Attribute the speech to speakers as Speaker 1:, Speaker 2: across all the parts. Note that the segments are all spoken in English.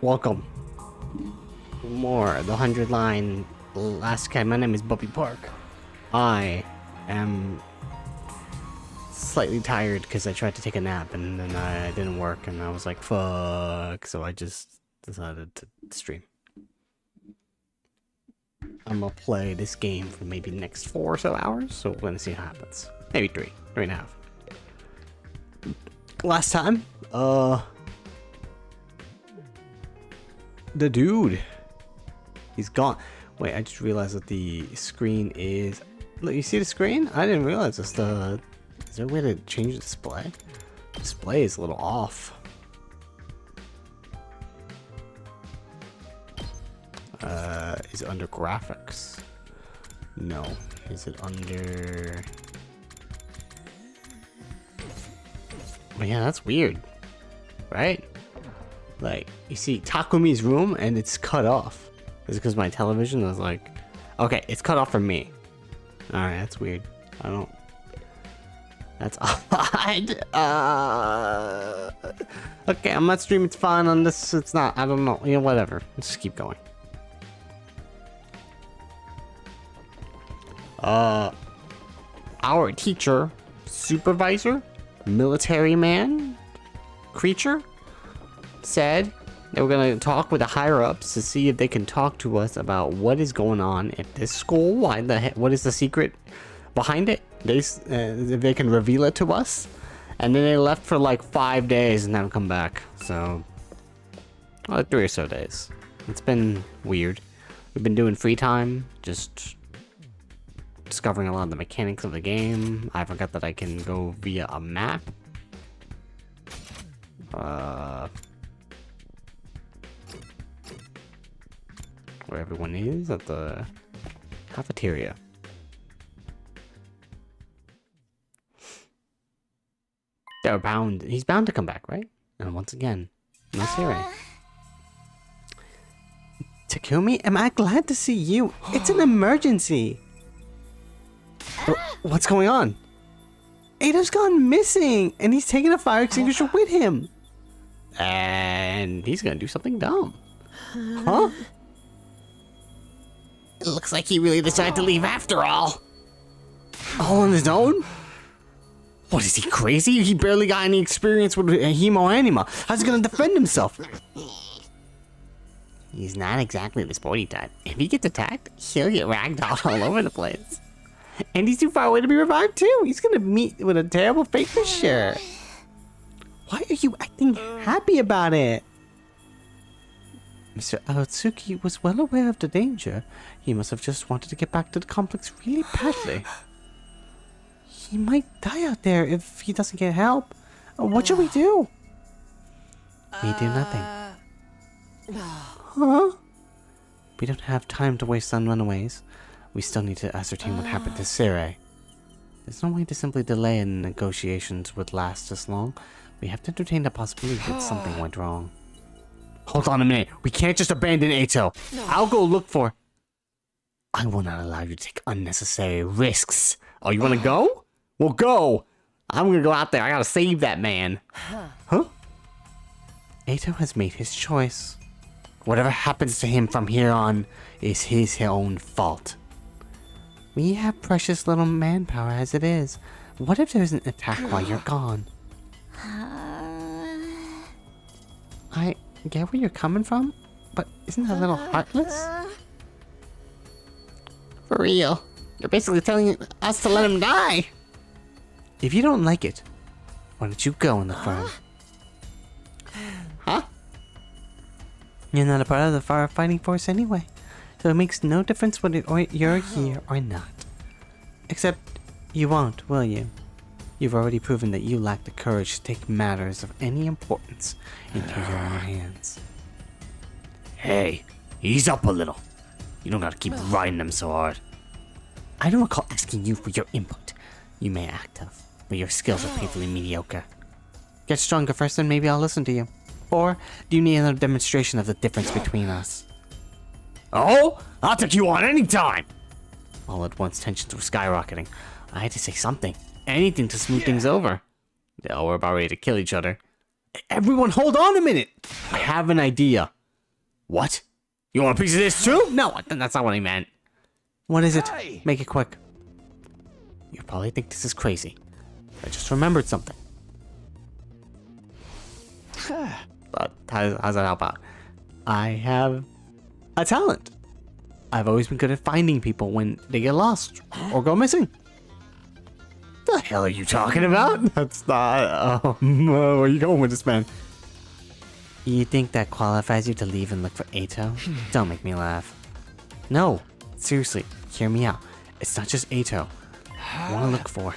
Speaker 1: Welcome. More the 100 line last guy. My name is Buppy Park. I am slightly tired because I tried to take a nap and then I didn't work and I was like, fuck. So I just decided to stream. I'm gonna play this game for maybe the next 4 or so hours. So we're gonna see what happens. Maybe 3.5. Last time, the dude, he's gone. Wait, I just realized that the screen is. Look, you see the screen? I didn't realize this. Is there a way to change the display? The display is a little off. Is it under graphics? No. Is it under? Oh, yeah, that's weird, right? Like, you see Takumi's room and it's cut off. Is it because my television was like... Okay, it's cut off from me. Alright, that's weird. I don't... That's odd. Okay, I'm not streaming, it's fine. On this, it's not. I don't know. You know, whatever. Let's just keep going. Our teacher, supervisor, military man, creature, said they were going to talk with the higher-ups to see if they can talk to us about what is going on at this school. What is the secret behind it? If they can reveal it to us. And then they left for like 5 days and haven't come back. So, well, 3 or so days. It's been weird. We've been doing free time, just discovering a lot of the mechanics of the game. I forgot that I can go via a map. Where everyone is at the cafeteria. He's bound to come back, right? And once again, no Siri. Takumi, am I glad to see you? It's an emergency. What's going on? Ada's gone missing, and he's taking a fire extinguisher with him. And he's gonna do something dumb. Huh? It looks like he really decided to leave after all. All on his own? What, is he crazy? He barely got any experience with a hemo anima. How's he gonna defend himself? He's not exactly the sporty type. If he gets attacked, he'll get ragdolled all over the place. And he's too far away to be revived too. He's gonna meet with a terrible fate for sure. Why are you acting happy about it? Mr. Aotsuki was well aware of the danger. He must have just wanted to get back to the complex really badly. He might die out there if he doesn't get help. What should we do? We do nothing. Huh? We don't have time to waste on runaways. We still need to ascertain what happened to Sire. There's no way to simply delay and negotiations would last this long. We have to entertain the possibility that something went wrong. Hold on a minute. We can't just abandon Ato. I'll go look for... I will not allow you to take unnecessary risks. Oh, you want to go? Well, go. I'm going to go out there. I got to save that man. Huh? Ato has made his choice. Whatever happens to him from here on is his own fault. We have precious little manpower as it is. What if there's an attack while you're gone? I get where you're coming from, but isn't that a little heartless? For real. You're basically telling us to let him die. If you don't like it, why don't you go in the firm? Huh? You're not a part of the firefighting force anyway, so it makes no difference whether you're here or not. Except, you won't, will you? You've already proven that you lack the courage to take matters of any importance into your own hands. Hey, ease up a little. You don't gotta keep riding them so hard. I don't recall asking you for your input. You may act tough, but your skills are painfully mediocre. Get stronger first and maybe I'll listen to you. Or, do you need another demonstration of the difference between us? Oh? I'll take you on anytime! All at once, tensions were skyrocketing. I had to say something. Anything to smooth things over. They all were about ready to kill each other. Everyone, hold on a minute! I have an idea.
Speaker 2: What? You want a piece of this too? No, that's not what I meant.
Speaker 1: What is it?
Speaker 3: Hey.
Speaker 1: Make it quick.
Speaker 2: You probably think this is crazy. I just remembered something. But how's that help out? I have a talent. I've always been good at finding people when they get lost or go missing. The hell are you talking about? That's not. Where are you going with this, man?
Speaker 1: You think that qualifies you to leave and look for Ato? Don't make me laugh. No, seriously, hear me out. It's not just Ato. I want to look for.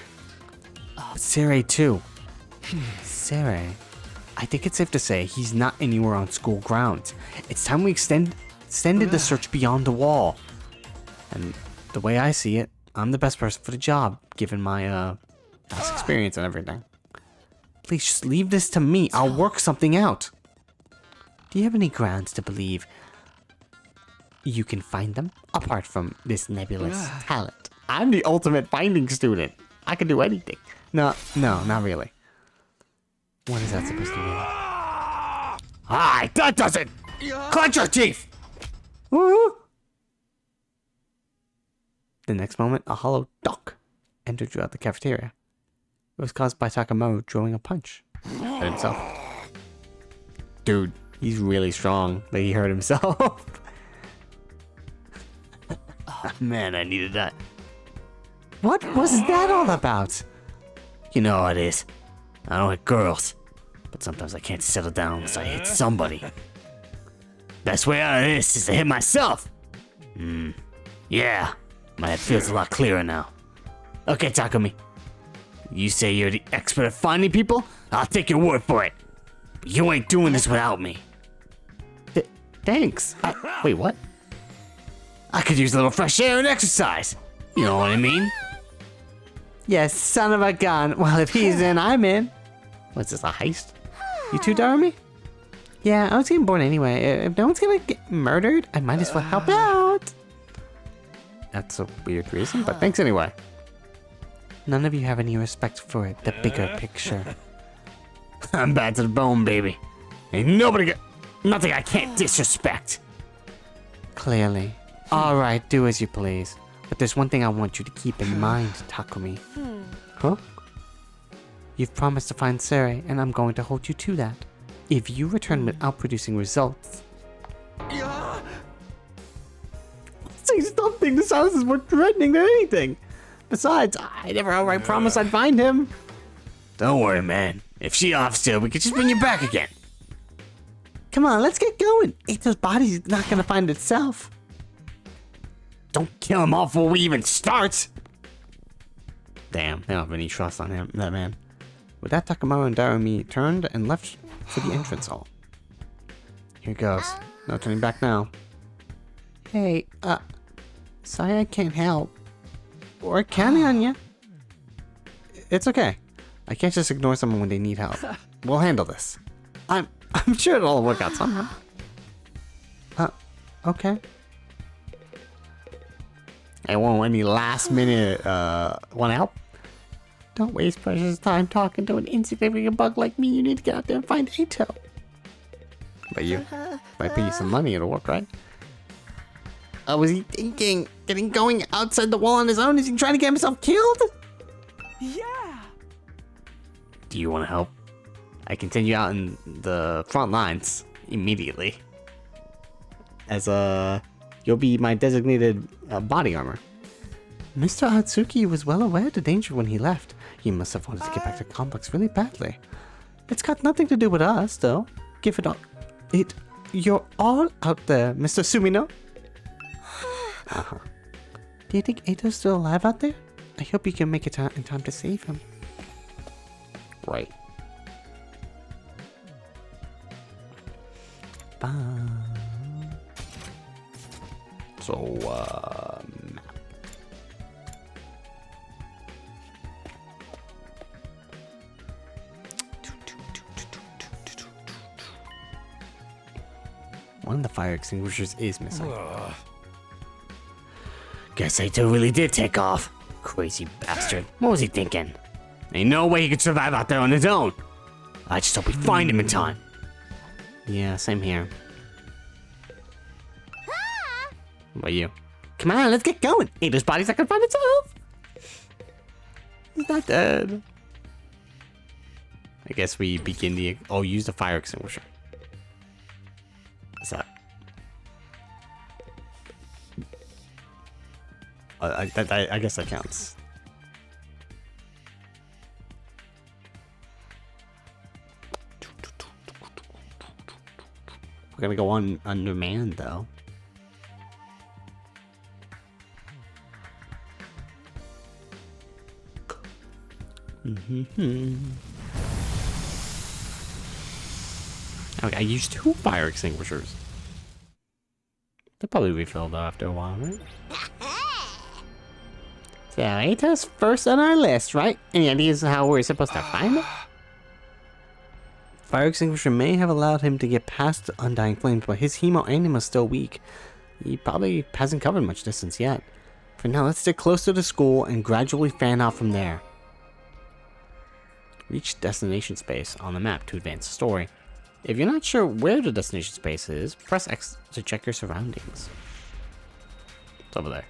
Speaker 1: But Sere too. Sere? I think it's safe to say he's not anywhere on school grounds. It's time we extended the search beyond the wall. And the way I see it, I'm the best person for the job, given my past experience and everything. Please just leave this to me. I'll work something out. Do you have any grounds to believe you can find them apart from this nebulous talent? I'm the ultimate finding student. I can do anything. No, not really. What is that supposed to mean?
Speaker 2: Hi, that does it! Clench your teeth!
Speaker 1: Woo! The next moment, a hollow duck entered throughout the cafeteria. It was caused by Takamoto throwing a punch at himself. Dude, he's really strong, but he hurt himself.
Speaker 2: Man, I needed that.
Speaker 1: What was that all about?
Speaker 2: You know how it is. I don't hit girls, but sometimes I can't settle down unless I hit somebody. Best way out of this is to hit myself. Yeah, my head feels a lot clearer now. Okay, Takumi. You say you're the expert at finding people? I'll take your word for it. But you ain't doing this without me.
Speaker 1: Thanks.
Speaker 2: Wait, what? I could use a little fresh air and exercise. You know what I mean?
Speaker 1: Yes, son of a gun. Well, if he's in, I'm in.
Speaker 2: What's this, a heist?
Speaker 1: You too, Darmy? Yeah, I was getting bored anyway. If no one's gonna get murdered, I might as well help out.
Speaker 2: That's a weird reason, but thanks anyway.
Speaker 1: None of you have any respect for the bigger picture.
Speaker 2: I'm bad to the bone, baby. Ain't nothing I can't disrespect.
Speaker 1: Clearly. Alright, do as you please. But there's one thing I want you to keep in mind, Takumi. Huh? You've promised to find Sere, and I'm going to hold you to that. If you return without producing results... Say something! This house is more threatening than anything! Besides, I never outright promised I'd find him.
Speaker 2: Don't worry, man. If she off still, we can just bring you back again.
Speaker 1: Come on, let's get going. Ito's body's not gonna find itself.
Speaker 2: Don't kill him off before we even start. Damn, I don't have any trust on him, that man.
Speaker 1: With that, Takamoto and Darumi turned and left for the entrance hall. Here goes. No turning back now. Hey, sorry I can't help. Or can I, Anya? It's okay. I can't just ignore someone when they need help. We'll handle this. I'm sure it'll all work out somehow. Okay.
Speaker 2: I won't any last minute, wanna help?
Speaker 1: Don't waste precious time talking to an insignificant bug like me. You need to get out there and find Ito.
Speaker 2: But you, if I pay you some money, it'll work, right?
Speaker 1: Was he thinking going outside the wall on his own? Is he trying to get himself killed?
Speaker 3: Yeah.
Speaker 2: Do you want to help? I can send you out in the front lines immediately. As you'll be my designated body armor.
Speaker 1: Mr. Atsuki was well aware of the danger when he left. He must have wanted to get back to the complex really badly. It's got nothing to do with us, though. Give it all. You're all out there, Mr. Sumino. Do you think Ito's still alive out there? I hope you can make it in time to save him.
Speaker 2: Right.
Speaker 1: Bye.
Speaker 2: So, map.
Speaker 1: One of the fire extinguishers is missing.
Speaker 2: Guess Ito really did take off. Crazy bastard. What was he thinking? Ain't no way he could survive out there on his own. I just hope we find him in time.
Speaker 1: Yeah, same here.
Speaker 2: What about you? Come on, let's get going. Hey, this body's not gonna find itself. He's not dead. I guess we begin the... Oh, use the fire extinguisher. What's that? I guess that counts. We're gonna go on undermanned though. Okay, I used 2 fire extinguishers. They'll probably refill though after a while, right? So, Ata's first on our list, right? Any ideas of how we're supposed to find it?
Speaker 1: Fire extinguisher may have allowed him to get past the undying flames, but his hemo anima is still weak.
Speaker 2: He probably hasn't covered much distance yet. For now, let's stick close to the school and gradually fan out from there. Reach destination space on the map to advance the story. If you're not sure where the destination space is, press X to check your surroundings. It's over there.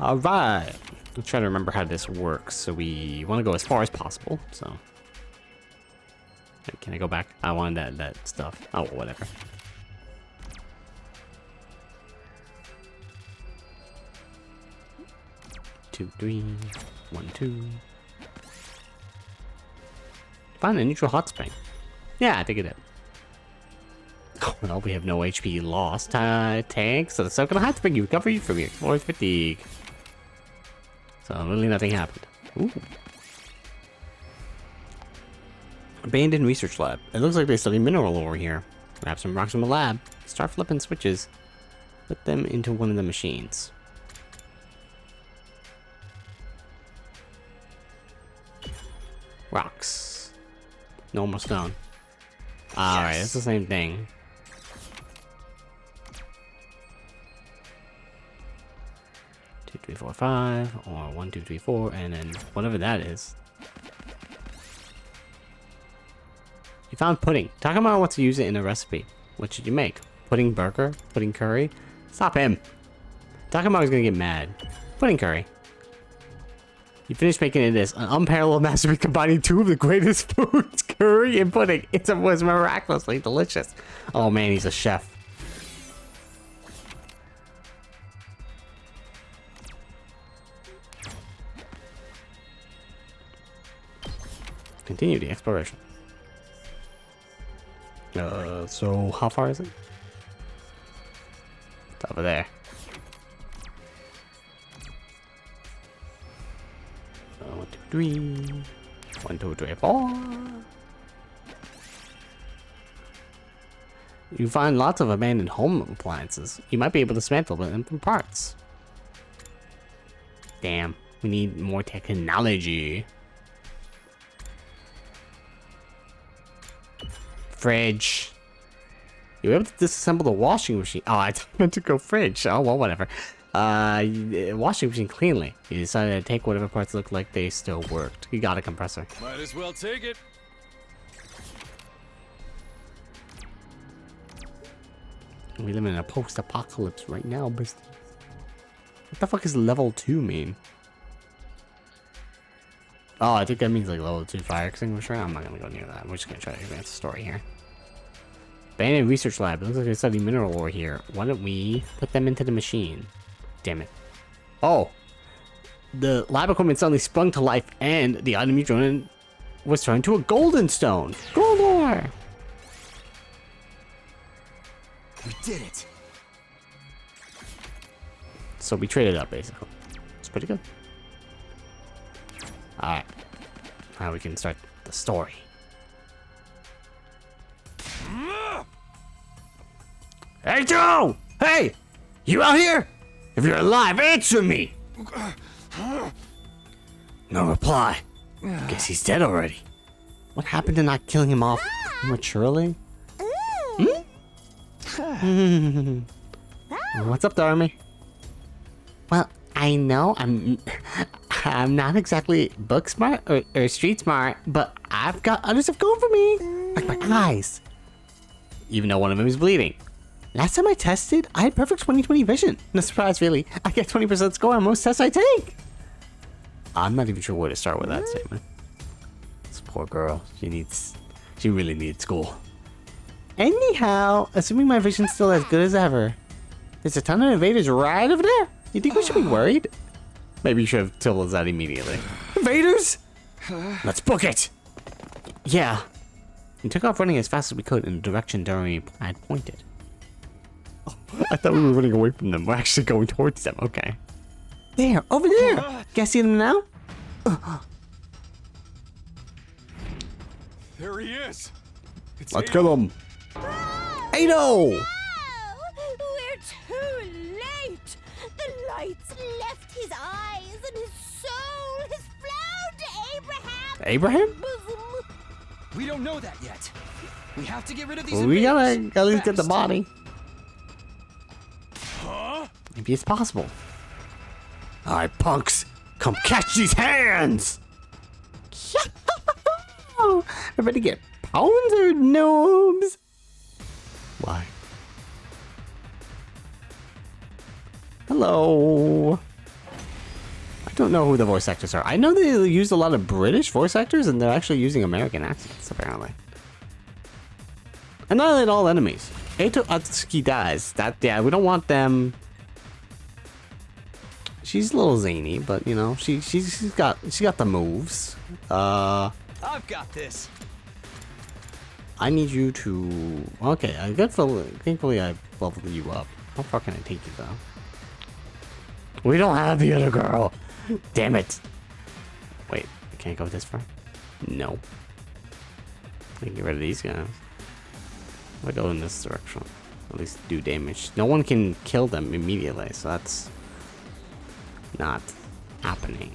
Speaker 2: Alright. I'm trying to remember how this works. So we want to go as far as possible. So. Can I go back? I wanted that stuff. Oh, whatever. Two, 3, 1, 2. Find a neutral hot spring. Yeah, I think it did. Oh, well, we have no HP lost. Tank, so the circle hot spring you recover you from your explorer's fatigue. So really nothing happened. Ooh. Abandoned research lab. It looks like they study mineral ore here. Grab some rocks from the lab. Start flipping switches. Put them into one of the machines. Rocks. Normal stone. Alright, it's the same thing. 2, 3, 4, 5, or 1, 2, 3, 4, and then whatever that is. You found pudding. Talk about what to use it in a recipe. What should you make? Pudding burger? Pudding curry? Stop him. Talk about he's gonna get mad. Pudding curry. You finished making it this, an unparalleled masterpiece combining 2 of the greatest foods, curry and pudding. It was miraculously delicious. Oh man, he's a chef. Continue the exploration. So how far is it? It's over there. 1, 2, 3. 1, 2, 3, 4. You find lots of abandoned home appliances. You might be able to dismantle them from parts. Damn, we need more technology. Fridge. You were able to disassemble the washing machine. Oh, I meant to go fridge. Oh, well, whatever. Washing machine cleanly. You decided to take whatever parts looked like they still worked. You got a compressor.
Speaker 3: Might as well take it.
Speaker 2: We live in a post-apocalypse right now, but what the fuck is level 2 mean? Oh, I think that means like level 2 fire extinguisher. I'm not gonna go near that. We're just gonna try to advance the story here. Abandoned research lab. It looks like they study mineral ore here. Why don't we put them into the machine? Damn it. Oh! The lab equipment suddenly sprung to life and the item you thrown in was turned to a golden stone. Gold ore!
Speaker 3: We did it.
Speaker 2: So we traded up basically. It's pretty good. Alright. Now we can start the story. Hey Joe! Hey! You out here? If you're alive, answer me! No reply. Guess he's dead already. What happened to not killing him off prematurely? What's up, Darmy? Well, I know I'm not exactly book smart or street smart, but I've got other stuff going for me. Like my eyes. even though one of them is bleeding. Last time I tested, I had perfect 20/20 vision. No surprise, really. I get 20% score on most tests I take. I'm not even sure where to start with that statement. This poor girl. She really needs school. Anyhow, assuming my vision's still as good as ever, there's a ton of invaders right over there. You think we should be worried? Maybe you should have told us that immediately. Invaders? Let's book it! Yeah. We took off running as fast as we could in the direction Jeremy had pointed. Oh, I thought we were running away from them. We're actually going towards them. Okay. There, over there. Guys see them now?
Speaker 3: There he is. It's
Speaker 2: Let's
Speaker 3: Ada.
Speaker 2: kill him. Ado!
Speaker 4: No! We're too late! The lights left his eyes and his soul has flown to Abraham.
Speaker 2: Abraham?
Speaker 4: Bosom.
Speaker 3: We don't know that yet. We have to get rid of these
Speaker 2: We gotta
Speaker 3: invaders.
Speaker 2: at least get the
Speaker 3: Fast.
Speaker 2: body.
Speaker 3: Huh?
Speaker 2: Maybe it's possible. Alright, punks. Come catch these hands! Everybody get pounds or noobs? Why? Hello. I don't know who the voice actors are. I know they use a lot of British voice actors and they're actually using American accents, apparently. Annihilate all enemies. Eito Atsuki dies. Yeah, we don't want them. She's a little zany, but you know, she's got the moves.
Speaker 3: I've got this.
Speaker 2: I need you to. Okay, thankfully I leveled you up. How far can I take you though? We don't have the other girl. Damn it. Wait, I can't go this far. No. I can get rid of these guys. I go in this direction. At least do damage. No one can kill them immediately, so that's not happening.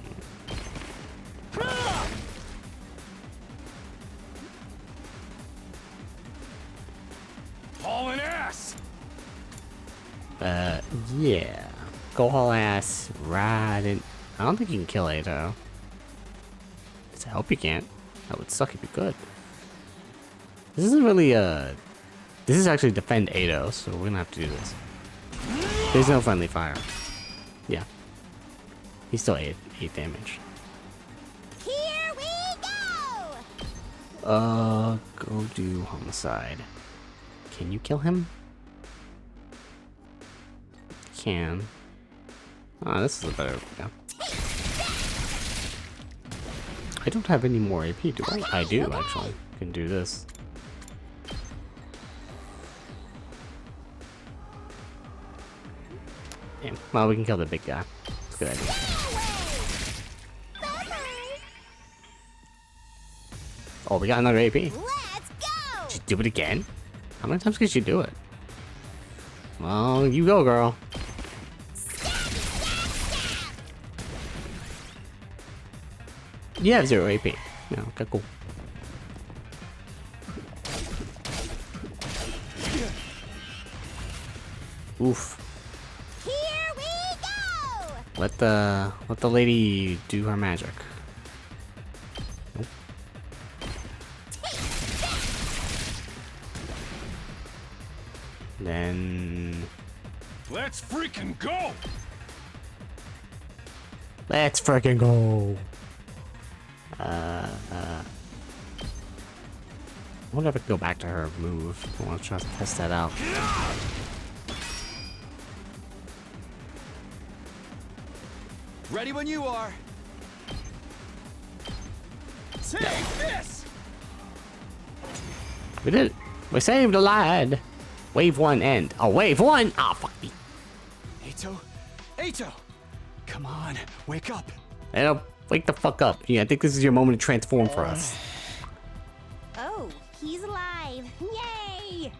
Speaker 3: Hauling ass.
Speaker 2: Yeah. Go haul ass right in. I don't think you can kill Ado. I hope you can't. That would suck if you could. This isn't really this is actually defend Ado, so we're gonna have to do this. There's no friendly fire. Yeah. He's still 8 damage.
Speaker 4: Here we go!
Speaker 2: Go do homicide. Can you kill him? Can. Ah, this is a better. Yeah. I don't have any more AP, do I? I do actually. Can do this. Damn. Well, we can kill the big guy. It's a good idea. Oh, we got another AP.
Speaker 4: Let's go!
Speaker 2: Just do it again? How many times can she do it? Well, you go, girl. You have 0 AP. Yeah, okay, cool. Oof.
Speaker 4: Here we go!
Speaker 2: Let the lady do her magic. Nope. Then
Speaker 3: Let's freaking go.
Speaker 2: let's freaking go. I wonder if I can go back to her move. I want to try to test that out.
Speaker 3: Ready when you are. Take this.
Speaker 2: We did it. We saved a lad. Wave 1 end. Oh, wave 1. Ah, fuck me.
Speaker 3: Ato, Ato, come on, wake up.
Speaker 2: Hey, wake the fuck up. Yeah, I think this is your moment to transform for us.
Speaker 4: Oh, he's alive. Yay!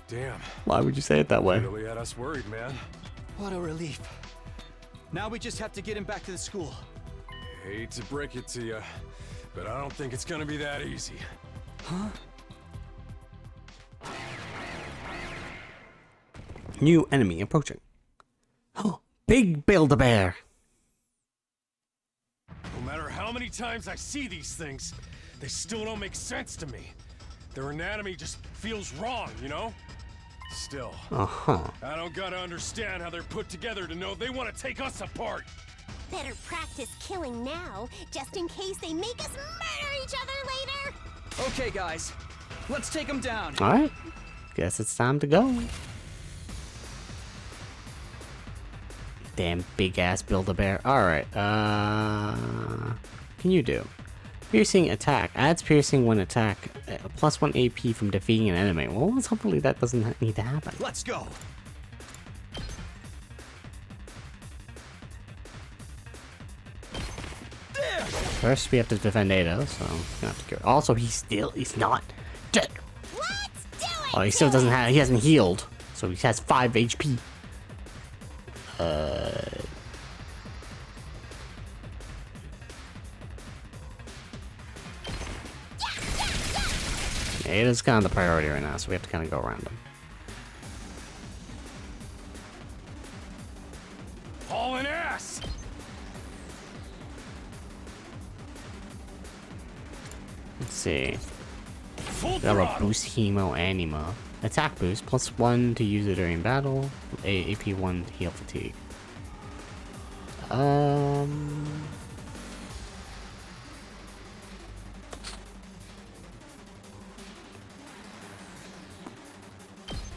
Speaker 3: Damn,
Speaker 2: Why would you say it that way?
Speaker 3: really had us worried, man. What a relief. Now we just have to get him back to the school. Hate to break it to you, but I don't think it's gonna be that easy. Huh?
Speaker 2: New enemy approaching. Oh, big Build-A-Bear.
Speaker 3: No matter how many times I see these things, they still don't make sense to me. Their anatomy just feels wrong, you know? Still, I don't gotta understand how they're put together to know they want to take us apart.
Speaker 4: Better practice killing now, just in case they make us murder each other later.
Speaker 5: Okay, guys, let's take them down.
Speaker 2: All right. Guess it's time to go. Damn big ass Build-A-Bear. All right. Can you do piercing attack? Adds piercing when attack. +1 AP from defeating an enemy. Well, hopefully that doesn't need to happen.
Speaker 5: Let's go.
Speaker 2: First, we have to defend Ada, so we have to kill. Also, he's not dead.
Speaker 4: Let's do it.
Speaker 2: Oh, he still doesn't have. He hasn't healed, so he has 5 HP. Ada's kind of the priority right now, so we have to kind of go around him.
Speaker 3: Hauling ass!
Speaker 2: Let's see.
Speaker 3: Full
Speaker 2: We have a
Speaker 3: throttle!
Speaker 2: boost hemo anima. Attack boost, +1 to use it during battle. AP1 to heal fatigue.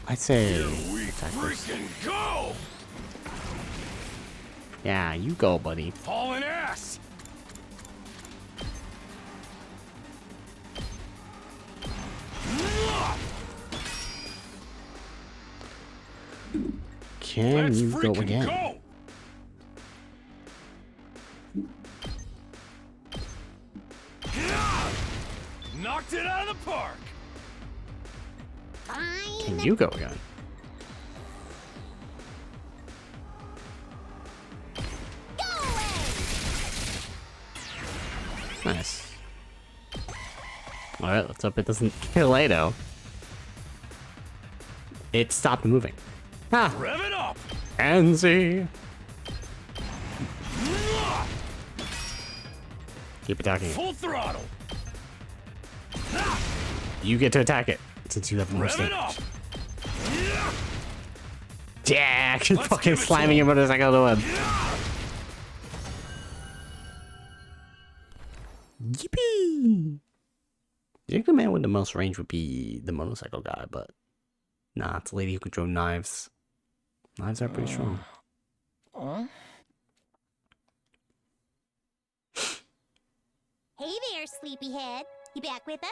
Speaker 2: I'd say
Speaker 3: Here we
Speaker 2: attack boost.
Speaker 3: freaking go!
Speaker 2: Yeah, you go, buddy.
Speaker 3: Hauling ass!
Speaker 2: Can
Speaker 3: Let's
Speaker 2: you go
Speaker 3: freaking
Speaker 2: again?
Speaker 3: go! Knocked it out of the park!
Speaker 4: Fine.
Speaker 2: Can you go again?
Speaker 4: Go away.
Speaker 2: Nice. Alright, let's hope it doesn't kill Ado. It stopped moving. Ah!
Speaker 3: Rev it up!
Speaker 2: Anzi! Keep attacking it.
Speaker 3: Full throttle!
Speaker 2: You get to attack it, since you have the most
Speaker 3: Rev it
Speaker 2: damage.
Speaker 3: up!
Speaker 2: Yeah!
Speaker 3: Let's
Speaker 2: Fucking
Speaker 3: give it to
Speaker 2: slamming your
Speaker 3: him.
Speaker 2: motorcycle to him. Yippee! You think the man with the most range would be the motorcycle guy, but nah, it's a lady who can throw knives. Knives are pretty strong.
Speaker 4: Hey there, sleepyhead. You back with us?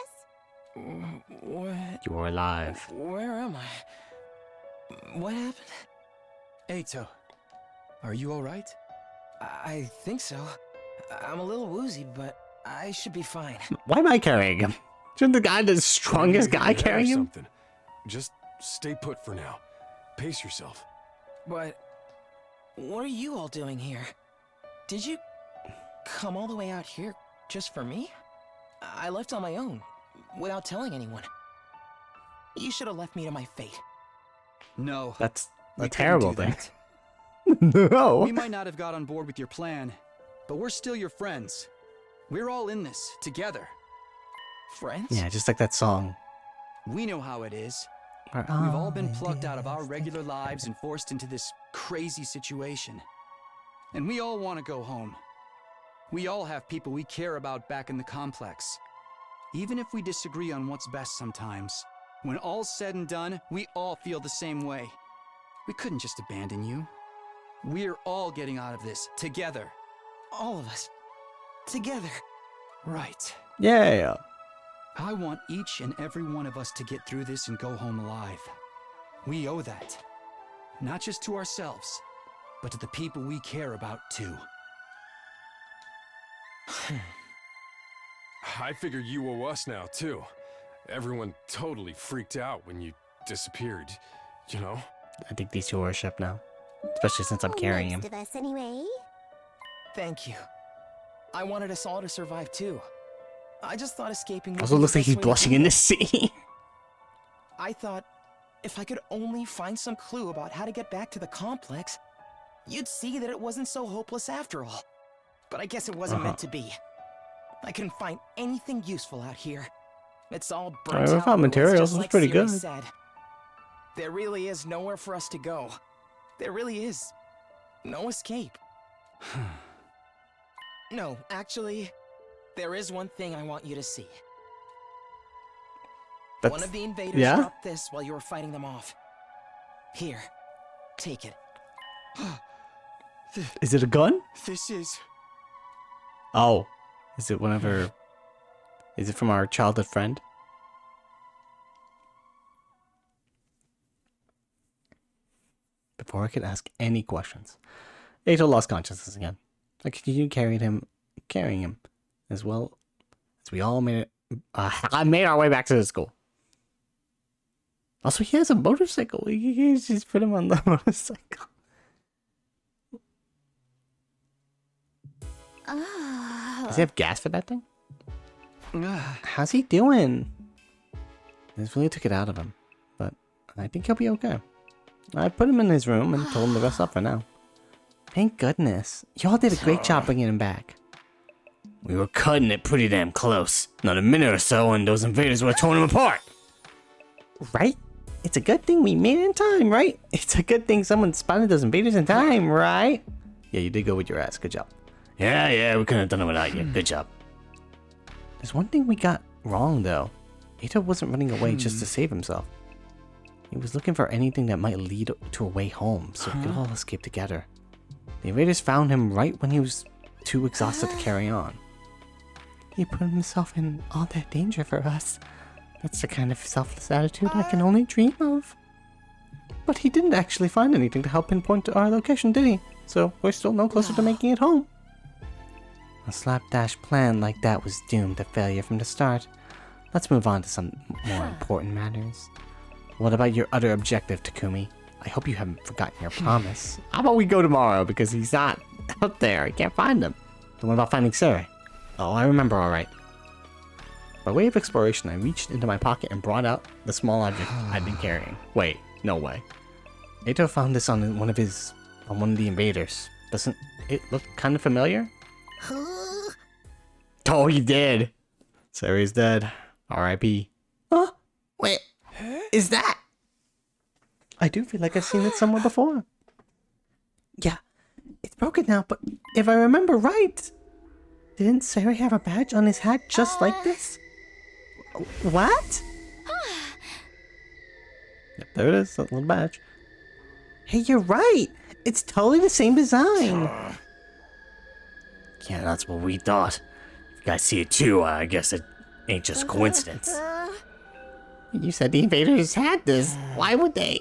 Speaker 5: What?
Speaker 2: You are alive.
Speaker 5: Where am I? What happened? Eito, are you alright? I think so. I'm a little woozy, but I should be fine.
Speaker 2: Why am I carrying him? Shouldn't the guy, the strongest guy, carry him?
Speaker 3: Something. Just stay put for now. Pace yourself.
Speaker 5: But what are you all doing here? Did you come all the way out here just for me? I left on my own, without telling anyone. You should have left me to my fate.
Speaker 6: No.
Speaker 2: That's
Speaker 6: we
Speaker 2: a
Speaker 6: couldn't
Speaker 2: terrible
Speaker 6: do
Speaker 2: thing.
Speaker 6: that.
Speaker 2: No.
Speaker 6: We might not have got on board with your plan, but we're still your friends. We're all in this together.
Speaker 5: Friends?
Speaker 2: Yeah, just like that song.
Speaker 6: We know how it is.
Speaker 2: We've
Speaker 6: We've all been plucked out of our regular lives and forced into this crazy situation. And we all want to go home. We all have people we care about back in the complex. Even if we disagree on what's best sometimes, when all's said and done, we all feel the same way. We couldn't just abandon you. We're all getting out of this together.
Speaker 5: All of us. Together.
Speaker 6: Right.
Speaker 2: Yeah.
Speaker 6: I want each and every one of us to get through this and go home alive. We owe that. Not just to ourselves, but to the people we care about too.
Speaker 3: I figure you owe us now, too. Everyone totally freaked out when you disappeared, you know?
Speaker 2: I think these two are a ship now. Especially since I'm carrying him.
Speaker 4: Most of us, anyway.
Speaker 5: Thank you. I wanted us all to survive too. I just thought escaping would
Speaker 2: Also
Speaker 5: be the
Speaker 2: looks like
Speaker 5: best
Speaker 2: he's
Speaker 5: way to
Speaker 2: blushing
Speaker 5: do
Speaker 2: in
Speaker 5: it.
Speaker 2: the sea.
Speaker 5: I thought if I could only find some clue about how to get back to the complex, you'd see that it wasn't so hopeless after all. But I guess it wasn't meant to be. I couldn't find anything useful out here. It's all
Speaker 2: I
Speaker 5: burnt
Speaker 2: we
Speaker 5: out
Speaker 2: found
Speaker 5: ruins,
Speaker 2: materials.
Speaker 5: just
Speaker 2: It's
Speaker 5: like
Speaker 2: pretty
Speaker 5: Siri
Speaker 2: good.
Speaker 5: said. There really is nowhere for us to go. There really is no escape. No, actually, there is one thing I want you to see. One of the invaders
Speaker 2: yeah?
Speaker 5: dropped this while you were fighting them off. Here, take it.
Speaker 2: Is it a gun?
Speaker 3: This is...
Speaker 2: Oh. Is it whenever... Is it from our childhood friend? Before I could ask any questions, Ato lost consciousness again. I continued carrying him, as well as we all made our way back to the school. Also, he has a motorcycle. You can just put him on the motorcycle. Does he have gas for that thing? How's he doing? This really took it out of him, but I think he'll be okay. I put him in his room and told him to rest up for now. Thank goodness. Y'all did a great job bringing him back. We were cutting it pretty damn close. Not a minute or so and those invaders would have torn him apart. Right? It's a good thing we made it in time, right? It's a good thing someone spotted those invaders in time, right? Yeah, you did go with your ass. Good job. Yeah, we couldn't have done it without you. Good job. There's one thing we got wrong, though. Ato wasn't running away just to save himself. He was looking for anything that might lead to a way home, so we could all escape together. The invaders found him right when he was too exhausted to carry on. He put himself in all that danger for us. That's the kind of selfless attitude I can only dream of. But he didn't actually find anything to help pinpoint to our location, did he? So we're still no closer to making it home. A slapdash plan like that was doomed to failure from the start. Let's move on to some more important matters. What about your other objective, Takumi? I hope you haven't forgotten your promise. How about we go tomorrow, because he's not out there. I can't find him. And what about finding Sarah? Oh, I remember all right. By way of exploration, I reached into my pocket and brought out the small object I'd been carrying. Wait, no way. Ato found this on one of the invaders. Doesn't it look kind of familiar? Oh, he did. Sarah's dead. R.I.P. Huh? Wait, is that? I do feel like I've seen it somewhere before. Yeah, it's broken now, but if I remember right, didn't Sarah have a badge on his hat just like this? What? Yep, there it is, that little badge. Hey, you're right. It's totally the same design. Yeah, that's what we thought. If you guys see it too, I guess it ain't just coincidence. You said the invaders had this. Why would they?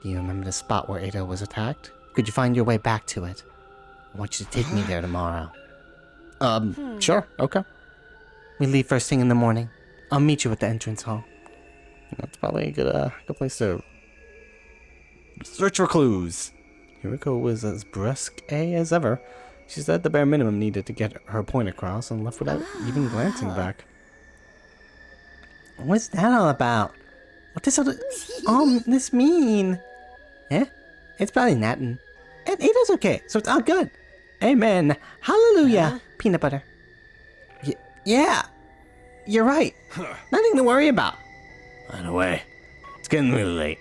Speaker 2: Do you remember the spot where Ada was attacked? Could you find your way back to it? I want you to take me there tomorrow. Sure, okay. We leave first thing in the morning. I'll meet you at the entrance hall. That's probably a good place to search for clues. Hiriko was as brusque as ever. She said the bare minimum needed to get her point across and left without even glancing back. What's that all about? What does all this mean? Eh? It's probably nothing. And Ada's okay, so it's all good. Amen. Hallelujah. Peanut butter. Yeah. You're right. Nothing to worry about. By the way, it's getting really late.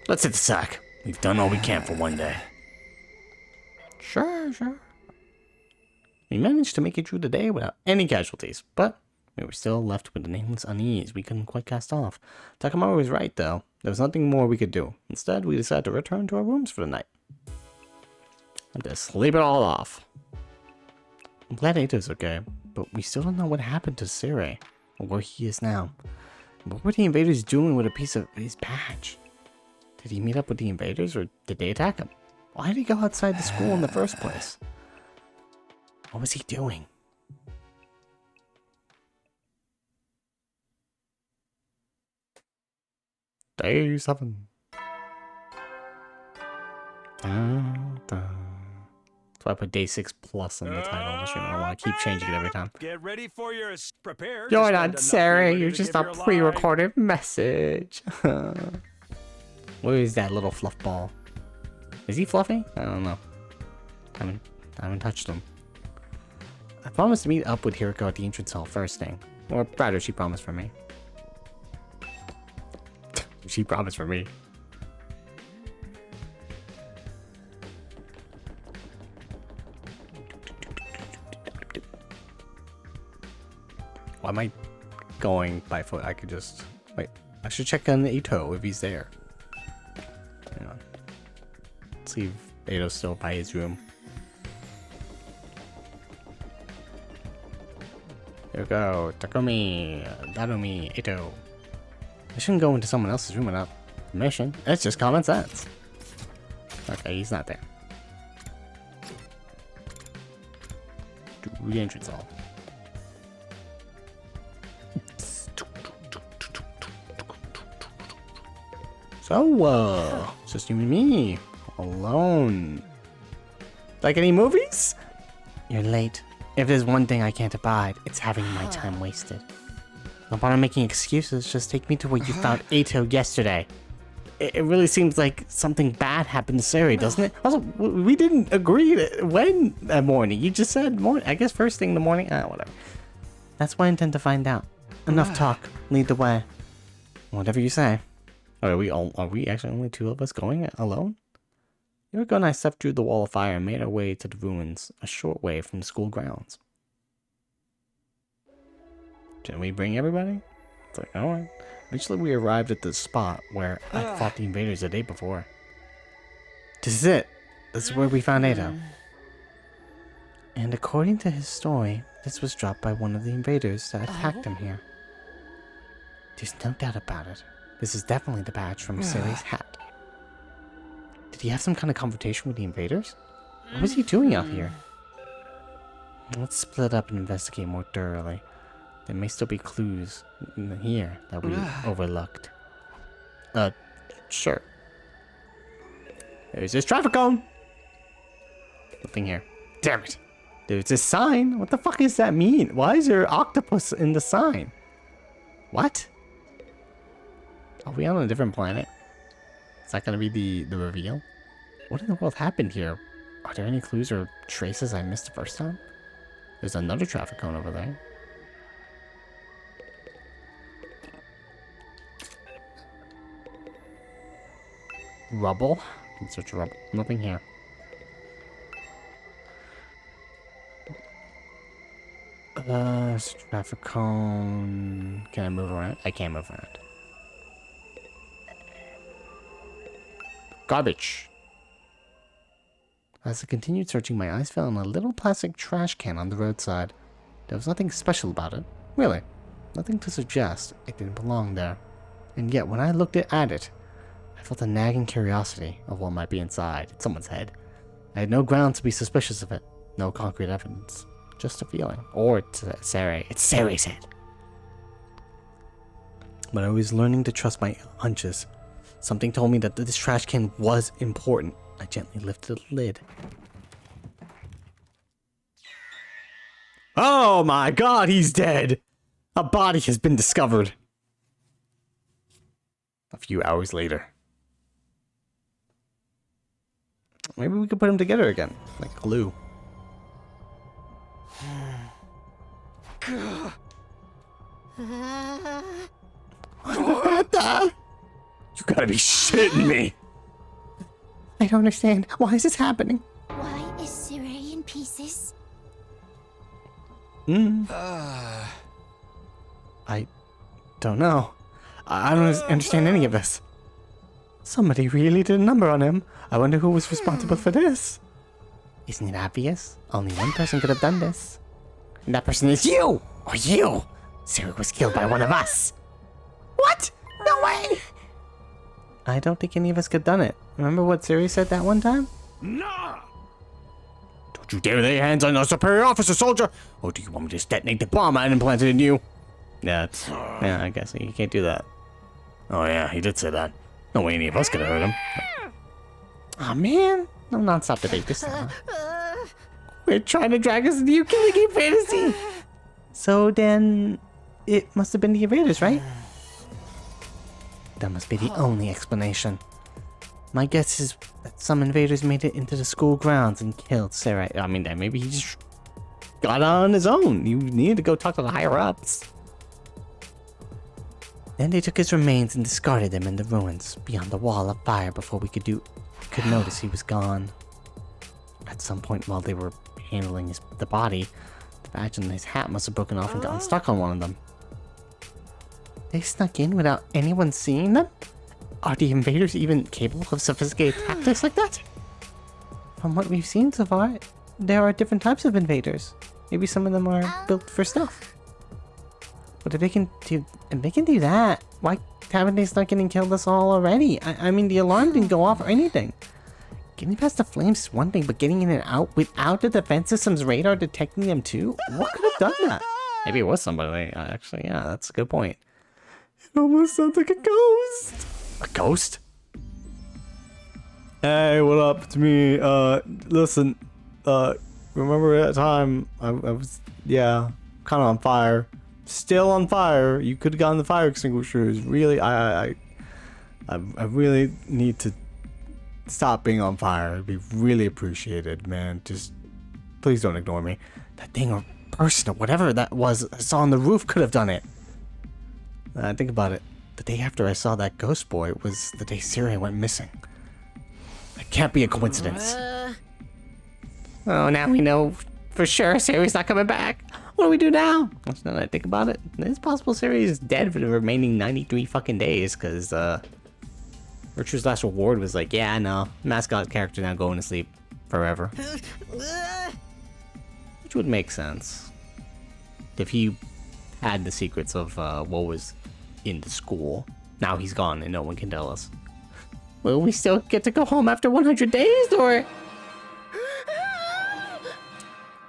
Speaker 2: Let's hit the sack. We've done all we can for one day. Sure. We managed to make it through the day without any casualties, but we were still left with a nameless unease we couldn't quite cast off. Takamaru was right, though. There was nothing more we could do. Instead, we decided to return to our rooms for the night. And to sleep it all off. I'm glad Ada's okay, but we still don't know what happened to Sire, or where he is now. What were the invaders doing with a piece of his badge? Did he meet up with the invaders, or did they attack him? Why did he go outside the school in the first place? What was he doing? Day 7. That's why I put day 6 plus in the title. Unless you don't want to keep changing it every time.
Speaker 3: Get ready for your prepare.
Speaker 2: You're not Sarah, you're just a pre-recorded message. Where is that little fluff ball? Is he fluffy? I don't know. I haven't touched him. I promised to meet up with Hiriko at the entrance hall first thing. Or rather, she promised for me. She promised for me. Why am I going by foot? I could just... Wait, I should check on Ito if he's there. Hang on. Let's see if Ito's still by his room. Here we go. Takumi, Darumi, Ito. I shouldn't go into someone else's room without permission. It's just common sense. Okay, he's not there. Do re-entrance all. So, it's just you and me. Alone. Like any movies? You're late. If there's one thing I can't abide, it's having my time wasted. Don't bother making excuses, just take me to where you found Ito yesterday. It really seems like something bad happened to Sari, doesn't it? Also, we didn't agree to when that morning. You just said morning. I guess first thing in the morning. Whatever. That's what I intend to find out. Enough talk. Lead the way. Whatever you say. Are we actually only two of us going alone? Yuriko and I stepped through the wall of fire and made our way to the ruins, a short way from the school grounds. Didn't we bring everybody? It's like, alright. Eventually we arrived at the spot where I fought the invaders the day before. This is it. This is where we found Ito. And according to his story, this was dropped by one of the invaders that attacked him here. There's no doubt about it. This is definitely the badge from Sari's hat. Did he have some kind of confrontation with the invaders? What was he doing out here? Let's split up and investigate more thoroughly. There may still be clues in here that we overlooked. Sure. There's this traffic cone! Nothing here. Damn it! There's this sign! What the fuck does that mean? Why is there an octopus in the sign? What? Are we on a different planet? Is that gonna be the reveal? What in the world happened here? Are there any clues or traces I missed the first time? There's another traffic cone over there. Rubble? Can search rubble. Nothing here. Traffic cone. Can I move around? I can't move around. Garbage. As I continued searching, my eyes fell on a little plastic trash can on the roadside. There was nothing special about it. Really. Nothing to suggest it didn't belong there. And yet, when I looked at it, I felt a nagging curiosity of what might be inside someone's head. I had no ground to be suspicious of it. No concrete evidence. Just a feeling. Or it's Sari. It's Sari's head. But I was learning to trust my hunches. Something told me that this trash can was important. I gently lifted the lid. Oh my god, he's dead! A body has been discovered. A few hours later. Maybe we could put them together again, like glue. What the? You gotta be shitting me. I don't understand. Why is this happening?
Speaker 4: Why is Siri in pieces?
Speaker 2: I don't know. I don't understand any of this. Somebody really did a number on him. I wonder who was responsible for this. Isn't it obvious? Only one person could have done this. And that person is you! Or you! Siri was killed by one of us. What? No way! I don't think any of us could have done it. Remember what Siri said that one time?
Speaker 3: Nah!
Speaker 2: Don't you dare lay hands on our superior officer, soldier! Or do you want me to just detonate the bomb I implanted in you? Yeah, I guess you can't do that. Oh yeah, he did say that. No way any of us could have hurt him. Aw, man. No non-stop debate this time. We're trying to drag us into your killing game fantasy. So then, it must have been the invaders, right? That must be the only explanation. My guess is that some invaders made it into the school grounds and killed Sarah. I mean, maybe he just got on his own. You needed to go talk to the higher-ups. Then they took his remains and discarded them in the ruins beyond the wall of fire before we could notice he was gone. At some point while they were handling the body, the badge on his hat must have broken off and gotten stuck on one of them. They snuck in without anyone seeing them? Are the invaders even capable of sophisticated tactics like that? From what we've seen so far, there are different types of invaders. Maybe some of them are built for stealth. But if they can do that, why haven't they snuck in and killed us all already? I mean, the alarm didn't go off or anything. Getting past the flames is one thing, but getting in and out without the defense system's radar detecting them too? What could have done that? Maybe it was somebody. Actually, yeah, that's a good point. It almost sounds like a ghost. A ghost? Hey, what up? It's me. Listen. Remember that time I was, kind of on fire. Still on fire. You could have gotten the fire extinguishers. Really, I really need to stop being on fire. It'd be really appreciated, man. Just please don't ignore me. That thing or person or whatever that was I saw on the roof could have done it. Think about it. The day after I saw that ghost boy was the day Siri went missing. It can't be a coincidence. Oh, now we know for sure Siri's not coming back. What do we do now? Now that I think about it, it's possible Siri is dead for the remaining 93 fucking days, because Richard's last reward was like, yeah, no, mascot character now going to sleep forever. Which would make sense. If he had the secrets of what was in the school, now he's gone and no one can tell us. Will we still get to go home after 100 days, or?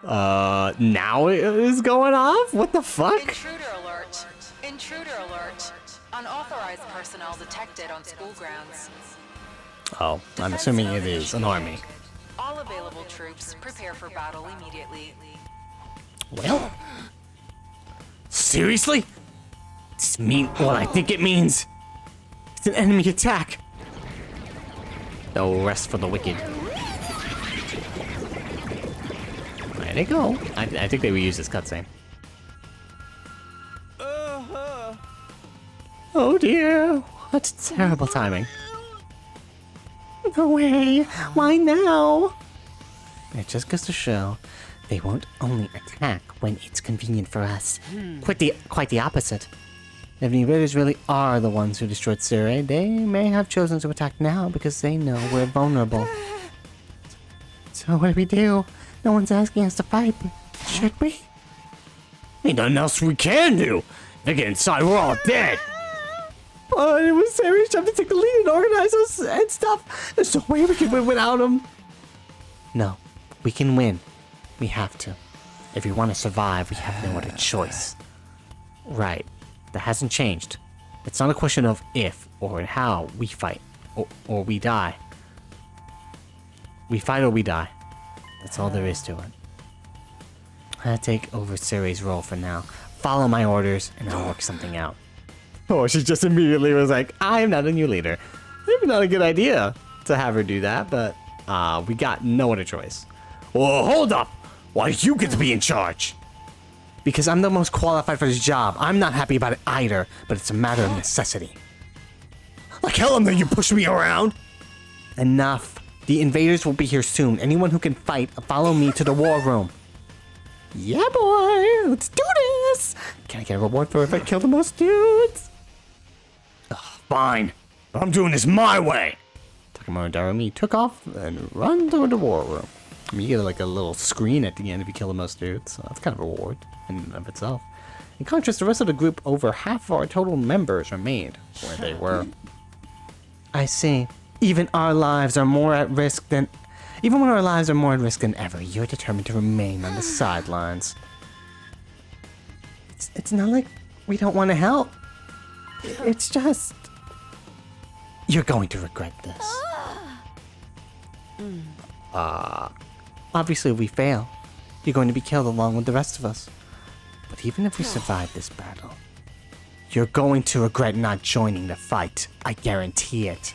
Speaker 2: Now it is going off? What the fuck?
Speaker 7: Intruder alert. Intruder alert. Unauthorized personnel detected on school grounds.
Speaker 2: Oh, I'm assuming it is an army.
Speaker 7: All available troops prepare for battle immediately.
Speaker 2: Well, seriously? Does it mean what I think it means? It's an enemy attack. No rest for the wicked. There they go. I think they reused this cutscene. Oh dear, what terrible timing. No way, why now? It just goes to show they won't only attack when it's convenient for us. Quite the opposite. If the invaders really are the ones who destroyed Siri, they may have chosen to attack now because they know we're vulnerable. So what do we do? No one's asking us to fight, but should we? Ain't nothing else we can do. If they get inside, we're all dead. But it was Siri's job to take the lead and organize us and stuff. There's no way we can win without him. No, we can win. We have to. If we want to survive, we have no other choice. Right. That hasn't changed. It's not a question of if or how we fight or we die. We fight or we die. That's all there is to it. I'll take over Siri's role for now. Follow my orders and I'll work something out. Oh, she just immediately was like, I'm not a new leader. Maybe not a good idea to have her do that, but we got no other choice. Well, hold up! Why do you get to be in charge? Because I'm the most qualified for this job. I'm not happy about it either, but it's a matter of necessity. Like hell, I'm you push me around. Enough. The invaders will be here soon. Anyone who can fight, follow me to the war room. Yeah, boy. Let's do this. Can I get a reward for if I kill the most dudes? Ugh, fine. But I'm doing this my way. Takamaru and Darumi took off and run toward the war room. I mean, you get like a little screen at the end if you kill the most dudes, so that's kind of a reward in and of itself. In contrast, the rest of the group, over half of our total members remained where they were. I see. Even when our lives are more at risk than ever, you're determined to remain on the sidelines. It's not like we don't want to help. It's just... You're going to regret this. Obviously, if we fail, you're going to be killed along with the rest of us. But even if we survive this battle, you're going to regret not joining the fight. I guarantee it.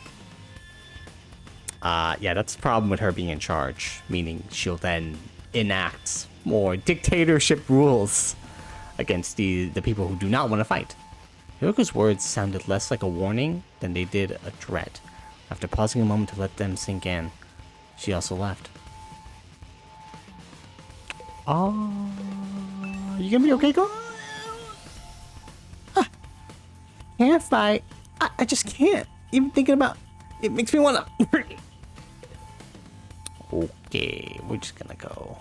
Speaker 2: Yeah, that's the problem with her being in charge, meaning she'll then enact more dictatorship rules against the people who do not want to fight. Hiriko's words sounded less like a warning than they did a threat. After pausing a moment to let them sink in, she also left. Oh, you gonna be okay, girl? Can't fight. I just can't. Even thinking about it makes me wanna. Okay, we're just gonna go.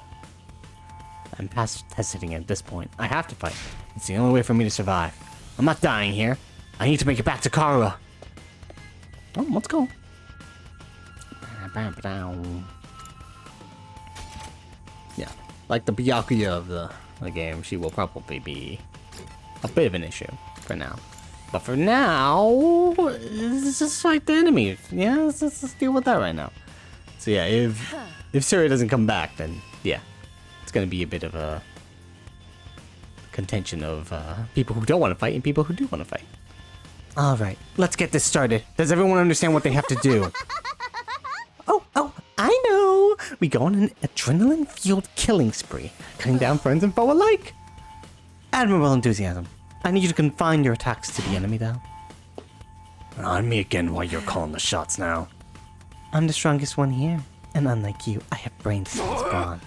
Speaker 2: I'm past hesitating at this point. I have to fight. It's the only way for me to survive. I'm not dying here. I need to make it back to Karua. Oh, let's go. Yeah, like the Byakuya of the game, she will probably be a bit of an issue for now. But for now, it's just like the enemy. Yeah, let's deal with that right now. So yeah, if Syria doesn't come back, then yeah, it's gonna be a bit of a contention of people who don't want to fight and people who do want to fight. All right, let's get this started. Does everyone understand what they have to do? Oh, I know. We go on an adrenaline-fueled killing spree, cutting down friends and foe alike. Admirable enthusiasm. I need you to confine your attacks to the enemy, though. On me again while you're calling the shots now. I'm the strongest one here, and unlike you, I have brain cells gone.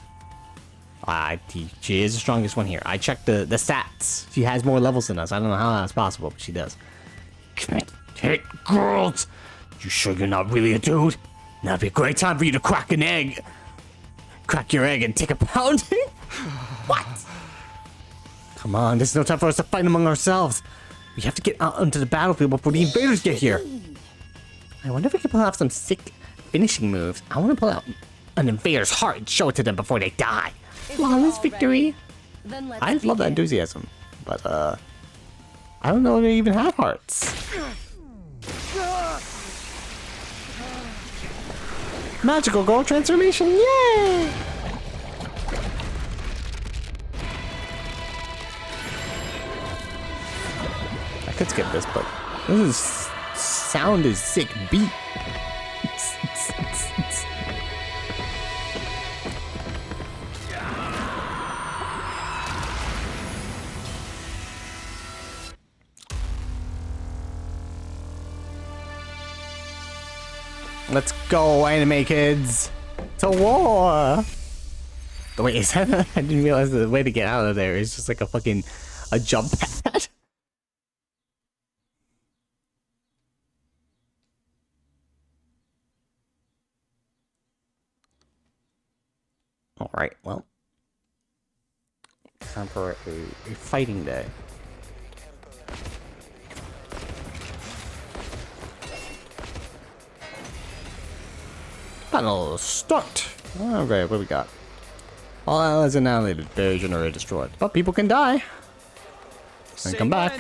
Speaker 2: She is the strongest one here. I checked the stats. She has more levels than us. I don't know how that's possible, but she does. Can't hit girls. You sure you're not really a dude? Now'd be a great time for you to crack an egg. Crack your egg and take a pounding? What? Come on, there's no time for us to fight among ourselves. We have to get out onto the battlefield before the invaders get here. I wonder if we can pull out some sick finishing moves. I want to pull out an invader's heart and show it to them before they die. Flawless victory. I love that enthusiasm, but I don't know if they even have hearts. Magical girl transformation, yay! I could skip this, but this sound is sick beat. Let's go, anime kids! To war! Oh, wait, is that? I didn't realize the way to get out of there is just like a jump pad. Alright, well. Time for a fighting day. Battle start! Alright, what do we got? All allies annihilated, barrier generator destroyed. But people can die. And come back.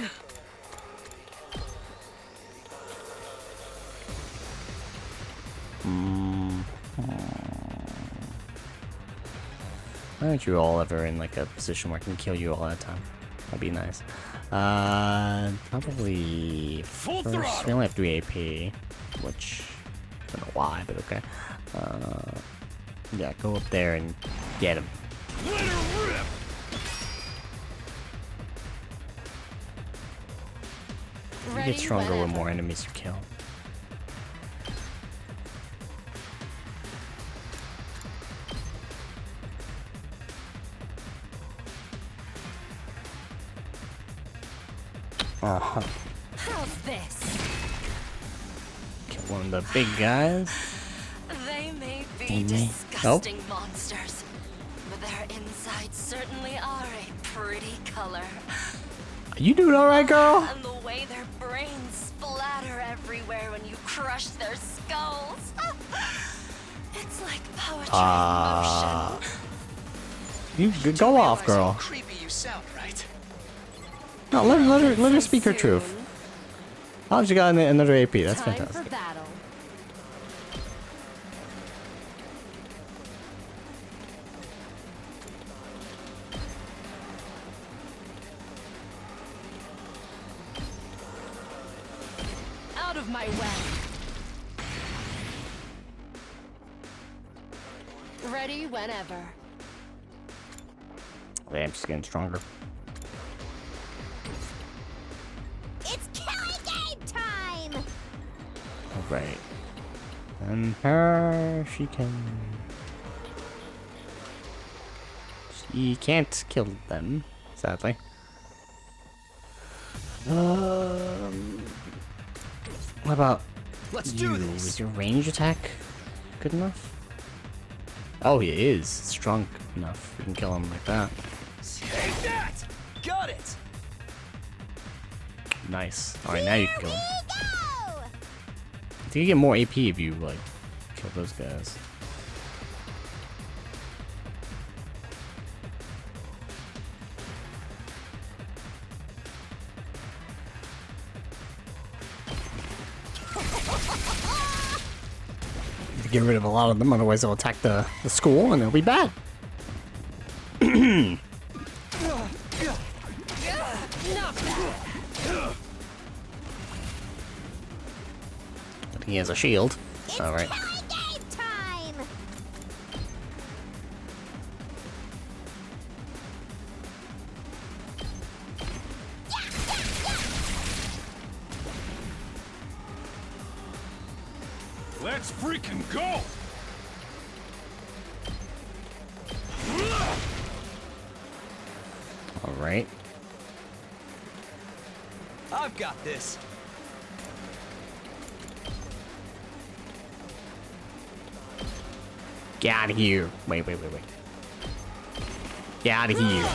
Speaker 2: Why aren't you all ever in like a position where I can kill you all at a time? That'd be nice. Probably first, we only have 3 AP, which I don't know why, but okay. Yeah, go up there and get him. You get stronger with more enemies you kill.
Speaker 4: How's this?
Speaker 2: Kill one of the big guys.
Speaker 4: They may be disgusting monsters, but their insides certainly are a pretty color.
Speaker 2: You doing alright, girl?
Speaker 4: And the way their brains splatter everywhere when you crush their skulls. It's like poetry in motion.
Speaker 2: You go off, girl.
Speaker 6: Creepy you sound, right?
Speaker 2: No, let her speak her truth. Oh, she got another AP. That's
Speaker 4: Time
Speaker 2: fantastic.
Speaker 4: for battle. Out of my way. Ready whenever.
Speaker 2: Damn, she's getting stronger.
Speaker 4: It's
Speaker 2: Right. And her, she can... She can't kill them, sadly. What about
Speaker 5: Let's
Speaker 2: you?
Speaker 5: do this.
Speaker 2: Is your range attack good enough? Oh, he is strong enough. We can kill him like that.
Speaker 5: Take that! Got it!
Speaker 2: Nice. Alright, now you can kill him. I think you get more AP if you, like, kill those guys. To get rid of a lot of them, otherwise they'll attack the school and it'll be bad. He has a shield. Alright.
Speaker 3: Let's freaking go!
Speaker 2: Alright.
Speaker 5: I've got this.
Speaker 2: Get out of here. Wait. Get out of here.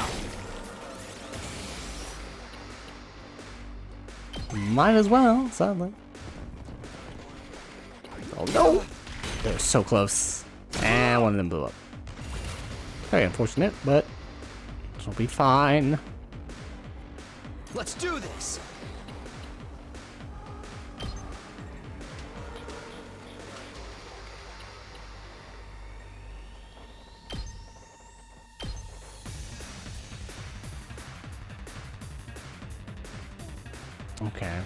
Speaker 2: Might as well, sadly. Oh no! They're so close. And one of them blew up. Very unfortunate, but it'll be fine.
Speaker 5: Let's do this.
Speaker 2: Okay. I'm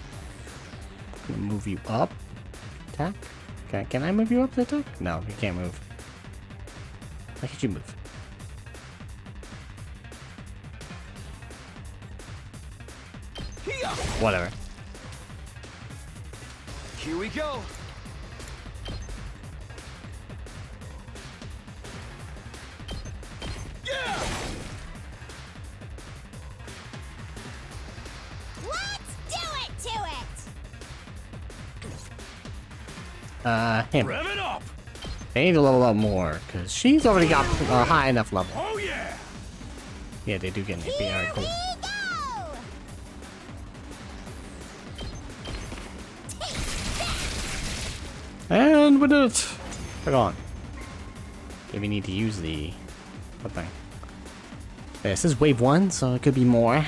Speaker 2: gonna move you up. Attack? Can I move you up to attack? No, you can't move. Why can't you move? Whatever.
Speaker 5: Here we go.
Speaker 2: Him.
Speaker 3: Rev it up!
Speaker 2: They need to level up more, because she's already got a high enough level.
Speaker 3: Oh yeah!
Speaker 2: Yeah, they do get an AP. Alright, cool. And we did it! Hold on. Okay, we need to use the... what thing? Yeah, this is wave 1, so it could be more.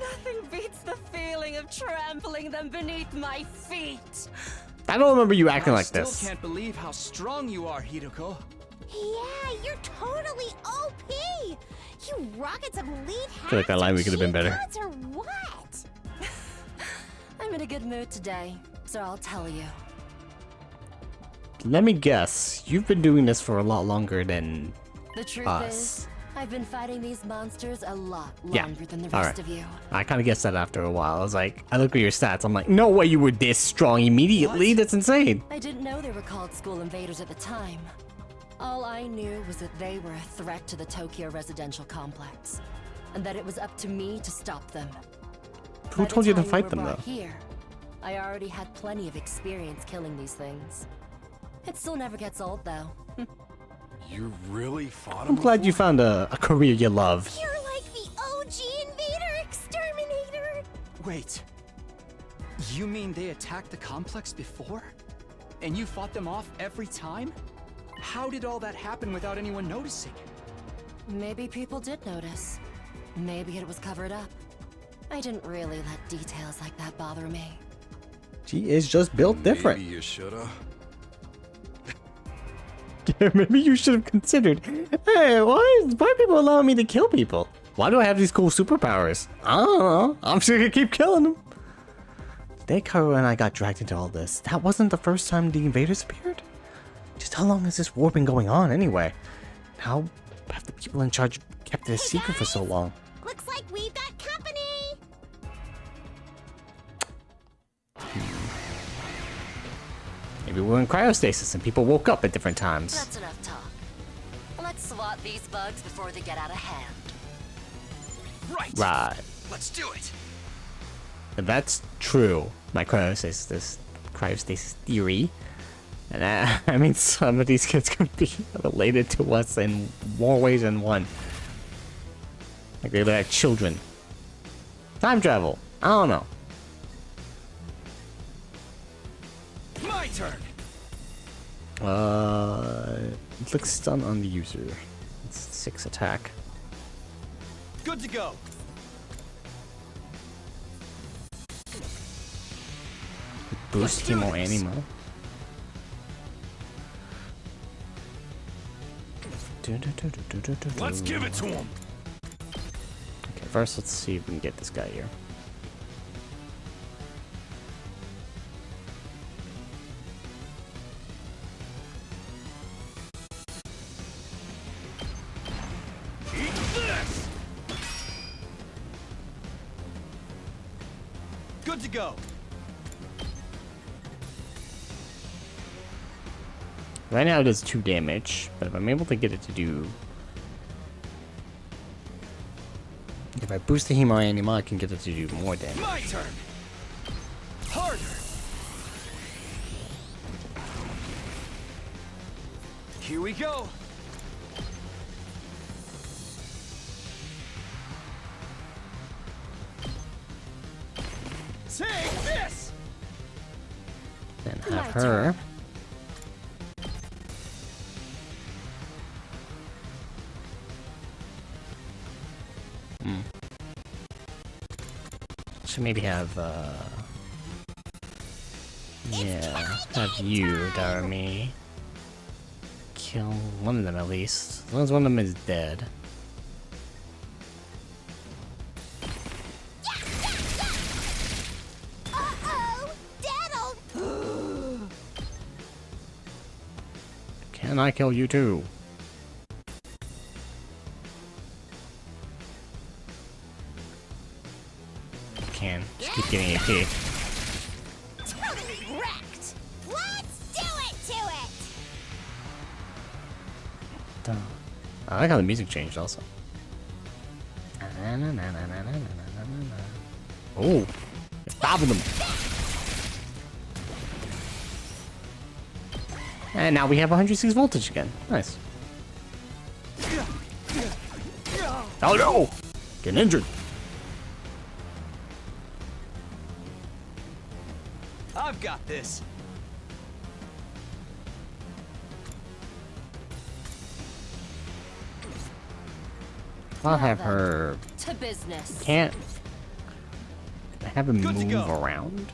Speaker 4: Nothing beats the feeling of trampling them beneath my feet.
Speaker 2: I don't remember you acting
Speaker 6: I
Speaker 2: like
Speaker 6: still
Speaker 2: this.
Speaker 6: can't believe how strong you are, Hidoko.
Speaker 8: Yeah, you're totally OP. You rockets of elite hats.
Speaker 2: I feel like that line we could have been better.
Speaker 8: Gods or what?
Speaker 4: I'm in a good mood today, so I'll tell you.
Speaker 2: Let me guess. You've been doing this for a lot longer than
Speaker 4: The truth
Speaker 2: us.
Speaker 4: is, I've been fighting these monsters a lot
Speaker 2: Yeah.
Speaker 4: longer than the
Speaker 2: All
Speaker 4: rest
Speaker 2: right.
Speaker 4: of you.
Speaker 2: I kind of guessed that after a while. I was like, I look at your stats. I'm like, no way you were this strong immediately.
Speaker 6: What?
Speaker 2: That's insane.
Speaker 4: I didn't know they were called school invaders at the time. All I knew was that they were a threat to the Tokyo residential complex, and that it was up to me to stop them.
Speaker 2: Who
Speaker 4: By the
Speaker 2: told you to
Speaker 4: time we
Speaker 2: fight
Speaker 4: were
Speaker 2: them,
Speaker 4: brought
Speaker 2: though?
Speaker 4: Here, I already had plenty of experience killing these things. It still never gets old, though.
Speaker 3: You really fought
Speaker 2: I'm
Speaker 3: him?
Speaker 2: glad you found a career you love.
Speaker 8: You're like the OG invader exterminator.
Speaker 6: Wait. You mean they attacked the complex before? And you fought them off every time? How did all that happen without anyone noticing?
Speaker 4: Maybe people did notice. Maybe it was covered up. I didn't really let details like that bother me.
Speaker 2: She is just built different.
Speaker 3: Maybe you shoulda.
Speaker 2: Maybe you should have considered. Hey, why are people allowing me to kill people? Why do I have these cool superpowers? I don't know. I'm just gonna keep killing them. Today, Karu and I got dragged into all this. That wasn't the first time the invaders appeared. Just how long has this war been going on anyway? How have the people in charge kept it a secret for so long?
Speaker 8: Looks like we've got company.
Speaker 2: Maybe we're in cryostasis and people woke up at different times.
Speaker 4: That's enough talk. Let's swat these bugs before they get out of hand.
Speaker 3: Right.
Speaker 2: Right.
Speaker 3: Let's do it.
Speaker 2: If that's true, my cryostasis theory, and I mean some of these kids could be related to us in more ways than one. Like they're like children. Time travel. I don't know.
Speaker 3: My turn.
Speaker 2: Inflict stun on the user. It's 6 attack.
Speaker 3: Good to go.
Speaker 2: Boost
Speaker 3: do
Speaker 2: Hemo
Speaker 3: this.
Speaker 2: Animal.
Speaker 3: Let's give it to him.
Speaker 2: Okay, first let's see if we can get this guy here.
Speaker 3: Eat this. Good to go.
Speaker 2: Right now it does 2 damage, but if I'm able to get it to do... If I boost the Hemo Animal, I can get it to do more damage.
Speaker 3: My turn. Harder. Here we go. Take this.
Speaker 2: Then have her... Should maybe have, yeah, have you, Darmy, kill one of them at least. As long as one of them is dead.
Speaker 8: Uh-oh! Daddle!
Speaker 2: Can I kill you too? Can. Just keep getting AP.
Speaker 8: Totally wrecked! Let's do it to it!
Speaker 2: Duh. I like how the music changed also. Oh, stop them. And now we have 106 voltage again. Nice. Oh no! Getting injured.
Speaker 3: I've got this.
Speaker 2: I'll have her.
Speaker 4: To business.
Speaker 2: Can't. I have him
Speaker 3: Good to
Speaker 2: move
Speaker 3: go.
Speaker 2: around.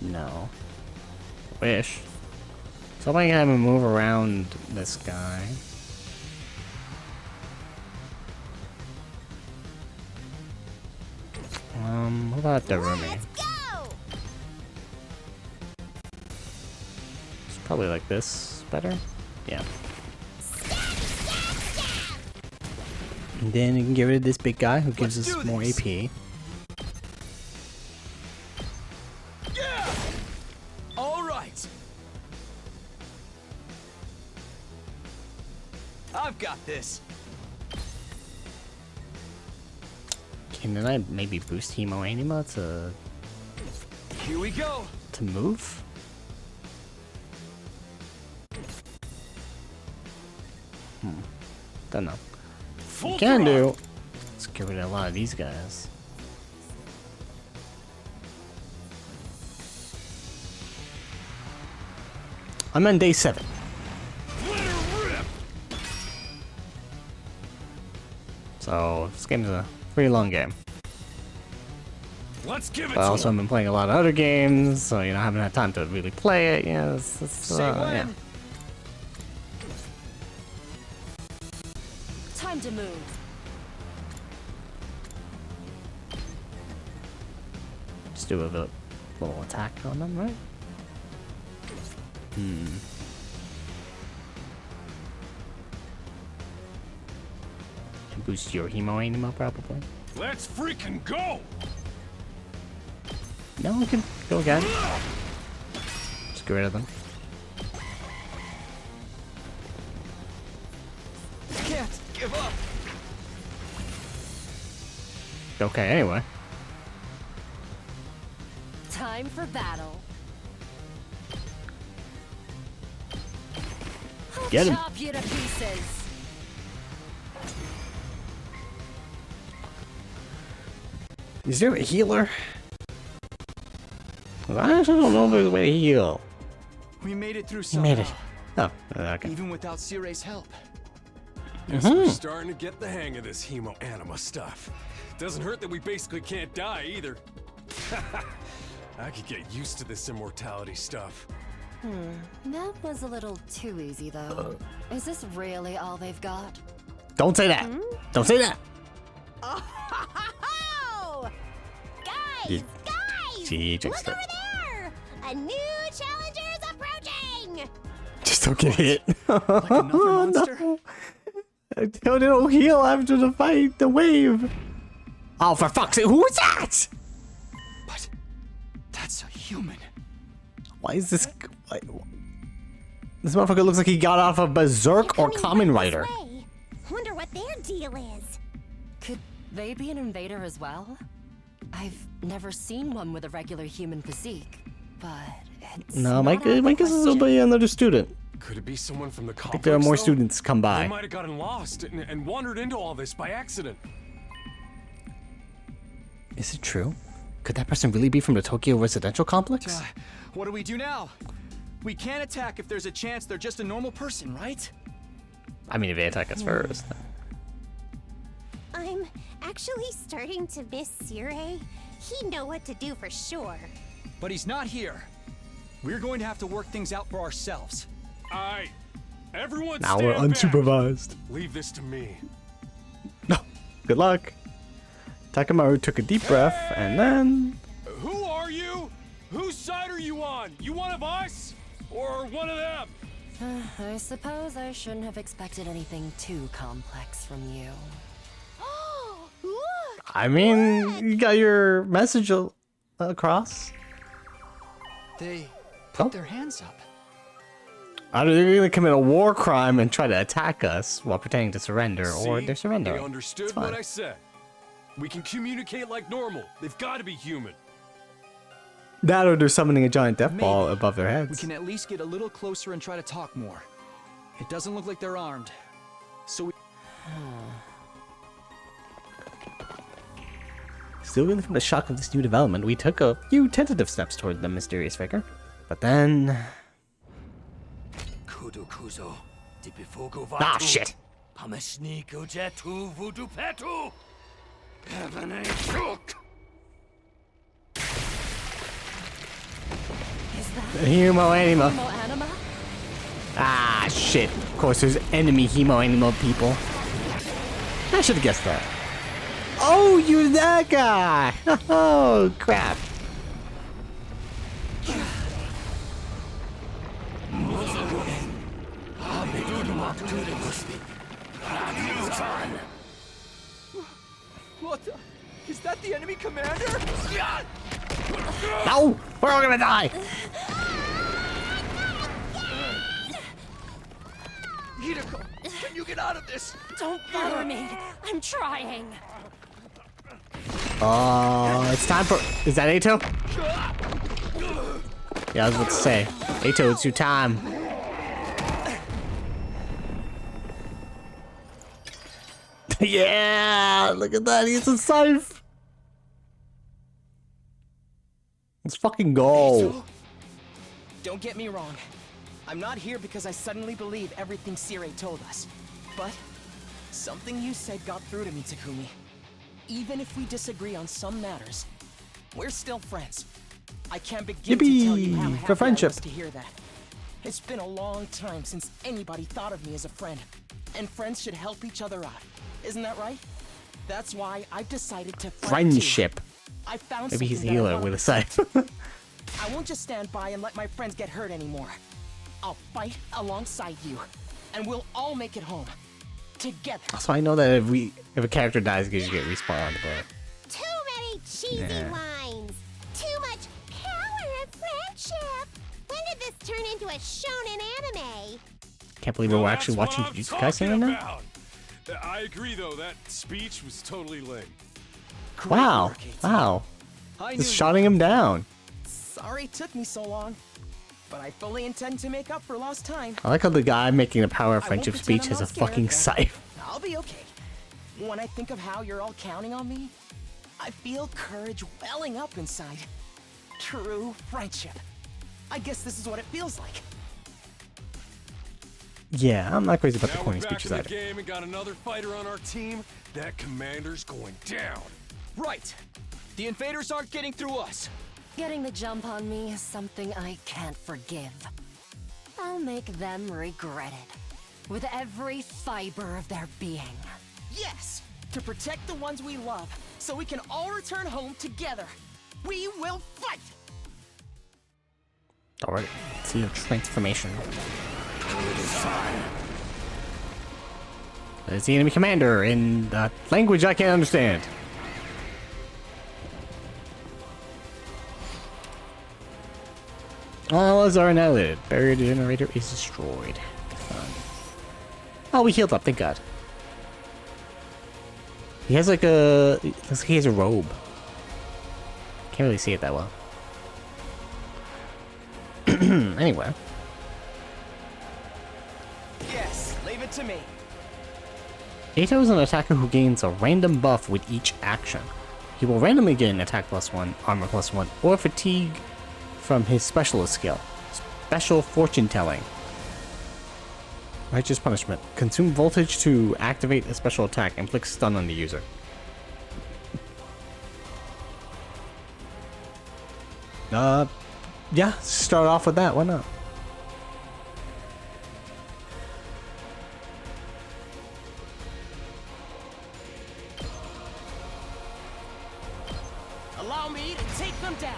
Speaker 2: No. Wish. So if I can have him move around this guy. What about the roomie?
Speaker 8: Let's go!
Speaker 2: It's probably like this better. Yeah. And then you can get rid of this big guy who gives
Speaker 3: Let's
Speaker 2: us
Speaker 3: do
Speaker 2: more
Speaker 3: this.
Speaker 2: AP.
Speaker 3: Yeah. All right. I've got this.
Speaker 2: Can then I maybe boost Hemo Anima to
Speaker 3: Here we go.
Speaker 2: move? Don't know.
Speaker 3: Full
Speaker 2: Can
Speaker 3: throttle.
Speaker 2: do. Let's get rid of a lot of these guys. I'm on day 7.
Speaker 3: Let her rip.
Speaker 2: So this game's a pretty long game.
Speaker 3: Let's give it
Speaker 2: But
Speaker 3: to
Speaker 2: also I've
Speaker 3: him.
Speaker 2: been playing a lot of other games, so you know I haven't had time to really play it. Yeah, it's
Speaker 3: Say when.
Speaker 2: yeah.
Speaker 4: Time to move.
Speaker 2: Just do a little attack on them, right? And boost your Hemo Anima probably.
Speaker 3: Let's freaking go!
Speaker 2: No, we can go again. Just get rid of them.
Speaker 5: Can't give up.
Speaker 2: Okay, anyway.
Speaker 4: Time for battle. I'll
Speaker 2: Get him.
Speaker 4: chop you to pieces.
Speaker 2: Is there a healer? I actually don't know if there's a way to heal.
Speaker 6: We made it through
Speaker 2: You
Speaker 6: somehow.
Speaker 2: made it. Oh, okay.
Speaker 6: Even without Sire's help.
Speaker 3: Guess we're starting to get the hang of this hemo anima stuff. Doesn't hurt that we basically can't die either. I could get used to this immortality stuff.
Speaker 4: That was a little too easy, though. Is this really all they've got?
Speaker 2: Don't say that. Don't say that.
Speaker 8: Oh! Guys!
Speaker 2: Yeah.
Speaker 8: Guys!
Speaker 2: She
Speaker 8: Look
Speaker 2: jinxed
Speaker 8: over
Speaker 2: it.
Speaker 8: there! A new challenger's approaching!
Speaker 2: Just don't get hit.
Speaker 6: Like another monster?
Speaker 2: No. It'll heal after the fight, the wave. Oh, for fuck's sake, who is that?
Speaker 6: But that's a human.
Speaker 2: Why is this? Why, this motherfucker looks like he got off of Berserk or
Speaker 8: Coming
Speaker 2: Kamen
Speaker 8: right this
Speaker 2: Rider.
Speaker 8: way. Wonder what their deal is.
Speaker 4: Could they be an invader as well? I've never seen one with a regular human physique, but it's
Speaker 2: No,
Speaker 4: not
Speaker 2: my
Speaker 4: out of the
Speaker 2: guess is
Speaker 4: question.
Speaker 2: somebody, another student.
Speaker 3: Could it be someone from the
Speaker 2: I
Speaker 3: complex?
Speaker 2: think there are more
Speaker 3: though?
Speaker 2: students come
Speaker 3: They
Speaker 2: by.
Speaker 3: might have gotten lost and wandered into all this by accident.
Speaker 2: Is it true? Could that person really be from the Tokyo residential complex?
Speaker 6: What do we do now? We can't attack if there's a chance they're just a normal person, right?
Speaker 2: I mean, if they attack us first.
Speaker 8: I'm actually starting to miss Sire. He'd know what to do for sure.
Speaker 6: But he's not here. We're going to have to work things out for ourselves.
Speaker 3: Alright, everyone
Speaker 2: Now
Speaker 3: stand
Speaker 2: we're
Speaker 3: back.
Speaker 2: unsupervised.
Speaker 3: Leave this to me.
Speaker 2: No. Good luck. Takamaru took a deep breath and then.
Speaker 3: Who are you? Whose side are you on? You one of us? Or one of them?
Speaker 4: I suppose I shouldn't have expected anything too complex from you.
Speaker 8: Look!
Speaker 2: I mean, you got your message across.
Speaker 6: They
Speaker 2: Oh.
Speaker 6: put their hands up.
Speaker 2: Either they're gonna commit a war crime and try to attack us while pretending to surrender, or
Speaker 3: See?
Speaker 2: they're surrendering.
Speaker 3: They understood
Speaker 2: It's fine.
Speaker 3: what I said. We can communicate like normal. They've got to be human.
Speaker 2: That or they're summoning a giant death ball
Speaker 6: Maybe.
Speaker 2: above their
Speaker 6: We
Speaker 2: heads.
Speaker 6: can at least get a little closer and try to talk more. It doesn't look like they're armed. So we...
Speaker 2: Still reeling from the shock of this new development, we took a few tentative steps toward the mysterious figure. But then... Ah, shit!
Speaker 4: Is that
Speaker 2: Hemo anima.
Speaker 4: Hemo anima?
Speaker 2: Ah, shit. Of course, there's enemy hemo anima people. I should have guessed that. Oh, you're that guy! Oh, crap.
Speaker 6: What the... Is that the enemy commander?
Speaker 2: No! We're all gonna die!
Speaker 6: Hideko, can you get out of this?
Speaker 4: Don't bother me. I'm trying.
Speaker 2: It's time for... Is that Ato? Yeah, I was about to say. Ato, it's your time. Yeah! Look at that, he's a scythe! Let's fucking go.
Speaker 5: Don't get me wrong. I'm not here because I suddenly believe everything Sire told us. But something you said got through to me, Takumi. Even if we disagree on some matters, we're still friends. I can't begin to tell you how
Speaker 2: Yippee!
Speaker 5: happy
Speaker 2: For friendship.
Speaker 5: I was to hear that. It's been a long time since anybody thought of me as a friend, and friends should help each other out. Isn't that right? That's why I've decided to fight too.
Speaker 2: Friendship.
Speaker 5: I found
Speaker 2: Maybe he's a
Speaker 5: something that I
Speaker 2: healer
Speaker 5: wanna
Speaker 2: with a scythe.
Speaker 5: I won't just stand by and let my friends get hurt anymore. I'll fight alongside you, and we'll all make it home. together.
Speaker 2: So I know that if a character dies, you just get respawned, but
Speaker 8: Too many cheesy
Speaker 2: Yeah.
Speaker 8: lines. Too much power of friendship. When did this turn into a shonen anime?
Speaker 2: can't believe we're actually watching Jujutsu Kaisen right now.
Speaker 3: I agree, though. That speech was totally lame.
Speaker 5: Great
Speaker 2: Wow,
Speaker 5: work, AT.
Speaker 2: wow,
Speaker 5: I knew
Speaker 2: just
Speaker 5: you-
Speaker 2: shouting him down.
Speaker 5: Sorry it took me so long, but I fully intend to make up for lost time.
Speaker 2: I like how the guy making the power of
Speaker 5: I won't
Speaker 2: friendship
Speaker 5: pretend
Speaker 2: speech
Speaker 5: I'm
Speaker 2: has a
Speaker 5: not scared,
Speaker 2: fucking
Speaker 5: but
Speaker 2: scythe.
Speaker 5: I'll be okay. When I think of how you're all counting on me, I feel courage welling up inside. True friendship. I guess this is what it feels like.
Speaker 2: Yeah, I'm not crazy about the
Speaker 3: Now
Speaker 2: corny
Speaker 3: we're back
Speaker 2: speeches
Speaker 3: in the
Speaker 2: either.
Speaker 3: game and got another fighter on our team. That commander's going down.
Speaker 6: Right. The invaders aren't getting through us.
Speaker 4: Getting the jump on me is something I can't forgive. I'll make them regret it. With every fiber of their being.
Speaker 5: Yes! To protect the ones we love, so we can all return home together. We will fight!
Speaker 2: Alright, see your transformation. There's the enemy commander in a language I can't understand. All is are annihilated. Barrier generator is destroyed. Oh, we healed up, thank God. He has like a... looks like he has a robe. Can't really see it that well. Anyway.
Speaker 5: Yes, leave it to me.
Speaker 2: Ato is an attacker who gains a random buff with each action. He will randomly gain attack +1, armor +1, or fatigue from his specialist skill. Special fortune telling. Righteous punishment. Consume voltage to activate a special attack. Inflict stun on the user. Yeah, start off with that. Why not?
Speaker 5: Allow me to take them down.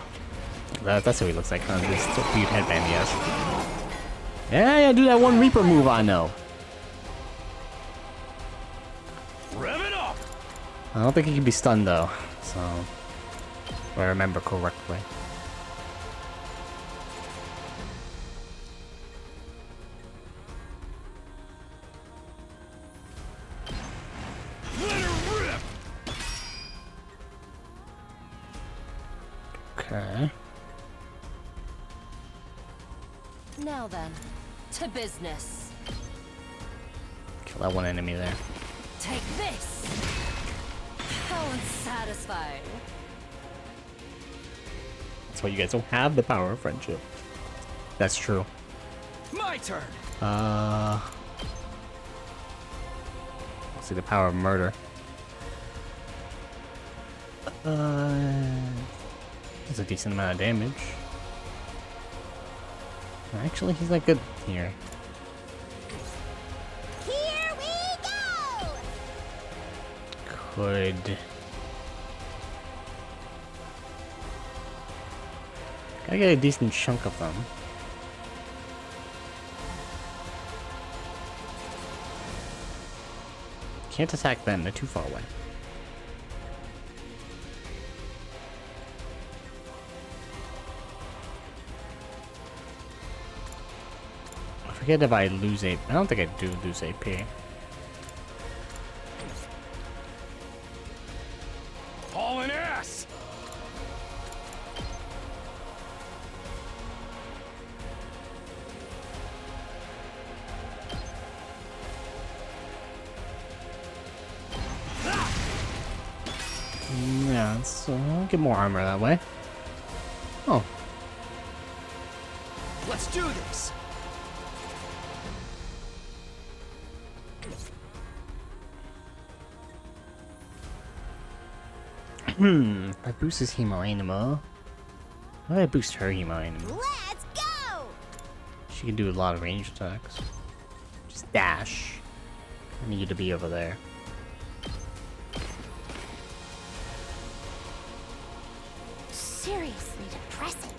Speaker 2: That's what he looks like, huh? This weird headband he has. Yeah, do that one Reaper move I know.
Speaker 3: Rev it up!
Speaker 2: I don't think he can be stunned though, so if I remember correctly.
Speaker 3: Let her rip!
Speaker 2: Okay.
Speaker 4: Now then, to business.
Speaker 2: Kill that one enemy there.
Speaker 4: Take this! How unsatisfying.
Speaker 2: That's why you guys don't have the power of friendship. That's true.
Speaker 6: My turn.
Speaker 2: Let's see the power of murder. That's a decent amount of damage. Actually, he's not good here.
Speaker 8: Here we go!
Speaker 2: Could... gotta get a decent chunk of them. Can't attack them, they're too far away. I forget if I lose AP. I don't think I do lose AP.
Speaker 3: Hauling ass!
Speaker 2: Yeah, let's get more armor that way. Oh,
Speaker 6: Let's do this.
Speaker 2: that boosts his hemo anima. Why did I boost her hemo anima?
Speaker 8: Let's go!
Speaker 2: She can do a lot of ranged attacks. Just dash. I need you to be over there.
Speaker 8: Seriously depressing.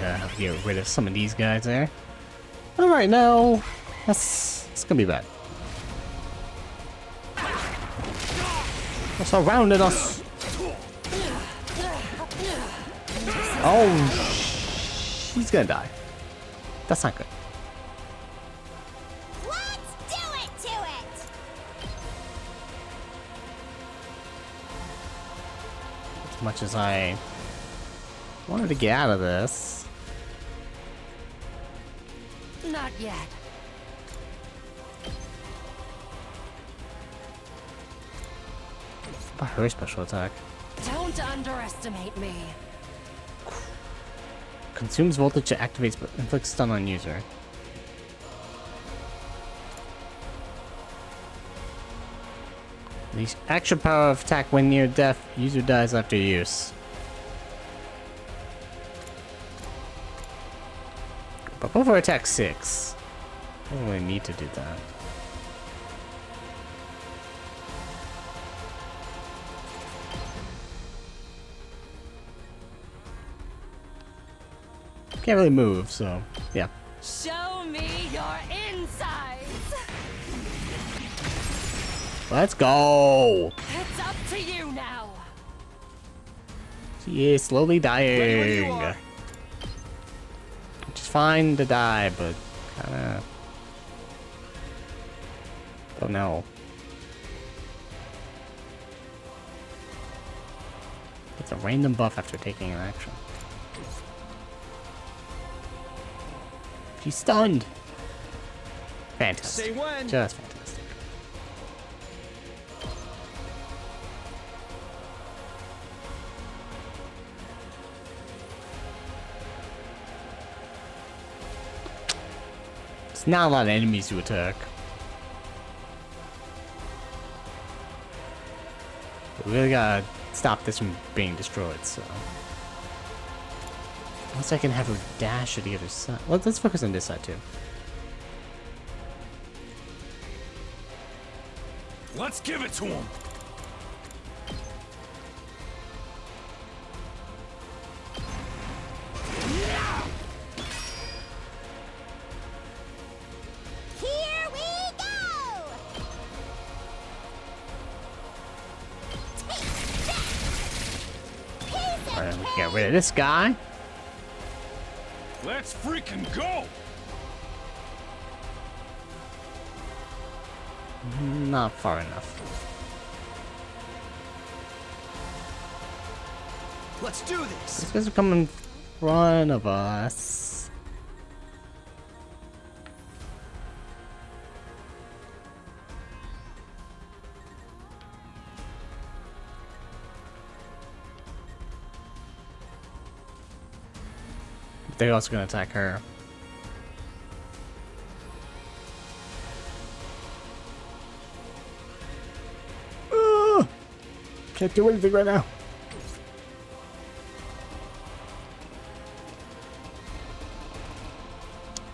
Speaker 2: have to get rid of some of these guys there. Alright, now that's gonna be bad. They're surrounding us. Oh, he's gonna die. That's not good.
Speaker 8: Let's do it to it!
Speaker 2: As much as I wanted to get out of this.
Speaker 4: Not yet.
Speaker 2: About her special attack.
Speaker 4: Don't underestimate me.
Speaker 2: Consumes voltage to activates but inflicts stun on user. The action power of attack when near death, user dies after use. But over attack 6. I don't really need to do that. Can't really move, so yeah.
Speaker 4: Show me your insides.
Speaker 2: Let's go!
Speaker 4: It's up to you now.
Speaker 2: She is slowly
Speaker 3: Ready when you
Speaker 2: dying.
Speaker 3: are.
Speaker 2: Which is fine to die, but kinda don't know. It's a random buff after taking an action. She's stunned. Fantastic.
Speaker 3: Say when.
Speaker 2: Just fantastic. It's not a lot of enemies to attack. But we really gotta stop this from being destroyed, so. Unless I can have her dash at the other side. Let's focus on this side too.
Speaker 3: Let's give it to him.
Speaker 8: Here we go!
Speaker 2: Alright, we can get rid of this guy.
Speaker 3: Let's freaking go.
Speaker 2: Not far enough.
Speaker 3: Let's do this.
Speaker 2: These guys are coming in front of us. They're also gonna attack her. Can't do anything right now.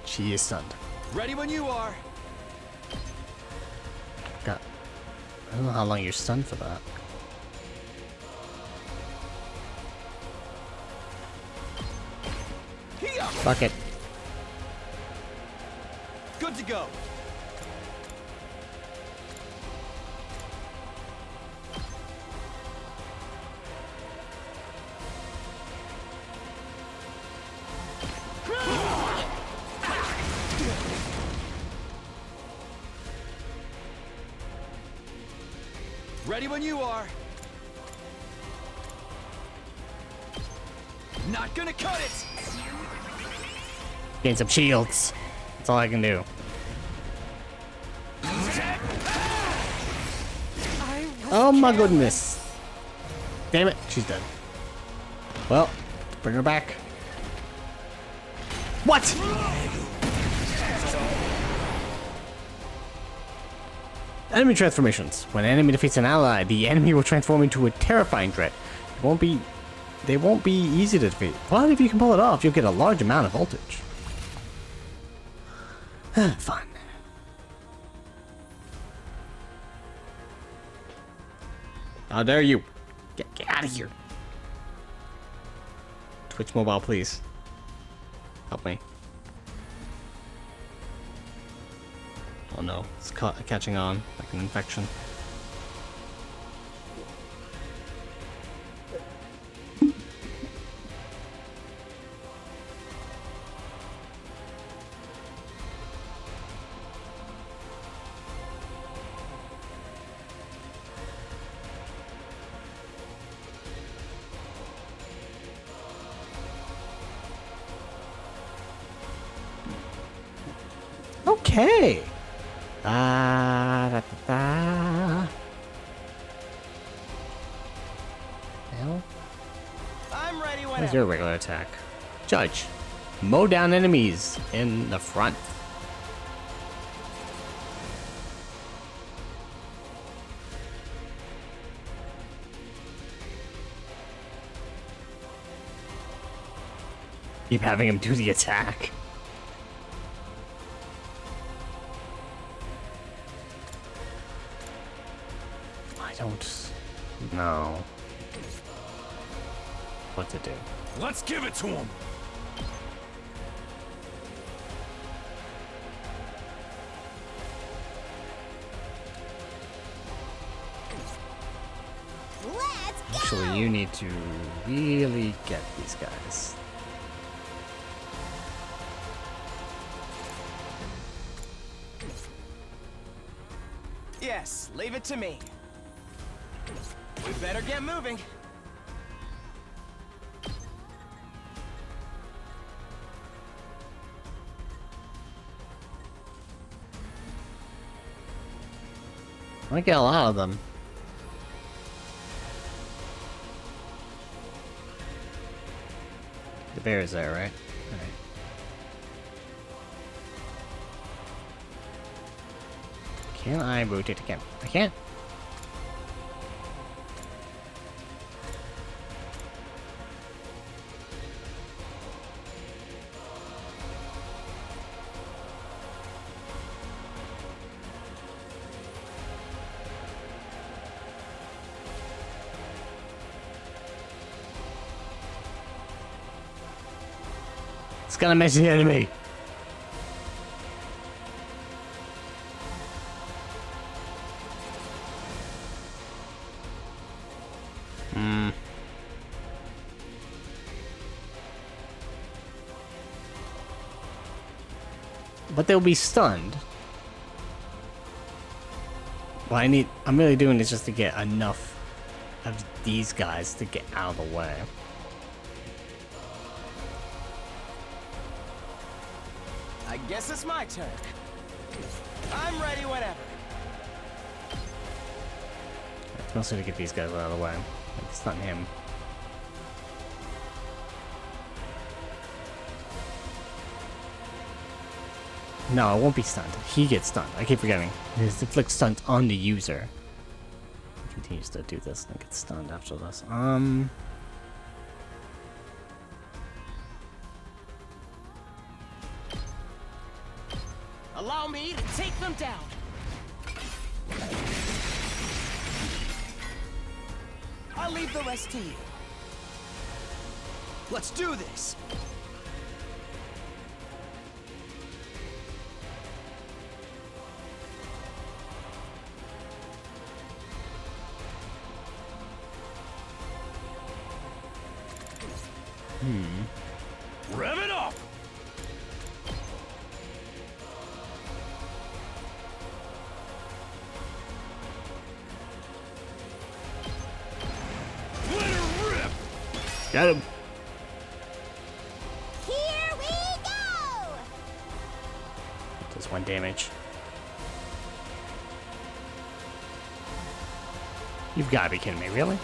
Speaker 2: She is stunned.
Speaker 3: Ready when you are.
Speaker 2: God. I don't know how long you're stunned for that. Fuck it.
Speaker 3: Good to go. Ready when you are. Not gonna cut it.
Speaker 2: Gain some shields. That's all I can do. Oh my goodness. Damn it, she's dead. Well, bring her back. What? Enemy transformations. When an enemy defeats an ally, the enemy will transform into a terrifying threat. They won't be easy to defeat. But if you can pull it off, you'll get a large amount of voltage. Fun. How dare you? Get out of here. Twitch mobile, please. Help me. Oh no, it's catching on like an infection. Okay. Da, da, da. Hell?
Speaker 5: I'm ready
Speaker 2: Where's
Speaker 5: whenever.
Speaker 2: your regular attack? Judge. Mow down enemies in the front. Keep having him do the attack. I don't know what to do.
Speaker 3: Let's give it to him.
Speaker 8: Let's go!
Speaker 2: Actually, you need to really get these guys.
Speaker 5: Yes, leave it to me. We better get moving.
Speaker 2: I get a lot of them. The bear is there, right? Alright. Can I rotate again? I can't. It's gonna miss the enemy. But they'll be stunned. What I'm really doing is just to get enough of these guys to get out of the way.
Speaker 5: I guess it's my turn. I'm ready whenever.
Speaker 2: It's mostly to get these guys out of the way. Like, stun him. No, it won't be stunned. He gets stunned. I keep forgetting. It inflicts stuns on the user. He continues to do this and gets stunned after this.
Speaker 5: Allow me to take them down. I'll leave the rest to you. Let's do this.
Speaker 3: Rev it up. Let her rip.
Speaker 2: Got him.
Speaker 8: Here we go!
Speaker 2: Just 1 damage. You've got to be kidding me, really?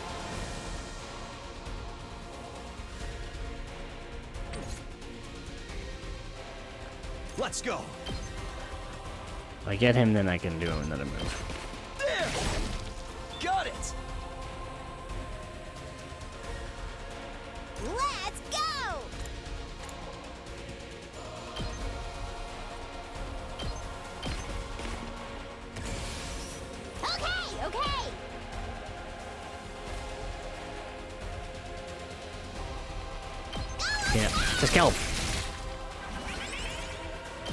Speaker 5: Let's go.
Speaker 2: If I get him, then I can do another move.
Speaker 5: There. Got it.
Speaker 8: Let's go! Okay, okay!
Speaker 2: Yeah, just kill him.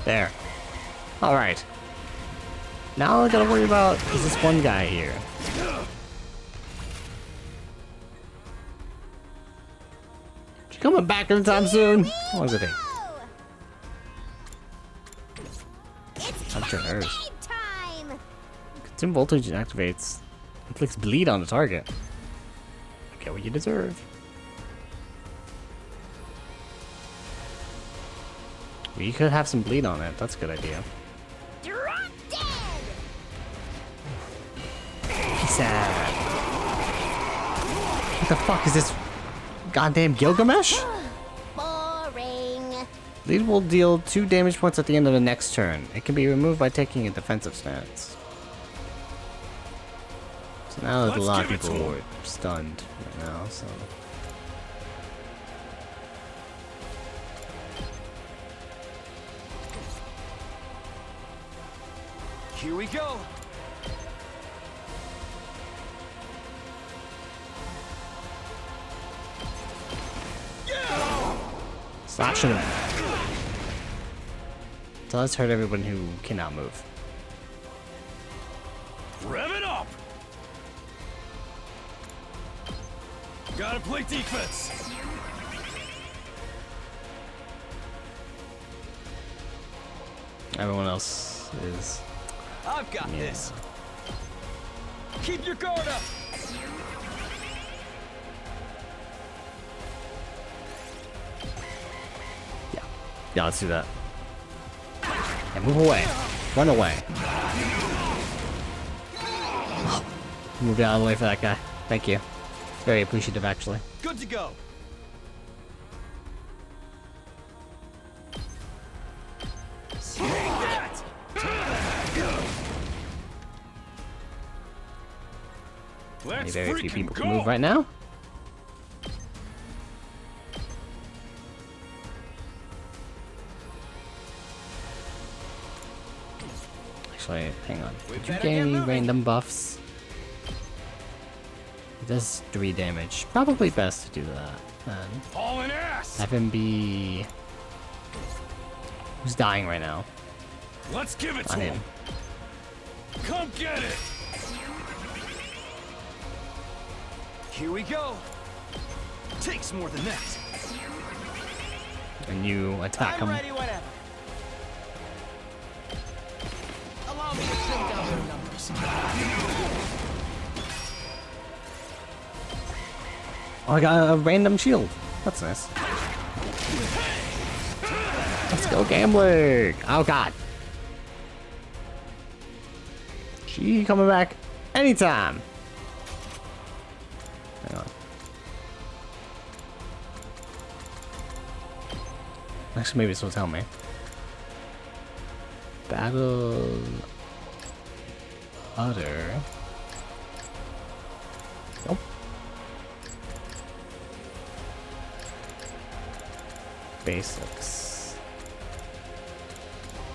Speaker 2: There. Alright. Now I gotta worry about is this one guy here. You coming back anytime soon? What does it take? I'm sure hers.
Speaker 8: Time.
Speaker 2: Consume voltage activates. Inflicts bleed on the target. Get what you deserve. You could have some bleed on it. That's a good idea.
Speaker 8: Drop dead.
Speaker 2: Sad. What the fuck is this? Goddamn Gilgamesh?
Speaker 8: Boring.
Speaker 2: Bleed will deal 2 damage points at the end of the next turn. It can be removed by taking a defensive stance. So now there's a lot of people who are stunned right now, so...
Speaker 3: Here we go.
Speaker 2: Slashing him. So let's hurt everyone who cannot move.
Speaker 3: Rev it up. Gotta play defense.
Speaker 2: Everyone else is...
Speaker 3: I've got this. Keep your guard up.
Speaker 2: Yeah, let's do that. And move away. Run away. Move out of the way for that guy. Thank you. Very appreciative, actually.
Speaker 3: Good to go.
Speaker 2: Only very few people can move right now. Actually, hang on. Did you gain any random buffs? It does 3 damage. Probably best to do that. Then
Speaker 3: Hauling ass.
Speaker 2: have him be... Who's dying right now?
Speaker 3: Let's give it to
Speaker 2: On
Speaker 3: him.
Speaker 2: him.
Speaker 3: Come get it. Here we go. Takes more than that.
Speaker 2: And you attack him.
Speaker 5: Ready whenever. Allow me to trim down their numbers.
Speaker 2: Oh, I got a random shield. That's nice. Let's go gambling. Oh god. She coming back anytime. Hang on. Actually, maybe this will tell me. Battle Utter. Nope. Basics.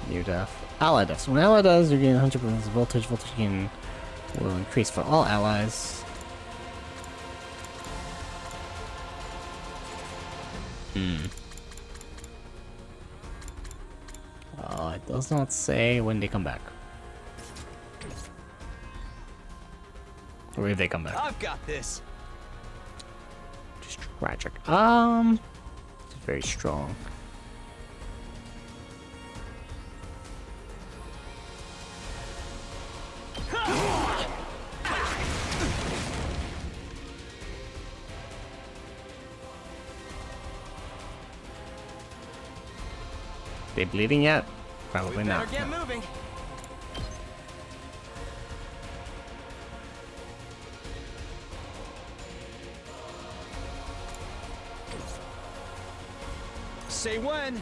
Speaker 2: New death. Ally deaths. When ally dies, you gain 100% voltage. Voltage gain will increase for all allies. It does not say when they come back. Or if they come back.
Speaker 3: I've got this.
Speaker 2: Just tragic. It's very strong. They bleeding yet? Probably not.
Speaker 5: Get moving.
Speaker 3: Say when.
Speaker 2: I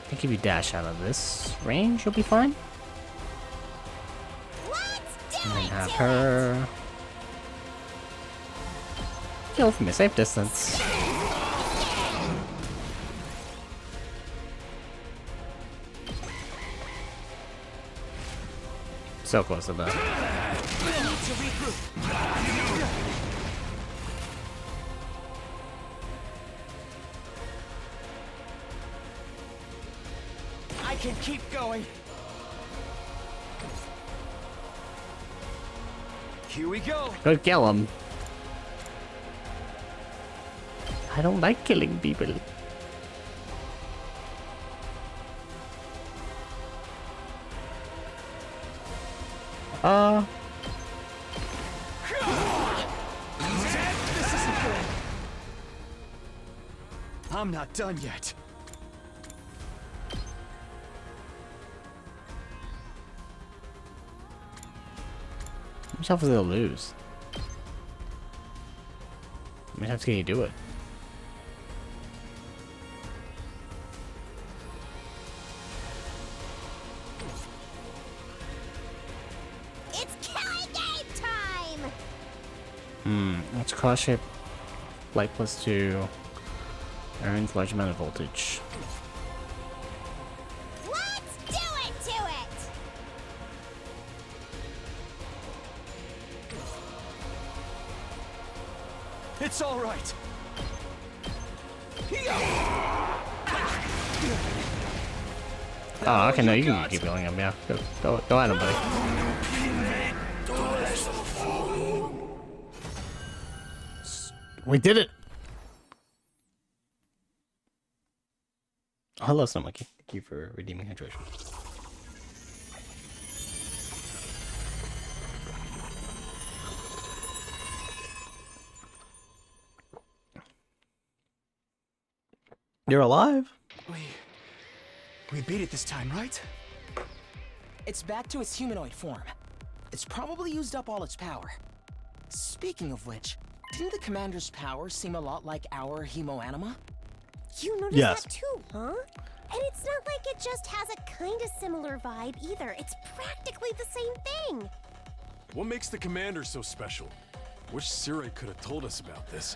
Speaker 2: think if you dash out of this range, you'll be fine.
Speaker 8: Let's do
Speaker 2: And then
Speaker 8: it.
Speaker 2: have her kill from a safe distance. So close to that.
Speaker 5: can keep going.
Speaker 3: Here we go.
Speaker 2: Go kill him. I don't like killing people.
Speaker 3: This isn't good. I'm not done yet.
Speaker 2: How much health is it to lose? How much health can you do it?
Speaker 8: It's killing game time!
Speaker 2: Let's cross shape. Light +2. Earns large amount of voltage.
Speaker 8: Let's do it to it!
Speaker 3: It's all right.
Speaker 2: Oh, okay, no, you can keep killing him, yeah. Go at him, buddy. We did it! Hello, Snow Monkey. Thank you for redeeming hydration. You're alive?
Speaker 3: We beat it this time, right?
Speaker 5: It's back to its humanoid form. It's probably used up all its power. Speaking of which, didn't the commander's powers seem a lot like our hemoanima?
Speaker 8: You noticed
Speaker 2: Yes.
Speaker 8: that too, huh? And it's not like it just has a kind of similar vibe either. It's practically the same thing.
Speaker 3: What makes the commander so special? Wish Sirai could have told us about this.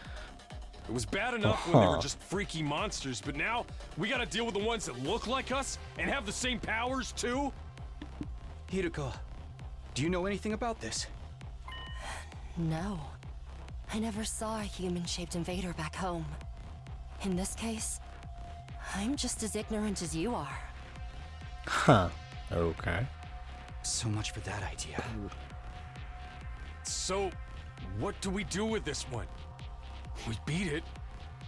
Speaker 3: It was bad enough when they were just freaky monsters, but now we gotta deal with the ones that look like us and have the same powers too?
Speaker 6: Hideko, do you know anything about this?
Speaker 4: No. I never saw a human-shaped invader back home. In this case, I'm just as ignorant as you are.
Speaker 2: Huh. Okay.
Speaker 6: So much for that idea.
Speaker 3: So, what do we do with this one? We beat it,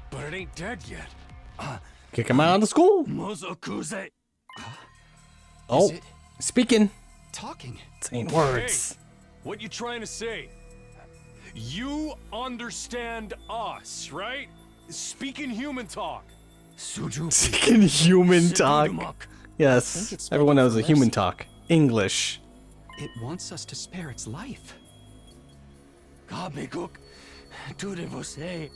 Speaker 3: but it ain't dead yet.
Speaker 2: Kick him out of the school!
Speaker 3: Mozokuze.
Speaker 2: Oh,
Speaker 6: it-
Speaker 2: speaking.
Speaker 6: Talking.
Speaker 2: Saying words.
Speaker 3: Hey, what you trying to say? You understand us, right? Speaking human talk.
Speaker 2: Speaking human talk.
Speaker 5: think
Speaker 2: Yes,
Speaker 5: it's
Speaker 2: everyone knows a
Speaker 5: speaking for
Speaker 2: human
Speaker 5: mercy.
Speaker 2: talk. English.
Speaker 6: It wants us to spare its life.
Speaker 3: Kabekuk, tudo você.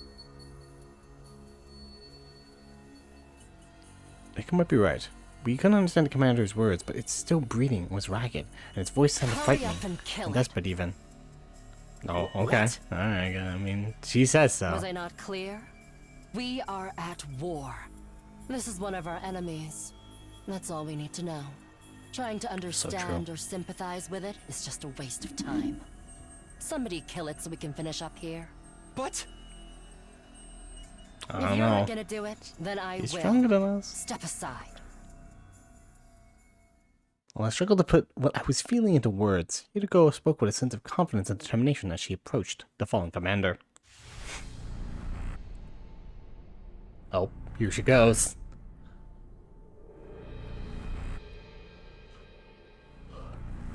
Speaker 2: Nick might be right. We can understand the commander's words, but its still breathing was ragged, and its voice sounded
Speaker 4: Hurry
Speaker 2: frightening.
Speaker 4: up and kill
Speaker 2: And
Speaker 4: it.
Speaker 2: desperate even. Oh, okay.
Speaker 6: What?
Speaker 2: Alright, I mean, she says so.
Speaker 4: Was I not clear? We are at war. This is one of our enemies. That's all we need to know. Trying to understand or sympathize with it is just a waste of time. Somebody kill it so we can finish up here.
Speaker 6: But
Speaker 2: I
Speaker 4: If
Speaker 2: don't
Speaker 4: you're
Speaker 2: know.
Speaker 4: not gonna do it, then I
Speaker 2: He's
Speaker 4: will.
Speaker 2: stronger than us.
Speaker 4: Step aside.
Speaker 2: Well, I struggled to put what I was feeling into words. Hideko spoke with a sense of confidence and determination as she approached the fallen commander. Oh, here she goes.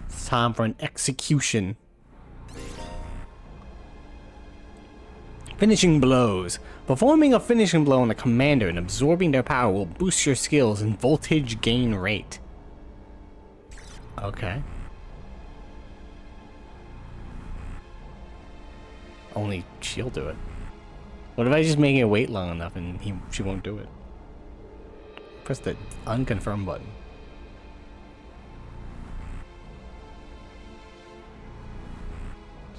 Speaker 2: It's time for an execution. Finishing blows. Performing a finishing blow on a commander and absorbing their power will boost your skills and voltage gain rate. Okay. Only she'll do it. What if I just make it wait long enough and she won't do it? Press the unconfirm button.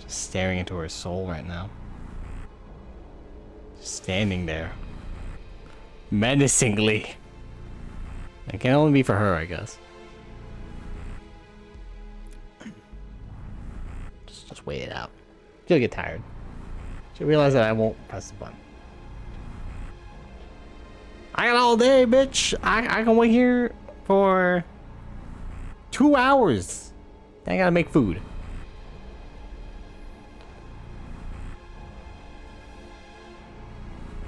Speaker 2: Just staring into her soul right now. Just standing there. Menacingly. It can only be for her, I guess. Just wait it out. She'll get tired. She'll realize that I won't press the button. I got all day, bitch. I can wait here for 2 hours. Then I gotta make food.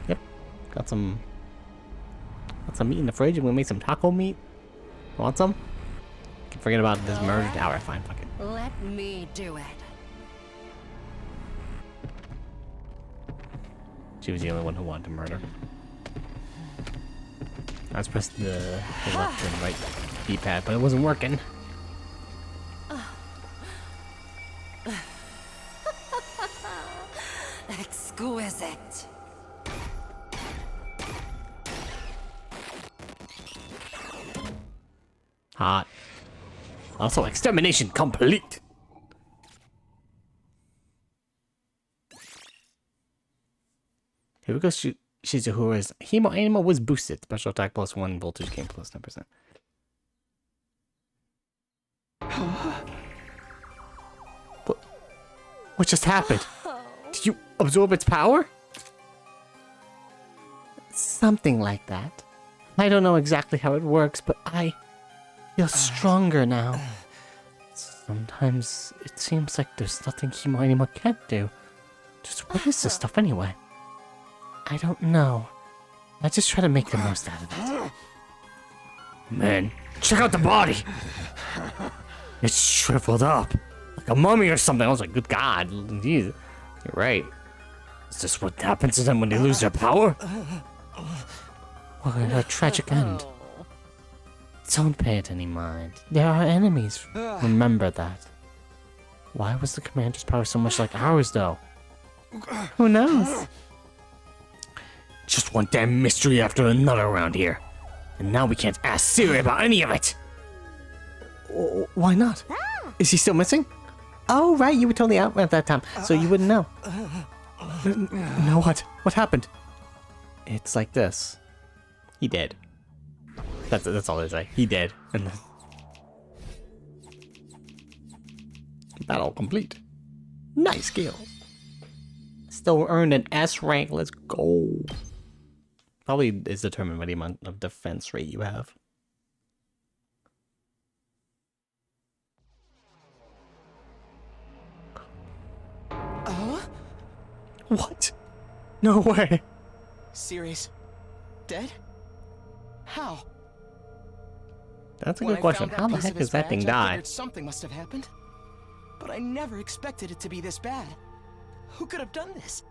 Speaker 2: Yep. Got some meat in the fridge. I'm gonna make some taco meat. Want some? Forget about this murder tower. Fine, fuck it.
Speaker 4: Let me do it.
Speaker 2: She was the only one who wanted to murder. I was pressing the left and right D-pad, but it wasn't working.
Speaker 4: Exquisite.
Speaker 2: Hot. Also, extermination complete. Here we go. Shizuhura's Hemo Animal was boosted. Special attack +1, voltage gain plus 10%. What just happened? Did you absorb its power? Something like that. I don't know exactly how it works, but I feel stronger now. Sometimes it seems like there's nothing Hemo Animal can't do. Just what is this stuff anyway? I don't know. I just try to make the most out of it. Man, check out the body! It's shriveled up. Like a mummy or something. I was like, good God. Jeez. You're right. Is this what happens to them when they lose their power? What a tragic end. Don't pay it any mind. They are enemies. Remember that. Why was the commander's power so much like ours, though? Who knows? Just one damn mystery after another around here. And now we can't ask Siri about any of it. Why not? Is he still missing? Oh, right, you were totally out at that time, so you wouldn't know. No, what? What happened? It's like this. He dead. That's all they say. He dead. And battle complete. Nice skills. Still earned an S rank. Let's go. Probably is determined by the amount of defense rate you have. What? No way.
Speaker 5: Siri's dead? How?
Speaker 2: That's a
Speaker 5: When
Speaker 2: good
Speaker 5: I
Speaker 2: question.
Speaker 5: found
Speaker 2: How the
Speaker 5: piece
Speaker 2: heck
Speaker 5: of
Speaker 2: does
Speaker 5: his
Speaker 2: that thing
Speaker 5: badge, I
Speaker 2: die?
Speaker 5: figured something must have happened. But I never expected it to be this bad. Who could have done this?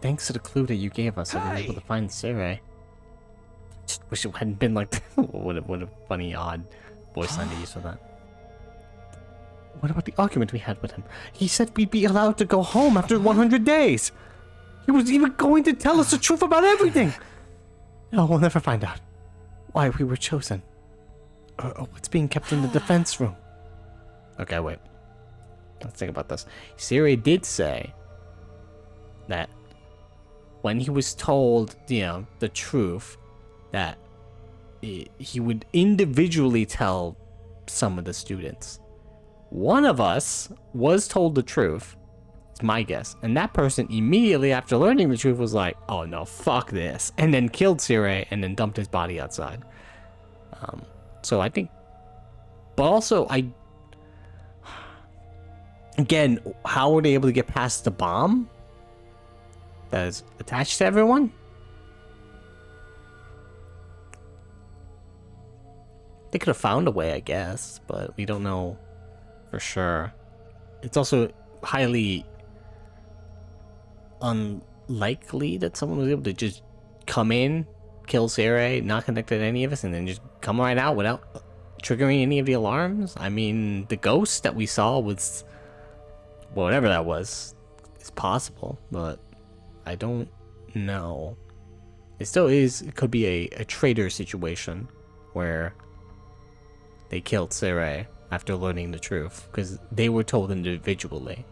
Speaker 2: Thanks to the clue that you gave us, I was able to find Siri. Just wish it hadn't been like that. What a funny, odd voice line to use for that. What about the argument we had with him? He said we'd be allowed to go home after 100 days. He was even going to tell us the truth about everything. No, we'll never find out why we were chosen. Or what's being kept in the defense room. Okay, wait. Let's think about this. Siri did say that when he was told, the truth, that he would individually tell some of the students. One of us was told the truth. It's my guess. And that person immediately after learning the truth was like, oh no, fuck this. And then killed Siri and then dumped his body outside. So I think, but also again, how were they able to get past the bomb that is attached to everyone? They could have found a way, I guess, but we don't know for sure. It's also highly unlikely that someone was able to just come in, kill Siri, not connected to any of us, and then just come right out without triggering any of the alarms. I mean, the ghost that we saw was, whatever that was, is possible, but I don't know. It still is, it could be a traitor situation where they killed Siri after learning the truth, because they were told individually.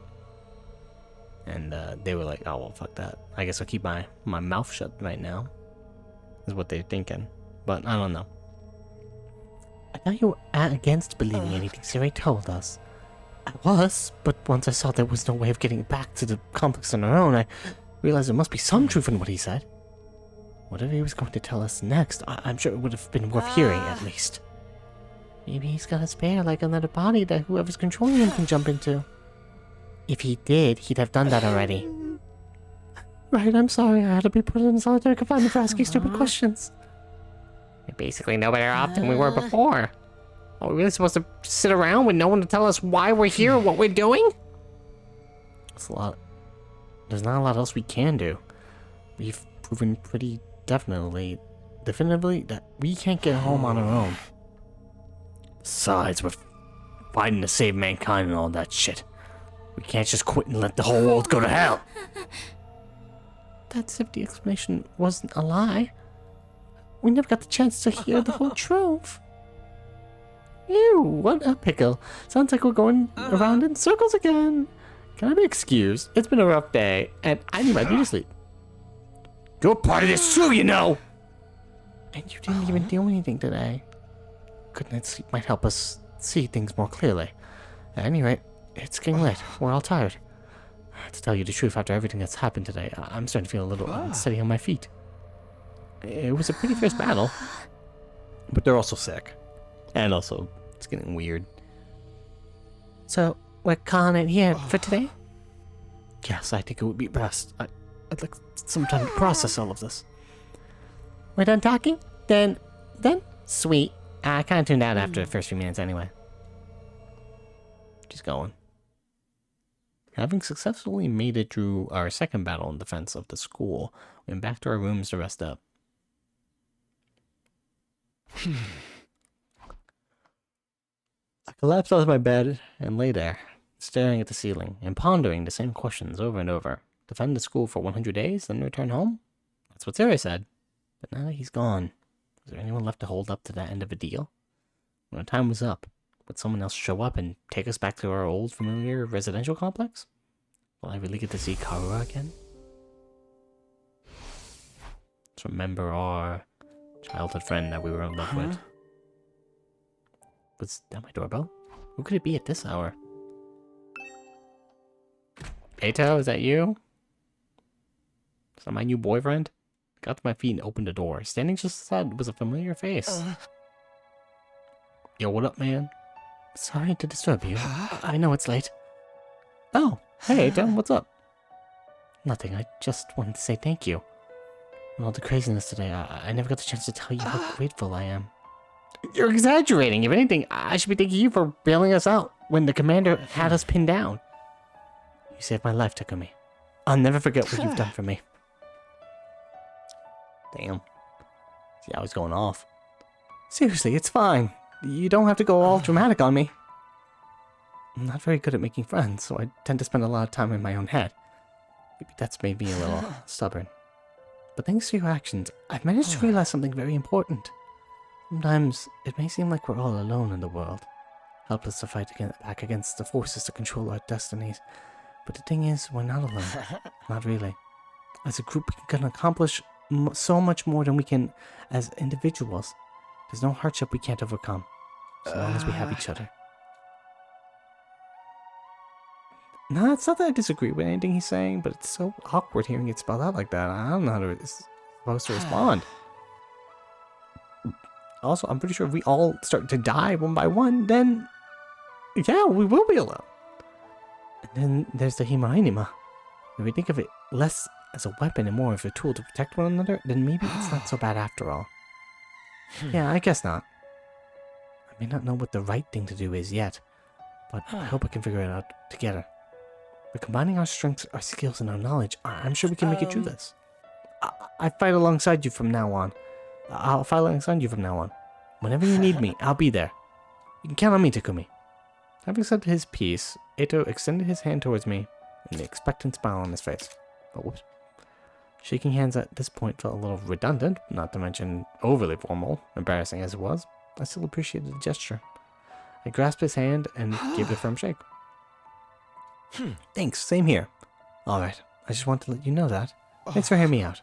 Speaker 2: And they were like, oh, well, fuck that. I guess I'll keep my mouth shut right now, is what they're thinking. But I don't know. I thought you were against believing anything Siri told us. I was, but once I saw there was no way of getting back to the complex on our own, realized there must be some truth in what he said. Whatever he was going to tell us next, I'm sure it would have been worth hearing, at least. Maybe he's got a spare, like another body that whoever's controlling him can jump into. If he did, he'd have done that already. Right, I'm sorry. I had to be put in solitary confinement for asking stupid questions. We're basically no better off than we were before. Are we really supposed to sit around with no one to tell us why we're here or what we're doing? That's a lot. There's not a lot else we can do. We've proven pretty definitively, that we can't get home on our own. Besides, we're fighting to save mankind and all that shit. We can't just quit and let the whole world go to hell. That's if the explanation wasn't a lie. We never got the chance to hear the whole truth. Ew, what a pickle. Sounds like we're going around in circles again. Can I be excused? It's been a rough day, and I need my beauty sleep. You're part of this too, you know! And you didn't even do anything today. Good night's sleep might help us see things more clearly. At any rate, it's getting late. We're all tired. To tell you the truth, after everything that's happened today, I'm starting to feel a little unsteady on my feet. It was a pretty fierce battle. But they're also sick. And also, it's getting weird. So, we're calling it here for today? Yes, I think it would be best. I'd like some time to process all of this. We're done talking? Then? Sweet. I kind of tuned out after the first few minutes anyway. She's going. Having successfully made it through our second battle in defense of the school, we went back to our rooms to rest up. I collapsed out of my bed and lay there, staring at the ceiling and pondering the same questions over and over. Defend the school for 100 days, then return home? That's what Sarah said. But now that he's gone, was there anyone left to hold up to that end of a deal? When the time was up, would someone else show up and take us back to our old familiar residential complex? Will I really get to see Karua again? Let's remember our childhood friend that we were in love with. Was that my doorbell? Who could it be at this hour? Eito, is that you? Is that my new boyfriend? I got to my feet and opened the door. Standing just outside was a familiar face. Yo, what up, man? Sorry to disturb you. I know it's late. Oh, hey, Eito, what's up? Nothing, I just wanted to say thank you. With all the craziness today, I never got the chance to tell you how grateful I am. You're exaggerating. If anything, I should be thanking you for bailing us out when the commander had us pinned down. You saved my life, Takumi. I'll never forget what you've done for me. Damn. See, I was going off. Seriously, it's fine. You don't have to go all dramatic on me. I'm not very good at making friends, so I tend to spend a lot of time in my own head. Maybe that's made me a little stubborn. But thanks to your actions, I've managed to realize something very important. Sometimes, it may seem like we're all alone in the world, helpless to fight back against the forces that control our destinies. But the thing is, we're not alone. Not really. As a group, we can accomplish so much more than we can as individuals. There's no hardship we can't overcome, so long as we have each other. No, it's not that I disagree with anything he's saying, but it's so awkward hearing it spelled out like that. I don't know how to supposed to respond. Also, I'm pretty sure if we all start to die one by one, then yeah, we will be alone. And then there's the Himainima. If we think of it less as a weapon and more of a tool to protect one another, then maybe it's not so bad after all. Yeah, I guess not. I may not know what the right thing to do is yet, but I hope we can figure it out together. By combining our strengths, our skills, and our knowledge, I'm sure we can make it through this. I fight alongside you from now on. I'll fight alongside you from now on. Whenever you need me, I'll be there. You can count on me, Takumi. Having said his piece, Eito extended his hand towards me, and the expectant smile on his face. Oh, whoops. Shaking hands at this point felt a little redundant, not to mention overly formal, embarrassing as it was. I still appreciated the gesture. I grasped his hand and gave it a firm shake. Thanks, same here. Alright, I just wanted to let you know that. Thanks for hearing me out.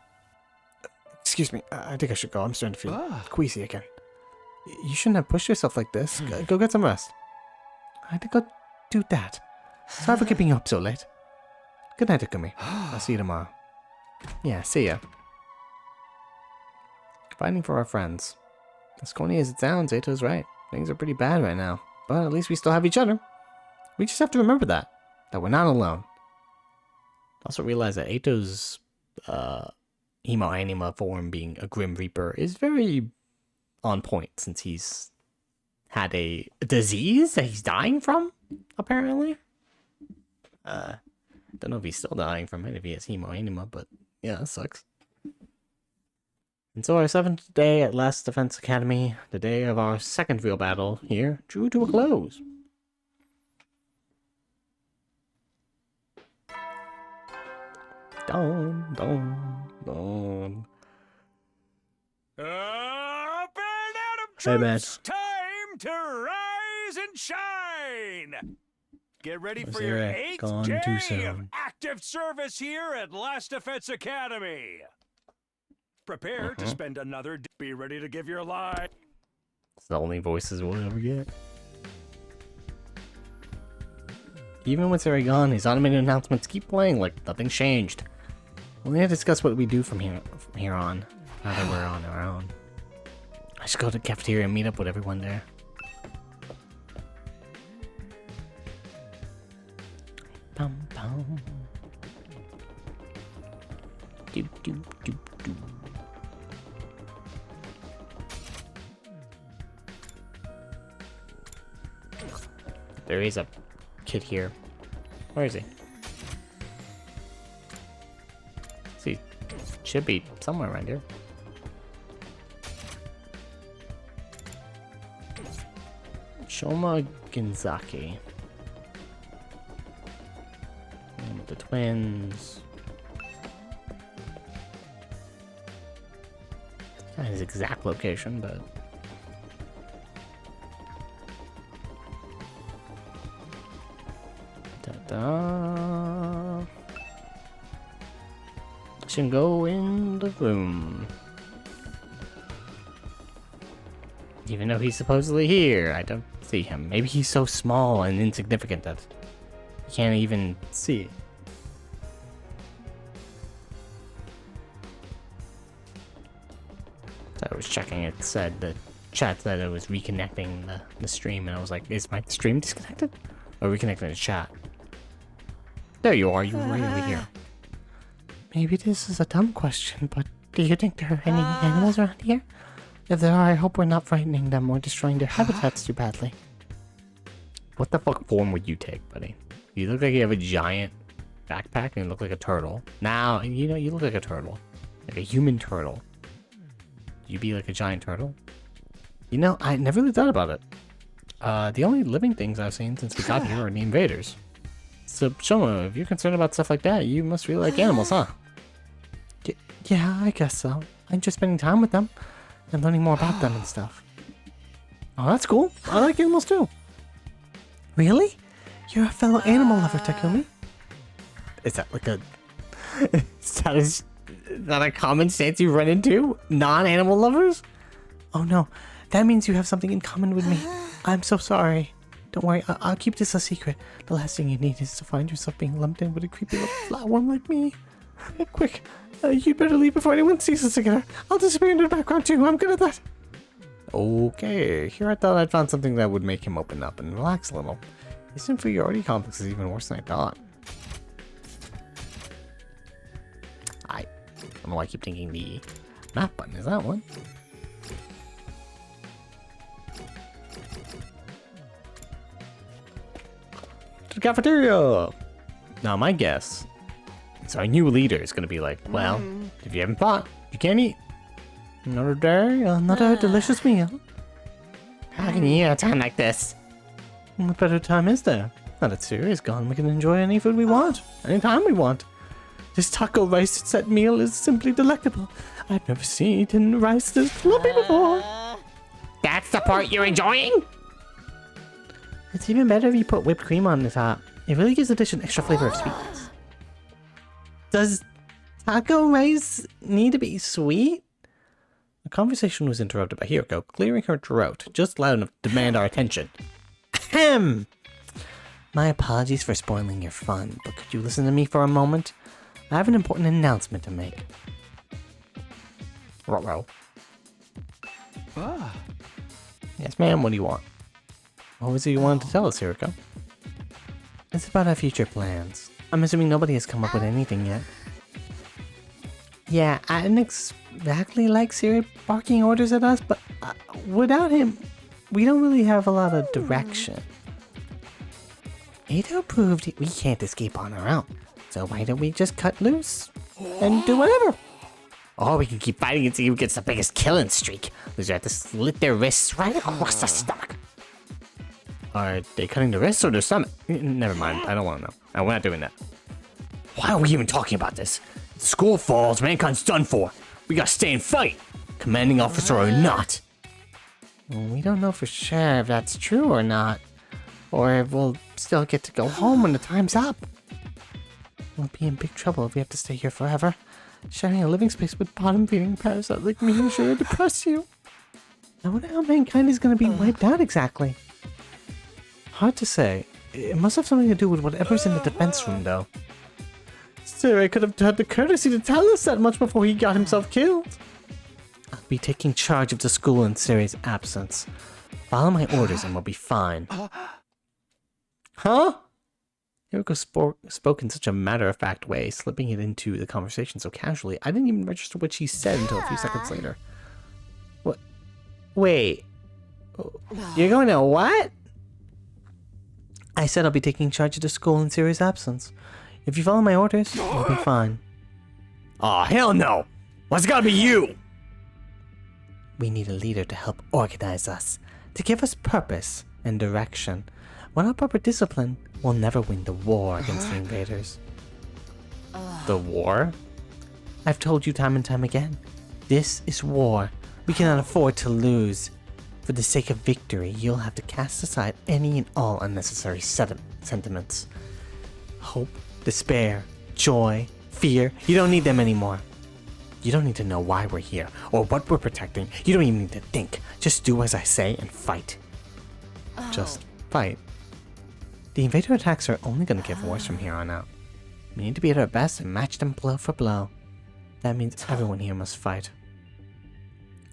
Speaker 2: Excuse me, I think I should go. I'm starting to feel queasy again. You shouldn't have pushed yourself like this. Go get some rest. I think I'll do that. Sorry for keeping you up so late. Good night, Takumi. I'll see you tomorrow. Yeah, see ya. Fighting for our friends. As corny as it sounds, Ato's right. Things are pretty bad right now. But at least we still have each other. We just have to remember that we're not alone. Also realize that Ato's emo anima form being a Grim Reaper is very on point since he's had a disease that he's dying from, apparently. Don't know if he's still dying from it if he has hemo anima, but yeah, that sucks. And so our 7th day at Last Defense Academy, the day of our second real battle here, drew to a close. Dawn, dawn, dawn.
Speaker 3: Up and out of
Speaker 2: Hey, man.
Speaker 3: troops, time to rise and shine! Get ready for your
Speaker 2: Zero,
Speaker 3: 8th
Speaker 2: gone too
Speaker 3: day of
Speaker 2: soon.
Speaker 3: active service here at Last Defense Academy. Prepare to spend another day. Be ready to give your life.
Speaker 2: It's the only voices we'll ever get. Even with Zeri gone, his automated announcements keep playing like nothing's changed. We'll need to discuss what we do from here on. Now that we're on our own. I should go to the cafeteria and meet up with everyone there. Bum, bum. Doop, doop, doop, doop. There is a kid here. Where is he? See, should be somewhere around here. Shoma Ginzaki. And the twins. Not his exact location, but should go in the room. Even though he's supposedly here, I don't see him. Maybe he's so small and insignificant that you can't even see it. So I was checking, it said, the chat said it was reconnecting the stream, and I was like, is my stream disconnected? Or reconnecting the chat? There you are, you're right over here. Maybe this is a dumb question, but do you think there are any animals around here? If there are, I hope we're not frightening them or destroying their habitats too badly. What the fuck form would you take, buddy? You look like you have a giant backpack and you look like a turtle. Now, you know, you look like a turtle. Like a human turtle. You be like a giant turtle? You know, I never really thought about it. The only living things I've seen since we got here are the invaders. So, Shoma, if you're concerned about stuff like that, you must really like animals, huh? Yeah, I guess so. I'm just spending time with them and learning more about them and stuff. Oh, that's cool. I like animals too. Really? You're a fellow animal lover, Takumi? Is that like a... is that a common stance you run into? Non-animal lovers? Oh no, that means you have something in common with me. I'm so sorry. Don't worry, I'll keep this a secret. The last thing you need is to find yourself being lumped in with a creepy little flatworm like me. Quick, you'd better leave before anyone sees us together. I'll disappear into the background too, I'm good at that. Okay, here I thought I'd found something that would make him open up and relax a little. His inferiority complex is even worse than I thought. I don't know why I keep thinking the map button is that one. To the cafeteria! Now my guess is our new leader is gonna be like, well, if you haven't fought, you can't eat. Another day, another delicious meal. How can you eat at a time like this? What better time is there? Now that Siri is gone, we can enjoy any food we want, anytime we want. This taco rice set meal is simply delectable. I've never seen rice this fluffy before. That's the part you're enjoying? It's even better if you put whipped cream on the top. It really gives the dish an extra flavor of sweetness. Does taco rice need to be sweet? The conversation was interrupted by Hiroko, clearing her throat just loud enough to demand our attention. Ahem! My apologies for spoiling your fun, but could you listen to me for a moment?
Speaker 1: I have an important announcement to make.
Speaker 2: Ruh-roh.
Speaker 6: Ah,
Speaker 2: Yes, ma'am, what do you want?
Speaker 1: What was it you wanted to tell us, Hiroko? It's about our future plans. I'm assuming nobody has come up with anything yet. Yeah, I didn't exactly like Siri barking orders at us, but without him, we don't really have a lot of direction. Ito proved we can't escape on our own, so why don't we just cut loose and do whatever?
Speaker 2: Or we can keep fighting and see who gets the biggest killing streak. Loser have to slit their wrists right across the stomach.
Speaker 1: Are they cutting the wrists or their stomach? Never mind, I don't want to know. We're not doing that.
Speaker 2: Why are we even talking about this? If the school falls, mankind's done for. We gotta stay and fight, commanding officer or not.
Speaker 1: Well, we don't know for sure if that's true or not, or if we'll still get to go home when the time's up. We'll be in big trouble if we have to stay here forever. Sharing a living space with bottom-feeding parasites like me is sure to depress you. I wonder how mankind is going to be wiped out exactly. Hard to say. It must have something to do with whatever's in the defense room, though. Siri could have had the courtesy to tell us that much before he got himself killed. I'll be taking charge of the school in Siri's absence. Follow my orders and we'll be fine. Huh? Hiroko spoke in such a matter-of-fact way, slipping it into the conversation so casually, I didn't even register what she said until a few seconds later. What? Wait. You're going to what? I said I'll be taking charge of the school in Siri's absence. If you follow my orders, you'll be fine.
Speaker 2: Aw, hell no! Why's it gotta be you?
Speaker 1: We need a leader to help organize us, to give us purpose and direction. Without proper discipline, we'll never win the war against the invaders.
Speaker 2: The war?
Speaker 1: I've told you time and time again, this is war. We cannot afford to lose. For the sake of victory, you'll have to cast aside any and all unnecessary sentiments. Hope, despair, joy, fear, you don't need them anymore. You don't need to know why we're here, or what we're protecting. You don't even need to think. Just do as I say and fight. Just fight. The invader attacks are only going to get worse from here on out. We need to be at our best and match them blow for blow. That means everyone here must fight.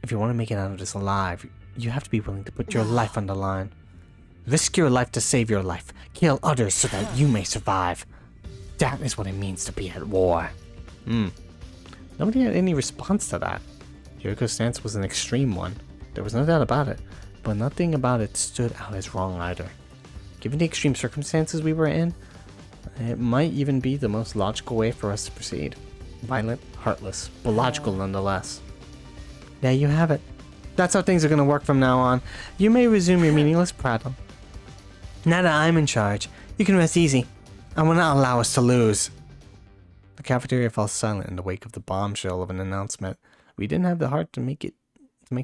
Speaker 1: If you want to make it out of this alive, you have to be willing to put your life on the line. Risk your life to save your life. Kill others so that you may survive. That is what it means to be at war. Nobody had any response to that. Hiroko's stance was an extreme one. There was no doubt about it, but nothing about it stood out as wrong either. Given the extreme circumstances we were in, it might even be the most logical way for us to proceed. Violent, heartless, but logical nonetheless. There you have it. That's how things are going to work from now on. You may resume your meaningless prattle. Now that I'm in charge, you can rest easy. I will not allow us to lose. The cafeteria fell silent in the wake of the bombshell of an announcement. We didn't have the heart to make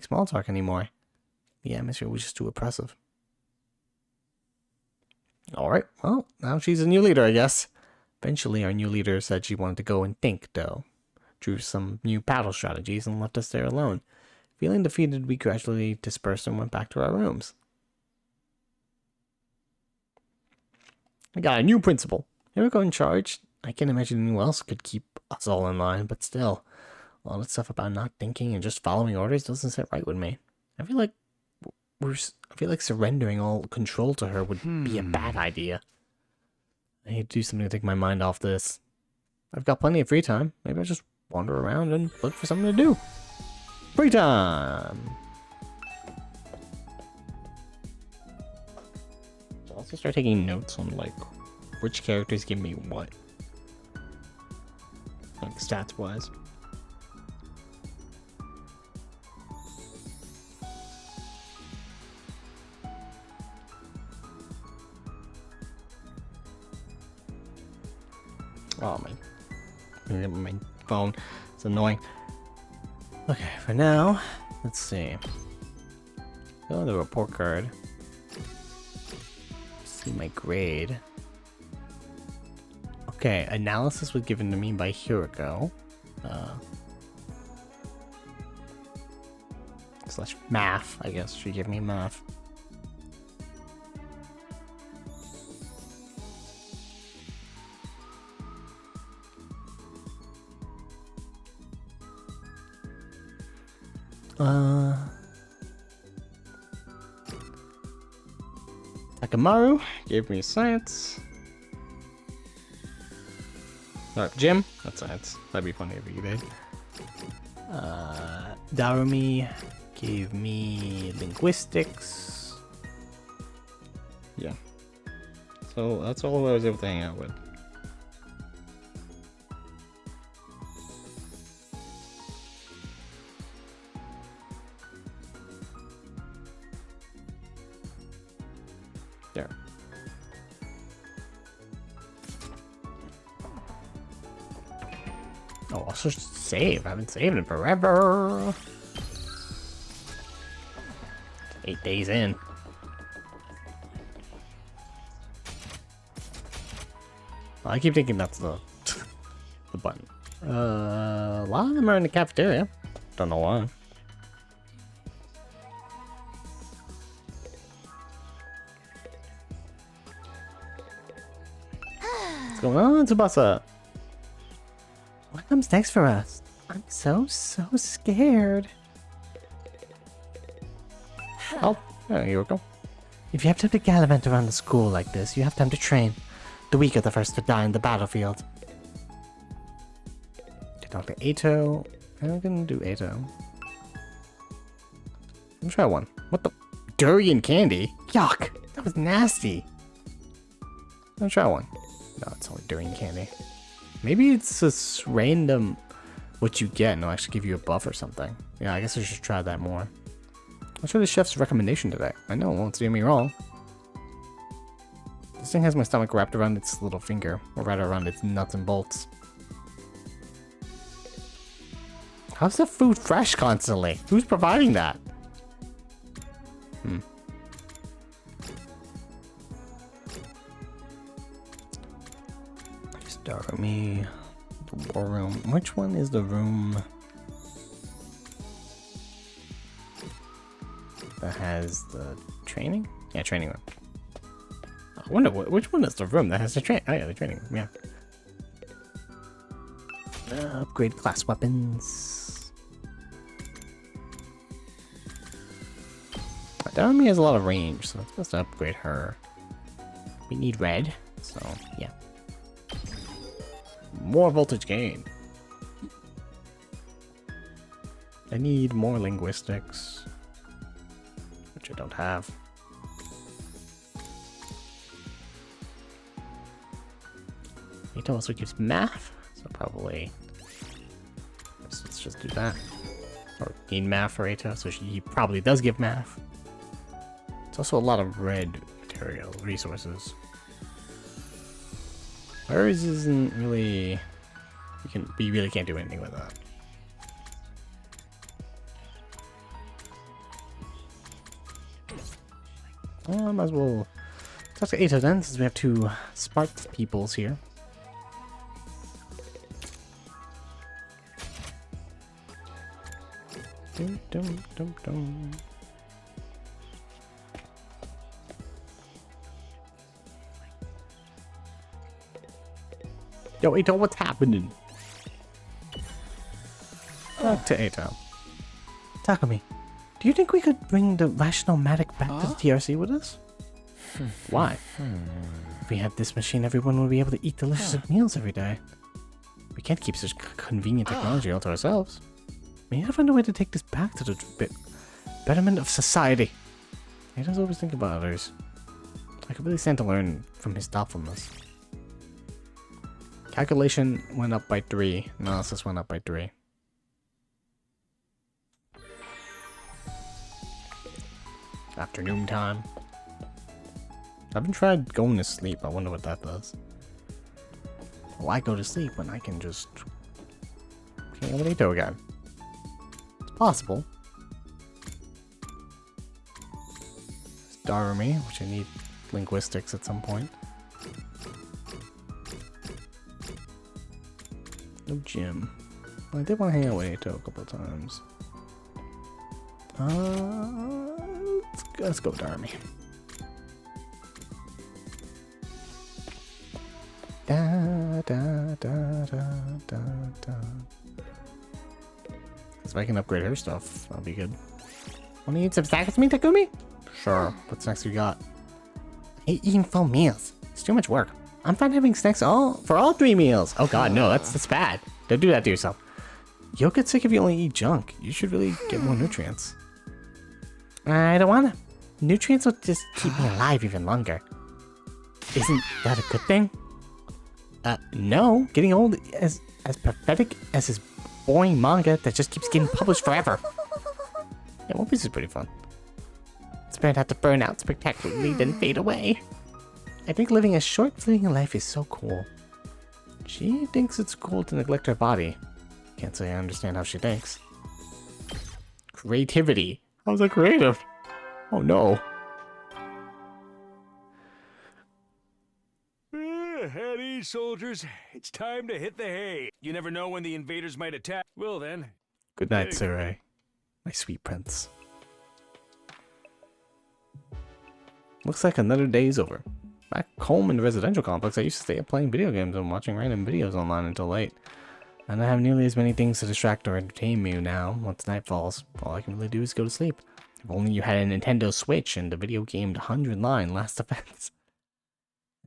Speaker 1: small talk anymore. The atmosphere was just too oppressive. Alright, well, now she's a new leader, I guess. Eventually, our new leader said she wanted to go and think, though. Drew some new battle strategies and left us there alone. Feeling defeated, we gradually dispersed and went back to our rooms. I got a new principal. Here we go in charge. I can't imagine anyone else could keep us all in line, but still, all that stuff about not thinking and just following orders doesn't sit right with me. I feel like surrendering all control to her would be a bad idea. I need to do something to take my mind off this. I've got plenty of free time. Maybe I'll just wander around and look for something to do. Free time! So I'll also start taking notes on, like, which characters give me what. Like, stats-wise. Oh, my phone. It's annoying. Okay, for now, let's see. Go to the report card. See my grade. Okay, analysis was given to me by Hiroko. Slash math, I guess. She gave me math.
Speaker 2: Takamaru gave me science. Gym? That's science. That'd be funny if you did. Darumi gave me linguistics. Yeah. So that's all I was able to hang out with. There. Oh, also save. I haven't saved in forever. 8 days in. I keep thinking that's the the button. A lot of them are in the cafeteria. Don't know why. What's going on, Tsubasa?
Speaker 1: What comes next for us? I'm so scared.
Speaker 2: Oh, yeah, here we go.
Speaker 1: If you have time to gallivant around the school like this, you have time to train. The weak are the first to die in the battlefield.
Speaker 2: Dr. Ato. I'm gonna do Ato. Let me try one. What the? Durian candy? Yuck! That was nasty. Let me try one. No, it's only durian candy. Maybe it's just random what you get and it'll actually give you a buff or something. Yeah, I guess I should try that more. Let's try the chef's recommendation today. I know it won't do me wrong. This thing has my stomach wrapped around its little finger, or rather around its nuts and bolts. How's the food fresh constantly? Who's providing that? Start me. The war room. Which one is the room that has the training? Yeah, training room. I wonder which one is the room that has the train. Oh yeah, the training room. Yeah.
Speaker 1: Upgrade class weapons.
Speaker 2: Darumi has a lot of range, so let's just upgrade her. We need red, so yeah. More voltage gain. I need more linguistics, which I don't have. It also gives math, so probably let's just do that. Or need math for Ato, so he probably does give math. It's also a lot of red material resources. Hers isn't really. We really can't do anything with that. Might as well talk to Ato then, since we have two smart peoples here. Dum, dum, dum, dum. Yo, Ato, what's happening? Back to Ato.
Speaker 1: Takumi, do you think we could bring the rational Matic back to the TRC with us?
Speaker 2: Why?
Speaker 1: If we had this machine, everyone would be able to eat delicious meals every day.
Speaker 2: We can't keep such convenient technology all to ourselves.
Speaker 1: We need to find a way to take this back to the betterment of society.
Speaker 2: Ato's always think about others. I could really stand to learn from his thoughtfulness. Calculation went up by 3. Analysis went up by 3. Afternoon time. I haven't tried going to sleep. I wonder what that does. Why go to sleep when I can just hang out with Ato again? It's possible. Darumi, which I need linguistics at some point. No gym. I did want to hang out with Ato a couple of times. Let's go Darumi. Da da da da da da. If I can upgrade her stuff, that'll be good. Wanna eat some snacks with me, Takumi? Sure. What snacks you got? I hate eating full meals. It's too much work. I'm fine having snacks for all 3 meals. Oh god, no, that's bad. Don't do that to yourself. You'll get sick if you only eat junk. You should really get more nutrients. I don't wanna. Nutrients will just keep me alive even longer. Isn't that a good thing? No. Getting old as pathetic as his boring manga that just keeps getting published forever. Yeah, One Piece is pretty fun. It's better not to burn out spectacularly than fade away. I think living a short, fleeting life is so cool. She thinks it's cool to neglect her body. Can't say I understand how she thinks. Creativity. How's that creative? Oh no.
Speaker 3: At ease, soldiers. It's time to hit the hay. You never know when the invaders might attack. Well then.
Speaker 2: Good night, Sarai. My sweet prince. Looks like another day is over. Back home in the residential complex, I used to stay up playing video games and watching random videos online until late. And I have nearly as many things to distract or entertain me now. Once night falls, all I can really do is go to sleep. If only you had a Nintendo Switch and the video game 100-line Last Defense.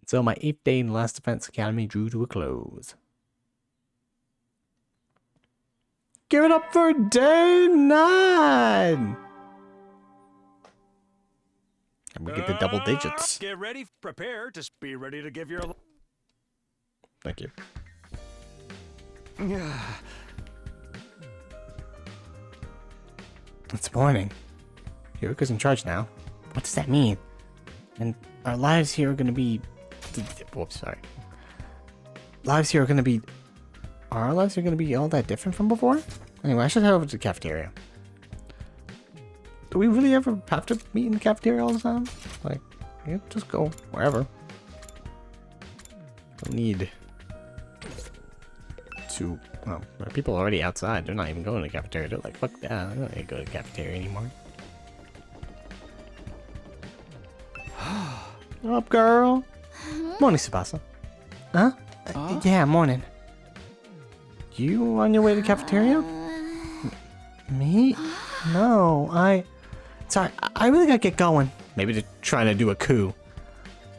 Speaker 2: And so my 8th day in the Last Defense Academy drew to a close. Give it up for day 9! And we get the double digits.
Speaker 3: Get ready, prepare to be ready to give your...
Speaker 2: Thank you. It's morning. Hiriko's in charge now. What does that mean? And our lives here are gonna be... Whoops, sorry. Lives here are gonna be... Are our lives here gonna be all that different from before? Anyway, I should head over to the cafeteria. Do we really ever have to meet in the cafeteria all the time? Like, yeah, just go wherever. Don't need to... Well, there are people already outside. They're not even going to the cafeteria. They're like, fuck that. I don't need to go to the cafeteria anymore. What up, girl? Morning, Tsubasa. Huh? Yeah, morning. You on your way to the cafeteria? Me? No, Sorry, I really gotta get going. Maybe they're trying to do a coup.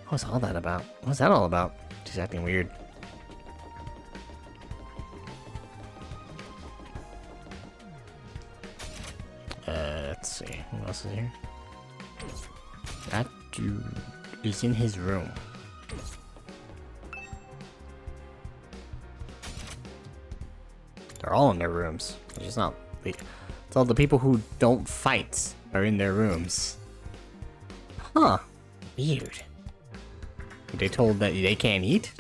Speaker 2: What's all that about? What's that all about? She's acting weird. Let's see. Who else is here? That dude is in his room. They're all in their rooms. It's just not... It's all the people who don't fight are in their rooms. Huh. Weird. Were they told that they can't eat?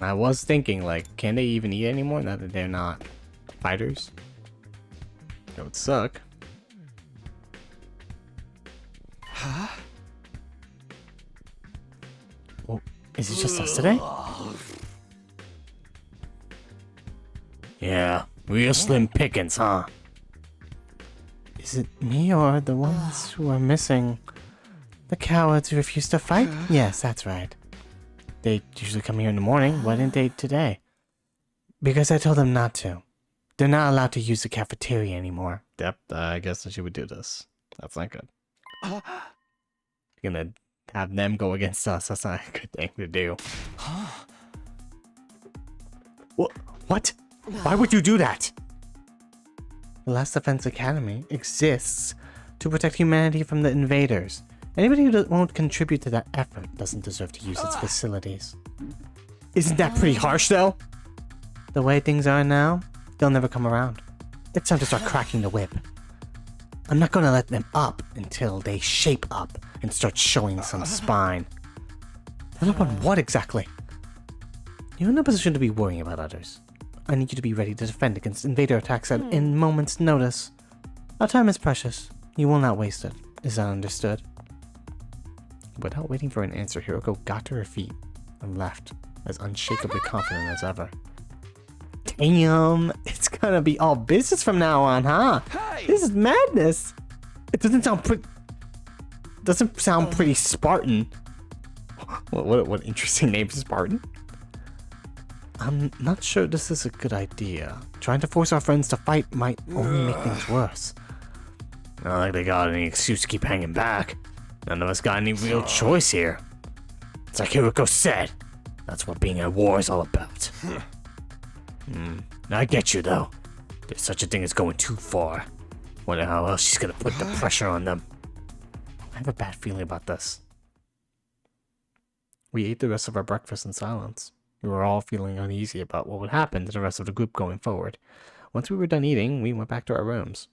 Speaker 2: I was thinking, like, can they even eat anymore now that they're not fighters? That would suck. Huh? Well, is it just us today? Yeah, real slim pickings, huh? Is it me or the ones who are missing? The cowards who refuse to fight? Yes, that's right. They usually come here in the morning. Why didn't they today? Because I told them not to. They're not allowed to use the cafeteria anymore. Yep, I guess that she would do this. That's not good. You're gonna have them go against us. That's not a good thing to do. What? Why would you do that? The Last Defense Academy exists to protect humanity from the invaders. Anybody who won't contribute to that effort doesn't deserve to use its facilities. Isn't that pretty harsh, though? The way things are now, they'll never come around. It's time to start cracking the whip. I'm not gonna let them up until they shape up and start showing some spine. But up on what exactly? You're in a position to be worrying about others. I need you to be ready to defend against invader attacks at in moments' notice. Our time is precious. You will not waste it. Is that understood? Without waiting for an answer, Hiroko got to her feet and left, as unshakably confident as ever. Damn, it's gonna be all business from now on, huh? Hey! This is madness. It doesn't sound pretty Spartan. What interesting name, Spartan. I'm not sure this is a good idea. Trying to force our friends to fight might only make things worse. Not like they got any excuse to keep hanging back. None of us got any real choice here. It's like Hiroko said. That's what being at war is all about. I get you, though. There's such a thing as going too far. Wonder how else she's gonna put the pressure on them. I have a bad feeling about this. We ate the rest of our breakfast in silence. We were all feeling uneasy about what would happen to the rest of the group going forward. Once we were done eating, we went back to our rooms.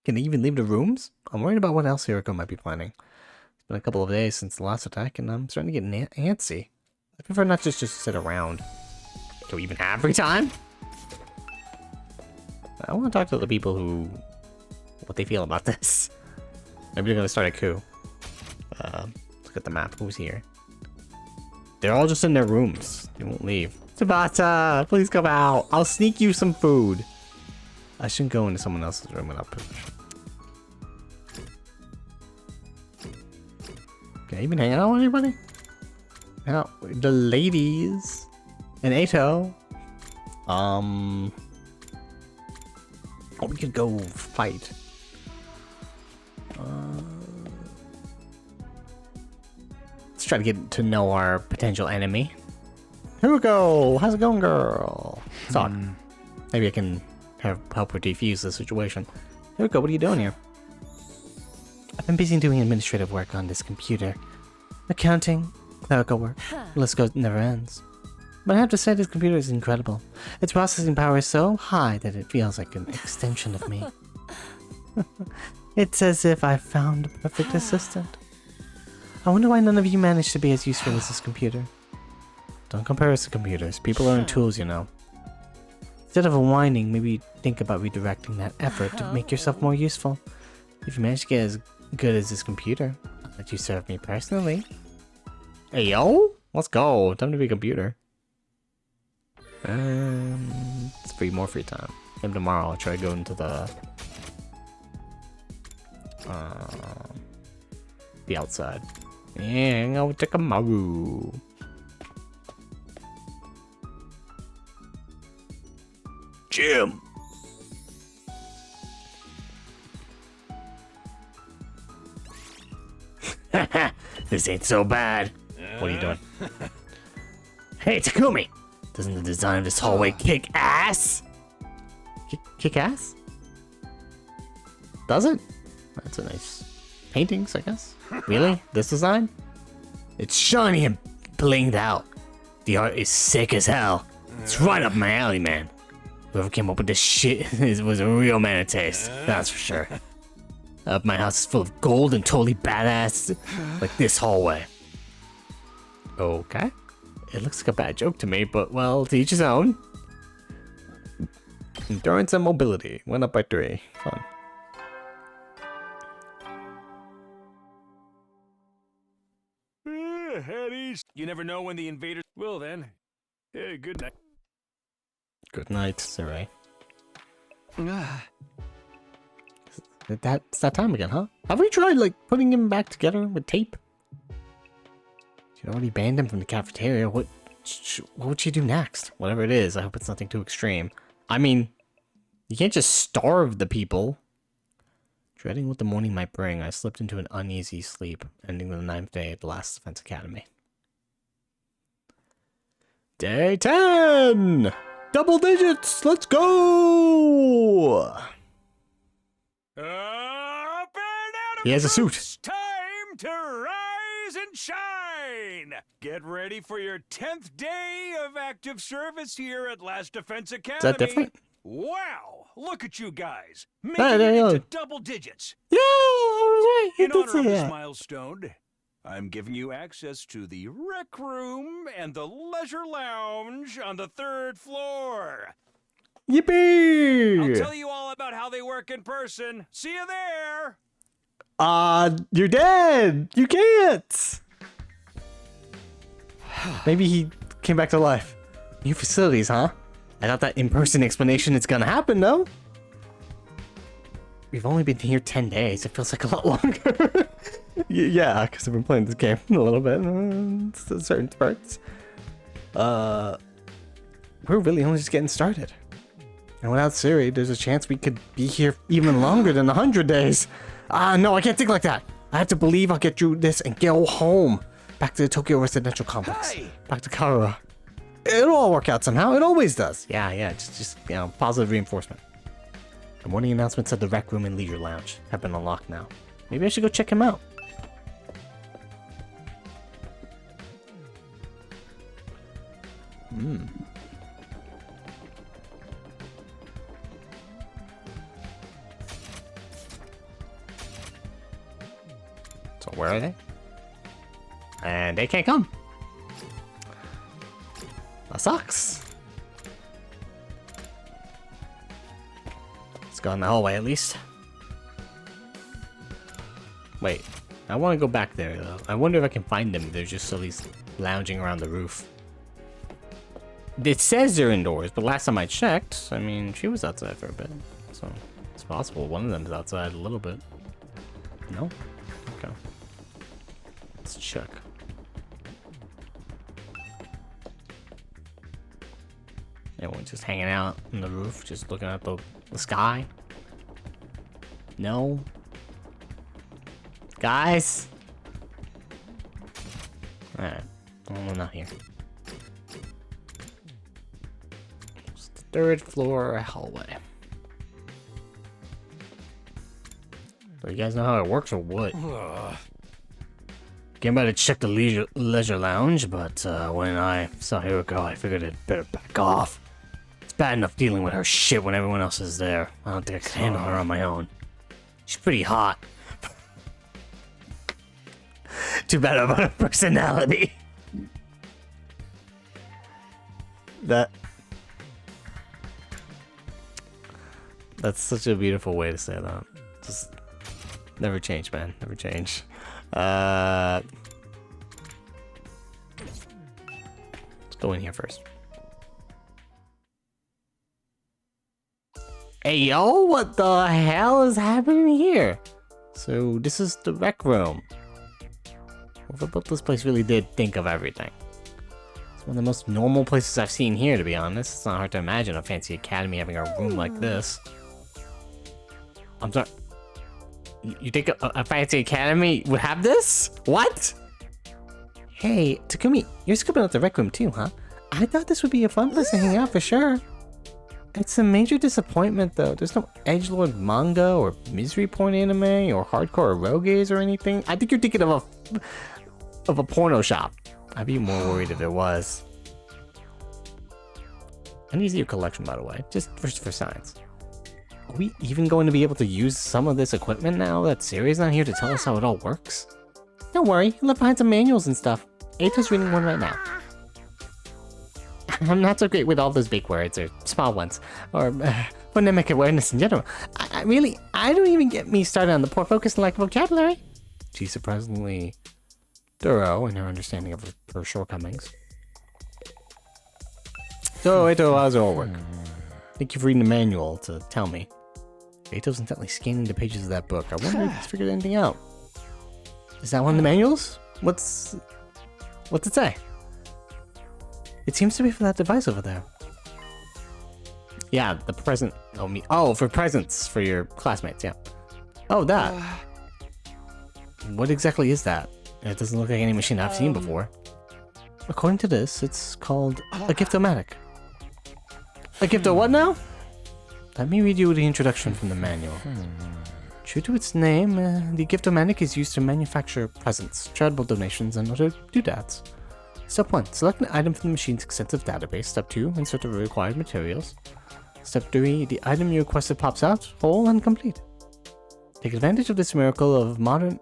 Speaker 2: Can they even leave the rooms? I'm worried about what else Hiroko might be planning. It's been a couple of days since the last attack, and I'm starting to get antsy. I prefer not just sit around. Can we even have free time? I want to talk to the people who... what they feel about this. Maybe they're going to start a coup. Look at the map. Who's here? They're all just in their rooms. They won't leave. Tabata, please come out. I'll sneak you some food. I shouldn't go into someone else's room and I'll push. Can I even hang out with anybody? Hang out with the ladies. And Ato. Oh, we could go fight. Let's try to get to know our potential enemy. Here we go. How's it going, girl? Talk. Maybe I can help her defuse the situation. Here we go. What are you doing here? I've been busy doing administrative work on this computer. Accounting, clerical work. The list never ends. But I have to say this computer is incredible. Its processing power is so high that it feels like an extension of me. It's as if I found a perfect assistant. I wonder why none of you managed to be as useful as this computer. Don't compare us to computers. People aren't tools, you know. Instead of whining, maybe think about redirecting that effort to make yourself more useful. If you manage to get as good as this computer, I'll let you serve me personally. Hey, yo! Let's go. Time to be a computer. It's more free time. Maybe tomorrow I'll try to go into the outside. Yeah, I'll take a maru. Jim. This ain't so bad. What are you doing? Hey, Takumi! Doesn't the design of this hallway kick ass? Kick ass? Does it? That's a nice paintings, I guess. Really? This design? It's shiny and blinged out. The art is sick as hell. It's right up my alley, man. Whoever came up with this shit was a real man of taste. That's for sure. My house is full of gold and totally badass, like this hallway. Okay. It looks like a bad joke to me, but well, to each his own. Endurance and mobility went up by 3. Fun.
Speaker 3: Head east. You never know when the invaders will then. Hey, good night.
Speaker 2: Good night, Sarai. It's that time again, huh? Have we tried, like, putting him back together with tape? You already banned him from the cafeteria. What would she do next? Whatever it is, I hope it's nothing too extreme. I mean, you can't just starve the people. Dreading what the morning might bring, I slipped into an uneasy sleep, ending the 9th day at the last defense academy. Day 10! Double digits! Let's go!
Speaker 3: Up and out
Speaker 2: He has a suit.
Speaker 3: It's time to rise and shine! Get ready for your 10th day of active service here at Last Defense Academy.
Speaker 2: Is that different?
Speaker 3: Wow! Look at you guys! Making
Speaker 2: Hey,
Speaker 3: it
Speaker 2: yeah.
Speaker 3: into double digits!
Speaker 2: Yeah, I was right. He
Speaker 3: In
Speaker 2: did
Speaker 3: honor
Speaker 2: say
Speaker 3: of this
Speaker 2: that.
Speaker 3: milestone, I'm giving you access to the rec room and the leisure lounge on the 3rd floor.
Speaker 2: Yippee!
Speaker 3: I'll tell you all about how they work in person. See you there!
Speaker 2: You're dead! You can't! Maybe he came back to life. New facilities, huh? I thought that in-person explanation is gonna happen, though. We've only been here 10 days. It feels like a lot longer. Yeah, because I've been playing this game a little bit. Certain parts. we're really only just getting started. And without Siri, there's a chance we could be here even longer than 100 days. No, I can't think like that. I have to believe I'll get through this and go home. Back to the Tokyo Residential Complex.
Speaker 6: Hey!
Speaker 2: Back to Karura. It'll all work out somehow. It always does. Yeah, just positive reinforcement. The morning announcement said the Rec Room and Leisure Lounge have been unlocked now. Maybe I should go check him out. So where are they? And they can't come. That sucks. Let's go in the hallway at least. Wait, I want to go back there though. I wonder if I can find them. They're just always lounging around the roof. It says they're indoors, but last time I checked, I mean, she was outside for a bit. So it's possible one of them's outside a little bit. No? Okay. Let's check. Everyone's just hanging out on the roof, just looking at the sky. No. Guys? Alright. Well, not here. It's the third floor hallway. So you guys know how it works or what? Came by to check the leisure lounge, but when I saw Hiroko, I figured I'd better back off. It's bad enough dealing with her shit when everyone else is there. I don't think I can handle her on my own. She's pretty hot. Too bad about her personality. That's such a beautiful way to say that. Just never change, man. Never change. Let's go in here first. Hey yo, what the hell is happening here? So this is the rec room. Whoever built this place really did think of everything. It's one of the most normal places I've seen here, to be honest. It's not hard to imagine a fancy academy having a room like this. I'm sorry. You think a fancy academy would have this? What? Hey, Takumi, you're scooping out the rec room too, huh? I thought this would be a fun place to hang out for sure. It's a major disappointment though. There's no edgelord manga or misery porn anime or hardcore eroges or anything. I think you're thinking of a porno shop. I'd be more worried if it was. I need to see your collection, by the way, just for science. Are we even going to be able to use some of this equipment now that Siri's not here to tell us how it all works? Don't worry, I left behind some manuals and stuff. Eito's reading one right now. I'm not so great with all those big words, or small ones, or phonemic awareness in general. I don't even get me started on the poor focus and lack of vocabulary. She's surprisingly thorough in her understanding of her shortcomings. So, Eito, how's it all work? Thank you for reading the manual to tell me. Eito's intently scanning the pages of that book. I wonder if he's figured anything out. Is that one of the manuals? What's it say? It seems to be for that device over there. Yeah, the present. Oh, for presents for your classmates, yeah. Oh, that. What exactly is that? It doesn't look like any machine I've seen before. According to this, it's called a Giftomatic. A Gifto what now? Let me read you the introduction from the manual. True to its name, the Giftomatic is used to manufacture presents, charitable donations, and other doodads. Step 1. Select an item from the machine's extensive database. Step 2. Insert the required materials. Step 3. The item you requested pops out, whole and complete. Take advantage of this miracle of modern...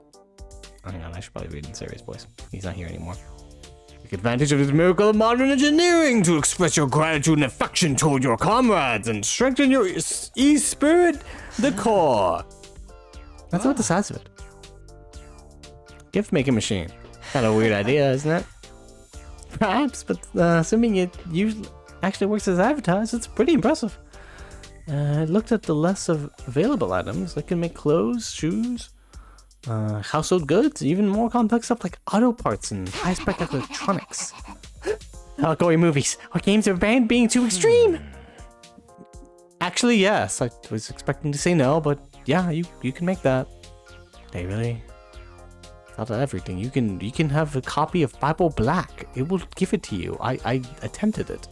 Speaker 2: Hang on, I should probably read in Siri's voice. He's not here anymore. Take advantage of this miracle of modern engineering to express your gratitude and affection toward your comrades and strengthen your e-spirit, the core. That's about the size of it. Gift making machine. Kind of a weird idea, isn't it? Perhaps, but assuming it usually actually works as advertised, it's pretty impressive. I looked at the list of available items. It can make clothes, shoes, household goods, even more complex stuff like auto parts and high-spec electronics. gory movies or games are banned being too extreme. Actually, yes. I was expecting to say no, but yeah, you can make that. They really thought of everything. You can have a copy of Bible Black. It will give it to you. I attempted it.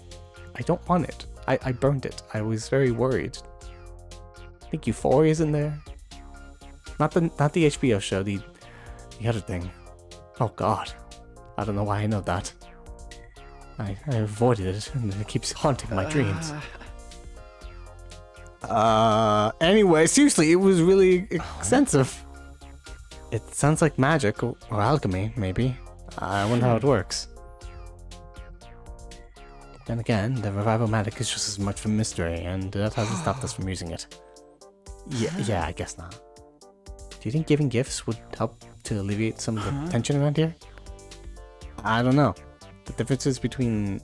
Speaker 2: I don't want it. I burned it. I was very worried. I think Euphoria's in there. Not the HBO show, the other thing. Oh god. I don't know why I know that. I avoided it and it keeps haunting my dreams. Anyway, seriously, it was really extensive. It sounds like magic or alchemy, maybe. I wonder how it works. Then again, the revival-matic is just as much of a mystery, and that hasn't stopped us from using it. Yeah, I guess not. Do you think giving gifts would help to alleviate some of the tension around here? I don't know. The differences between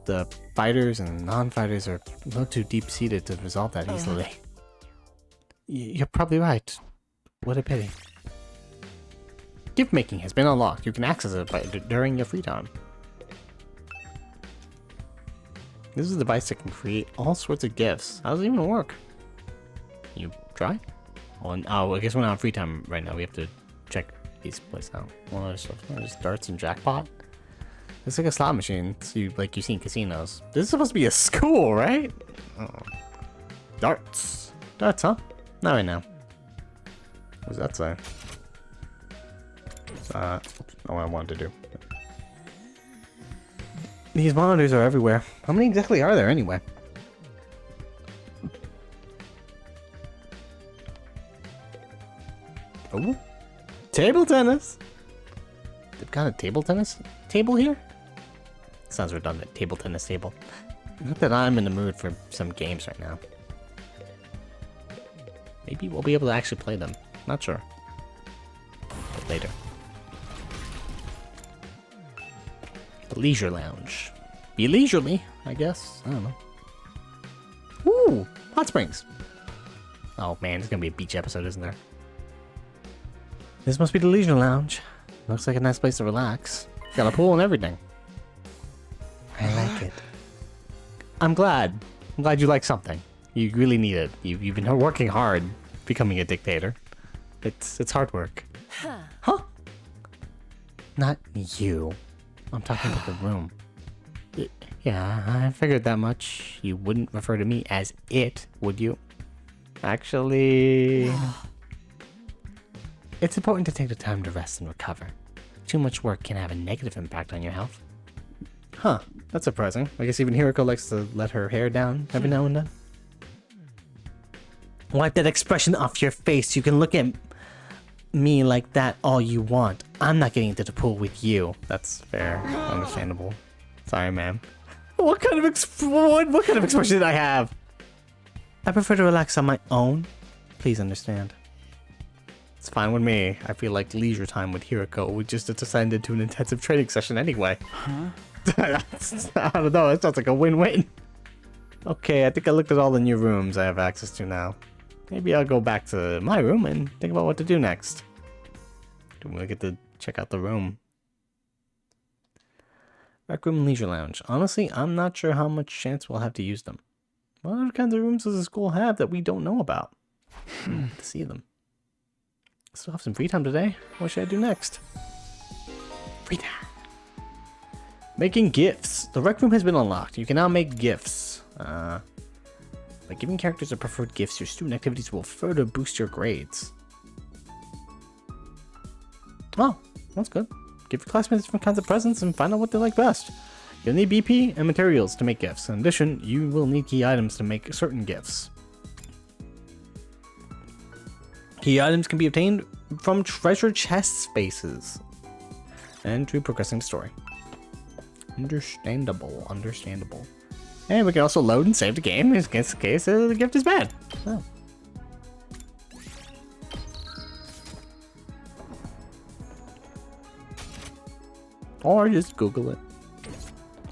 Speaker 2: the fighters and non-fighters are a little too deep-seated to resolve that easily. You're probably right. What a pity. Gift making has been unlocked. You can access it during your free time. This is a device that can create all sorts of gifts. How does it even work? You try? Oh, I guess we're not on free time right now. We have to check these places out. One other stuff. There's darts and jackpot. It's like a slot machine. So you see in casinos. This is supposed to be a school, right? Oh. Darts. Darts, huh? Not right now. What does that say? Not what I wanted to do. These monitors are everywhere. How many exactly are there anyway? Oh, table tennis. They've got a table tennis table here? Sounds redundant. Table tennis table. Not that I'm in the mood for some games right now. Maybe we'll be able to actually play them. Not sure. But later. The leisure lounge. Be leisurely, I guess. I don't know. Ooh, hot springs. Oh man, it's gonna be a beach episode, isn't there? This must be the leisure lounge. Looks like a nice place to relax. Got a pool and everything. I like it. I'm glad. I'm glad you like something. You really need it. You've been working hard becoming a dictator. It's hard work. Huh? Not you. I'm talking about the room. Yeah, I figured that much. You wouldn't refer to me as it, would you? Actually... It's important to take the time to rest and recover. Too much work can have a negative impact on your health. Huh, that's surprising. I guess even Hiriko likes to let her hair down every now and then. Wipe that expression off your face. You can look at me like that all you want. I'm not getting into the pool with you. That's fair. Understandable. Sorry, ma'am. What kind of expression did I have? I prefer to relax on my own. Please understand. It's fine with me. I feel like leisure time with Hiriko would just descend into an intensive training session anyway. Huh? I don't know. It sounds like a win-win. Okay, I think I looked at all the new rooms I have access to now. Maybe I'll go back to my room and think about what to do next. Do we get to check out the room? Rec room and leisure lounge. Honestly, I'm not sure how much chance we'll have to use them. What other kinds of rooms does the school have that we don't know about? To see them. Still have some free time today. What should I do next? Free time. Making gifts. The rec room has been unlocked. You can now make gifts. By giving characters their preferred gifts, your student activities will further boost your grades. Oh, that's good. Give your classmates different kinds of presents and find out what they like best. You'll need BP and materials to make gifts. In addition, you will need key items to make certain gifts. Key items can be obtained from treasure chest spaces and through progressing the story. Understandable. And we can also load and save the game in case the gift is bad. So. Or just Google it.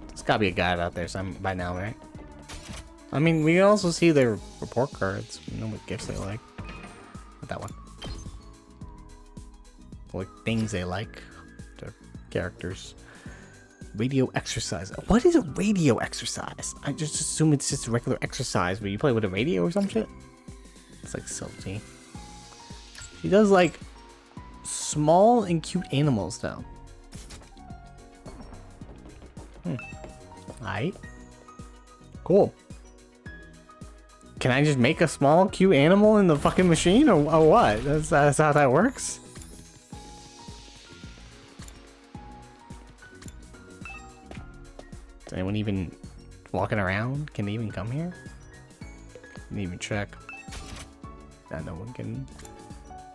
Speaker 2: There's gotta be a guide out there by now, right? I mean, we can also see their report cards. We know what gifts they like. Not that one. Like things they like. Their characters. Radio exercise. What is a radio exercise? I just assume it's just a regular exercise where you play with a radio or some shit. It's like salty. She does like small and cute animals though. Alright. Cool. Can I just make a small cute animal in the fucking machine or what? That's how that works? Is anyone even walking around? Can they even come here? Can they even check? Yeah, no one can.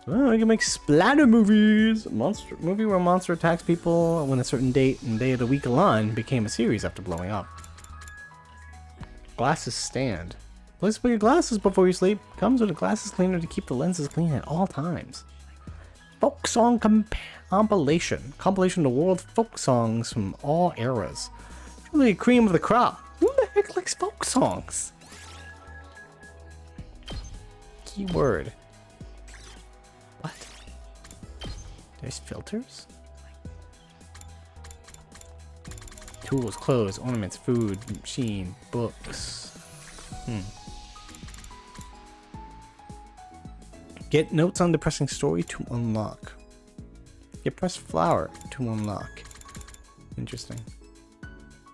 Speaker 2: Oh, we can make splatter movies. Monster movie where a monster attacks people when a certain date and day of the week alone became a series after blowing up. Glasses stand. Place to put your glasses before you sleep. Comes with a glasses cleaner to keep the lenses clean at all times. Folk song compilation. Compilation of world folk songs from all eras. Truly a cream of the crop. Who the heck likes folk songs? Keyword. What? There's filters? Tools, clothes, ornaments, food, machine, books. Get notes on depressing story to unlock. Get pressed flower to unlock. Interesting.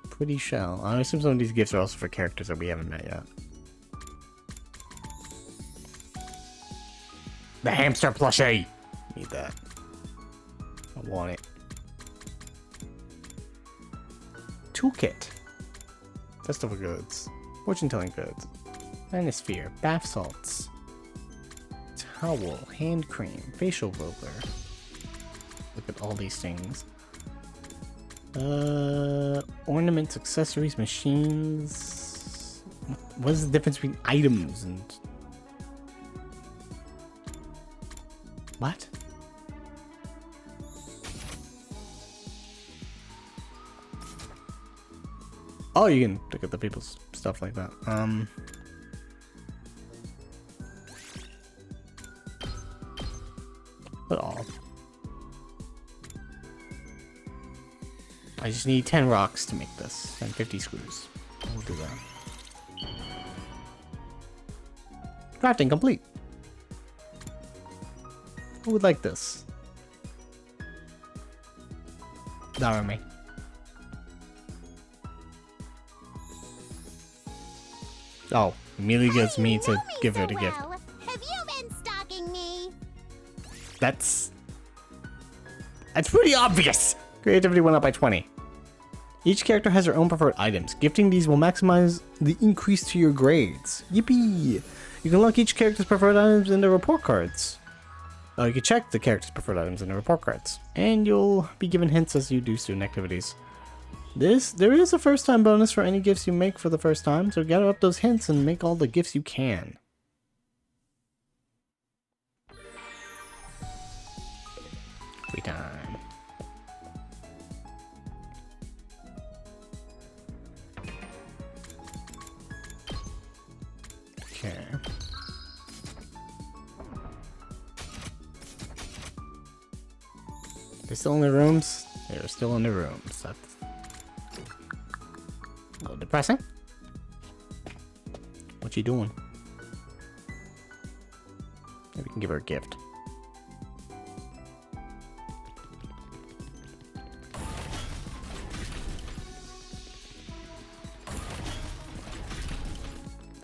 Speaker 2: Pretty shell. I assume some of these gifts are also for characters that we haven't met yet. The hamster plushie! Need that. I want it. Toolkit. Festival goods. Fortune telling goods. Manosphere. Bath salts. Towel. Hand cream. Facial roller. Look at all these things. Ornaments, accessories, machines. What is the difference between items and... What? Oh, you can look at the people's stuff like that. But all. I just need 10 rocks to make this and 50 screws. We'll do that. Crafting complete. Who would like this? Not me. Oh, immediately gets me to give her the gift.
Speaker 8: Have you been stalking me?
Speaker 2: That's pretty obvious. Creativity went up by 20. Each character has their own preferred items. Gifting these will maximize the increase to your grades. Yippee! You can look each character's preferred items in the report cards. You can check the character's preferred items in the report cards. And you'll be given hints as you do student activities. There is a first time bonus for any gifts you make for the first time, so gather up those hints and make all the gifts you can. Free time. Okay. They're still in their rooms? They're still in their rooms. That's a little depressing. What you doing? Maybe we can give her a gift.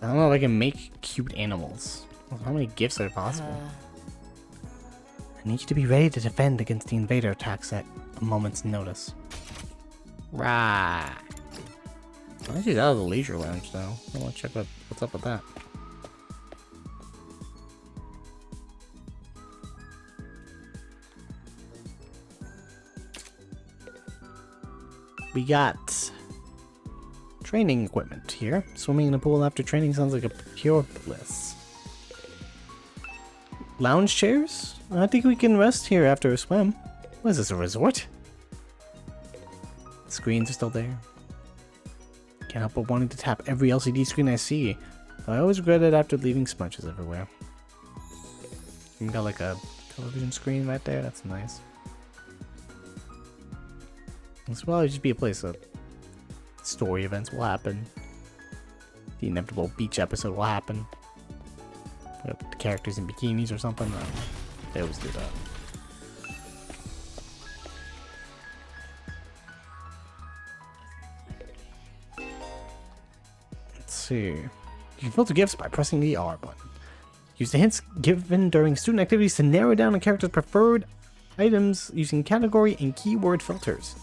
Speaker 2: I don't know if I can make cute animals. How many gifts are possible? I need you to be ready to defend against the invader attacks at a moment's notice. Right. I see that was a leisure lounge though. I want to check what's up with that. We got training equipment here. Swimming in a pool after training sounds like a pure bliss. Lounge chairs? I think we can rest here after a swim. What is this, a resort? Screens are still there. Can't help but wanting to tap every LCD screen I see. I always regret it after leaving smudges everywhere. We got like a television screen right there. That's nice. This will probably just be a place that story events will happen. The inevitable beach episode will happen. The characters in bikinis or something. They always do that. Let's see. You can filter gifts by pressing the R button. Use the hints given during student activities to narrow down a character's preferred items using category and keyword filters.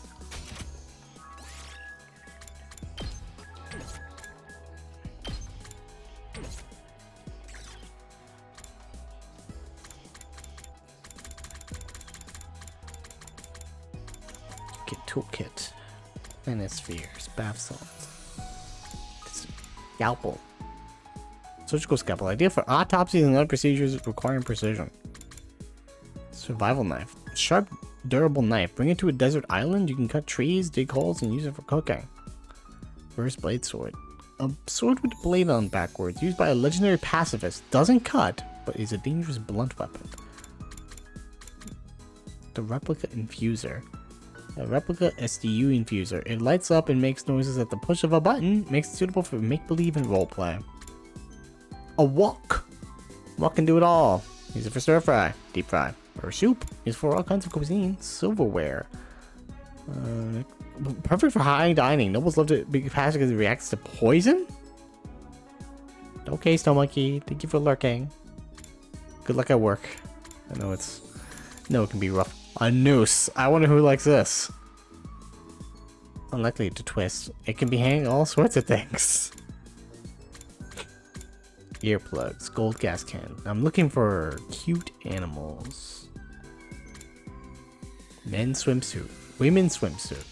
Speaker 2: Okay, toolkit. Manospheres, bath salts. Scalpel. Surgical scalpel. Idea for autopsies and other procedures requiring precision. Survival knife. Sharp, durable knife. Bring it to a desert island. You can cut trees, dig holes, and use it for cooking. Reverse blade sword. A sword with a blade on backwards, used by a legendary pacifist. Doesn't cut, but is a dangerous blunt weapon. The replica infuser. A replica SDU infuser. It lights up and makes noises at the push of a button. Makes it suitable for make-believe and roleplay. A wok. Wok can do it all. Use it for stir fry, deep fry, or soup. Used for all kinds of cuisine. Silverware. Perfect for high dining. Nobles love to be passive because it reacts to poison. Okay, Stomonkey. Thank you for lurking. Good luck at work. I know it can be rough. A noose. I wonder who likes this. Unlikely to twist. It can be hanging all sorts of things. Earplugs. Gold gas can. I'm looking for cute animals. Men's swimsuit. Women's swimsuit.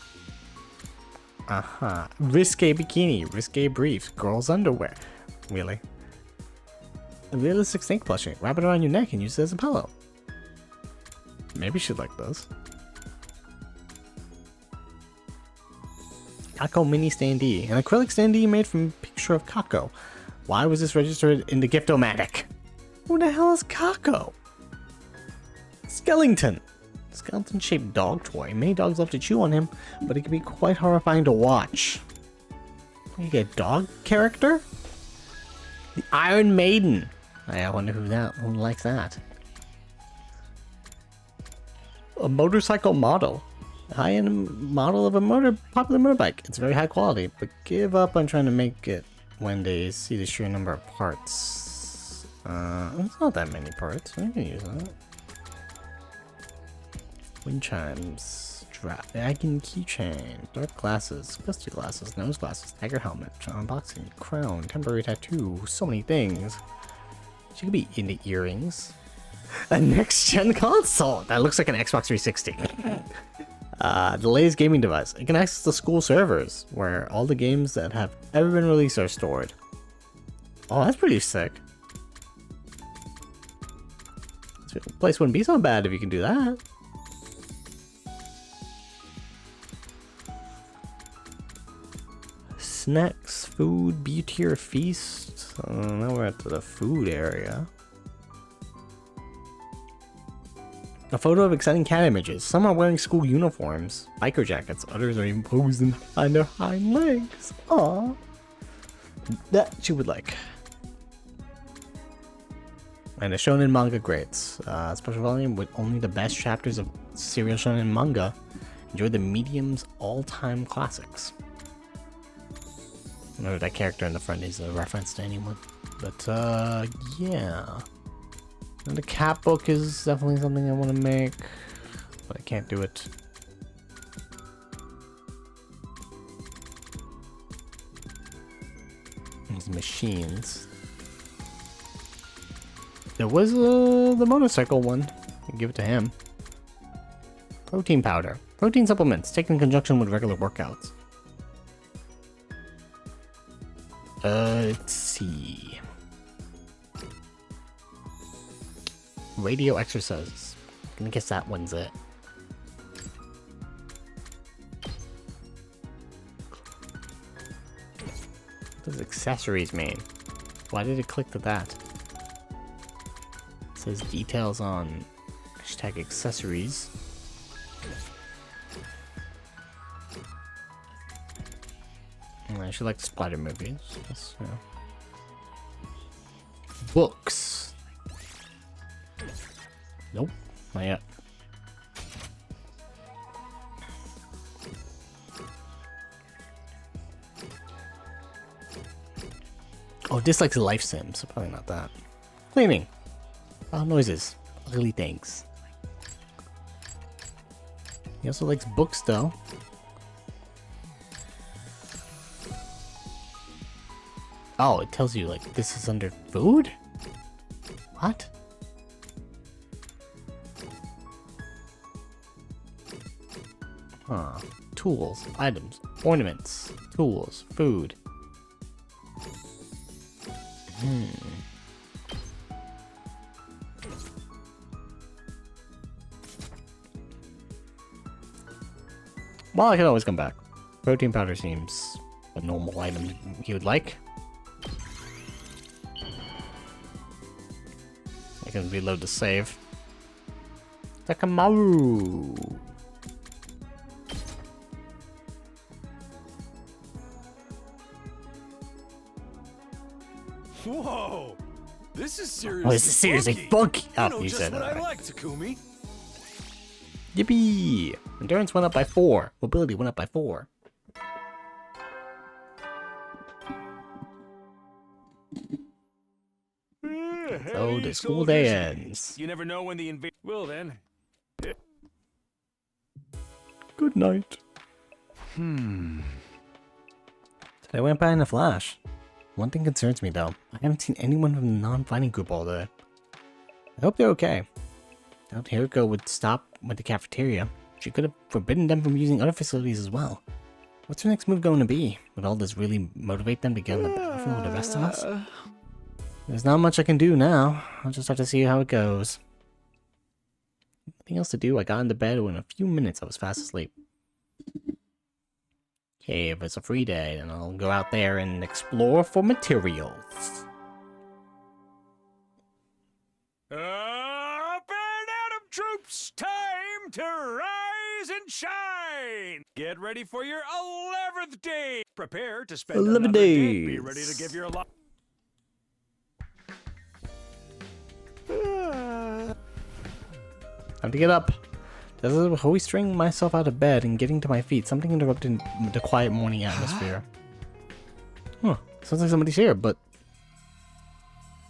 Speaker 2: Risque bikini. Risque briefs. Girls underwear. Really? A realistic snake plushie. Wrap it around your neck and use it as a pillow. Maybe she'd like this. Kako mini standee. An acrylic standee made from a picture of Kako. Why was this registered in the Gift-O-Matic? Who the hell is Kako? Skellington. Skeleton-shaped dog toy. Many dogs love to chew on him, but it can be quite horrifying to watch. You get a dog character? The Iron Maiden. I wonder who likes that. A motorcycle model. A high-end model of a popular motorbike. It's very high quality, but give up on trying to make it when they see the sheer number of parts. It's not that many parts. I can use that. Wind chimes. Dragon keychain. Dark glasses. Gusty glasses. Nose glasses. Tiger helmet. Unboxing. Crown. Temporary tattoo. So many things. She could be into earrings. A next-gen console! That looks like an Xbox 360. The latest gaming device. It can access the school servers, where all the games that have ever been released are stored. Oh, that's pretty sick. This place wouldn't be so bad if you can do that. Snacks, food, beauty or feast. Now we're at the food area. A photo of exciting cat images. Some are wearing school uniforms, biker jackets. Others are even posing on their hind legs. Aww. That she would like. And a shonen manga grades. Special volume with only the best chapters of serial shonen manga. Enjoy the medium's all-time classics. I don't know if that character in the front is a reference to anyone. But, yeah. And the cat book is definitely something I want to make, but I can't do it. These machines. There was the motorcycle one. I'll give it to him. Protein powder. Protein supplements taken in conjunction with regular workouts. Let's see. Radio exercises. I'm gonna guess that one's it. What does accessories mean? Why did it click to that? It says details on hashtag accessories. she liked splatter movies. That's, you know. Books. Nope, not yet. Oh, dislikes life sims, so probably not that. Cleaning. Loud noises. Ugly things. He also likes books, though. Oh, it tells you, like, this is under food? What? Huh. Tools, items, ornaments, tools, food. Well, I can always come back. Protein powder seems a normal item you would like. I can reload the save. Takamaru.
Speaker 3: Whoa! This is seriously.
Speaker 2: Oh, this is seriously funky.
Speaker 3: You
Speaker 2: Oh,
Speaker 3: know
Speaker 2: you
Speaker 3: just
Speaker 2: said
Speaker 3: what
Speaker 2: that.
Speaker 3: I
Speaker 2: Right.
Speaker 3: like, Takumi.
Speaker 2: Yippee! Endurance went up by 4. Mobility went up by 4. So the school day ends.
Speaker 3: You never know when the invasion will then.
Speaker 2: Good night.
Speaker 1: Today went by in a flash. One thing concerns me though. I haven't seen anyone from the non-fighting group all day. I hope they're okay. I doubt Hiriko would stop with the cafeteria. She could have forbidden them from using other facilities as well. What's her next move going to be? Would all this really motivate them to get on the battlefield with the rest of us? There's not much I can do now. I'll just have to see how it goes. Nothing else to do. I got into bed and in a few minutes I was fast asleep. Okay, if it's a free day, then I'll go out there and explore for materials.
Speaker 3: Up and Atom troops, time to rise and shine. Get ready for your 11th day. Prepare to spend
Speaker 1: 11
Speaker 3: another day. Be
Speaker 1: days.
Speaker 3: ready to give your life.
Speaker 1: Time to get up. Just as I was hoisting myself out of bed and getting to my feet, something interrupted the quiet morning atmosphere. Huh. Sounds like somebody's here, but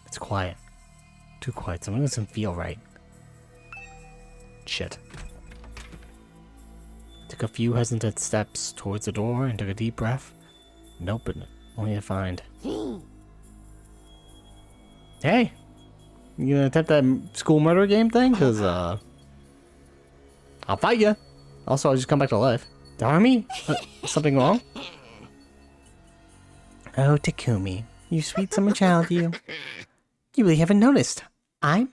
Speaker 1: it's quiet. Too quiet. Something doesn't feel right. Shit. Took a few hesitant steps towards the door and took a deep breath. And opened it, only to find. Hey! You gonna attempt that school murder game thing? Cause, I'll fight you. Also, I'll just come back to life. Darmy? Something wrong? Oh, Takumi. You sweet summer child, you. You really haven't noticed. I'm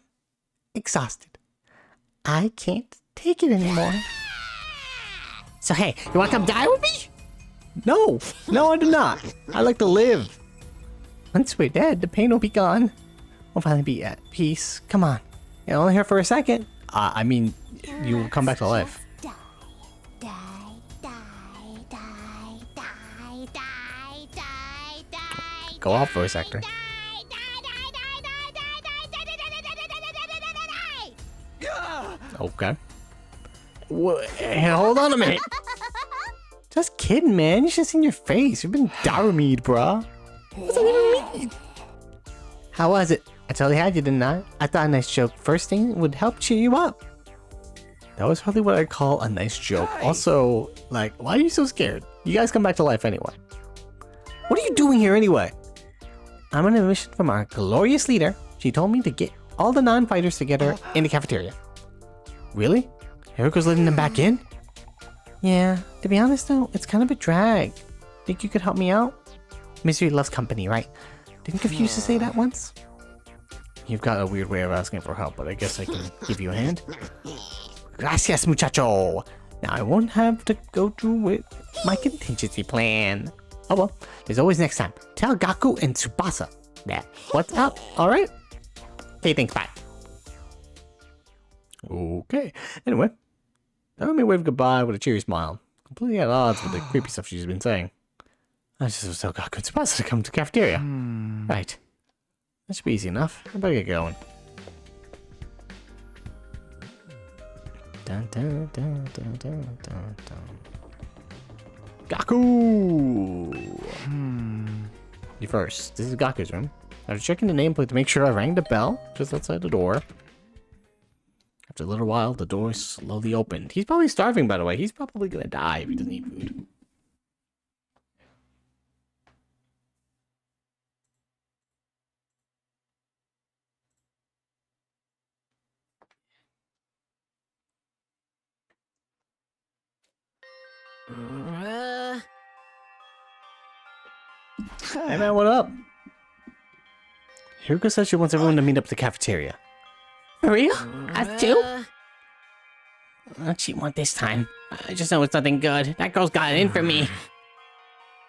Speaker 1: exhausted. I can't take it anymore. So hey, you wanna come die with me? No. No, I do not. I like to live. Once we're dead, the pain will be gone. We'll finally be at peace. Come on. You're only here for a second. I mean, you will come back to life.
Speaker 8: Die, die, die, die, die, die, die, die.
Speaker 1: Go off, voice actor. Okay. Hey, hold on a minute. Just kidding, man. You should have seen your face. You've been Darmeed, bruh. What's that even mean? How was it? I totally had you, didn't I? I thought a nice joke first thing would help cheer you up. That was probably what I'd call a nice joke. Also, like, why are you so scared? You guys come back to life anyway. What are you doing here anyway? I'm on a mission from our glorious leader. She told me to get all the non-fighters together in the cafeteria. Really? Hiriko's letting them back in? Yeah, to be honest though, it's kind of a drag. Think you could help me out? Misery loves company, right? Didn't Confuse to say that once? You've got a weird way of asking for help, but I guess I can give you a hand. Gracias, muchacho! Now I won't have to go through with my contingency plan. Oh well, there's always next time. Tell Gaku and Tsubasa that what's up, alright? Okay, thanks, bye. Okay, anyway. That made me wave goodbye with a cheery smile. Completely at odds with the creepy stuff she's been saying.
Speaker 2: I just was so Gaku supposed to come to the cafeteria. Right. That should be easy enough. I better get going. Dun, dun, dun, dun, dun, dun, dun. Gaku! You first. This is Gaku's room. After checking the nameplate to make sure I rang the bell just outside the door. After a little while, the door slowly opened. He's probably starving, by the way. He's probably gonna die if he doesn't eat food. Hey man, what up? Hiruko says she wants everyone to meet up at the cafeteria. For real? Us too? What'd she want this time? I just know it's nothing good. That girl's got it in for me.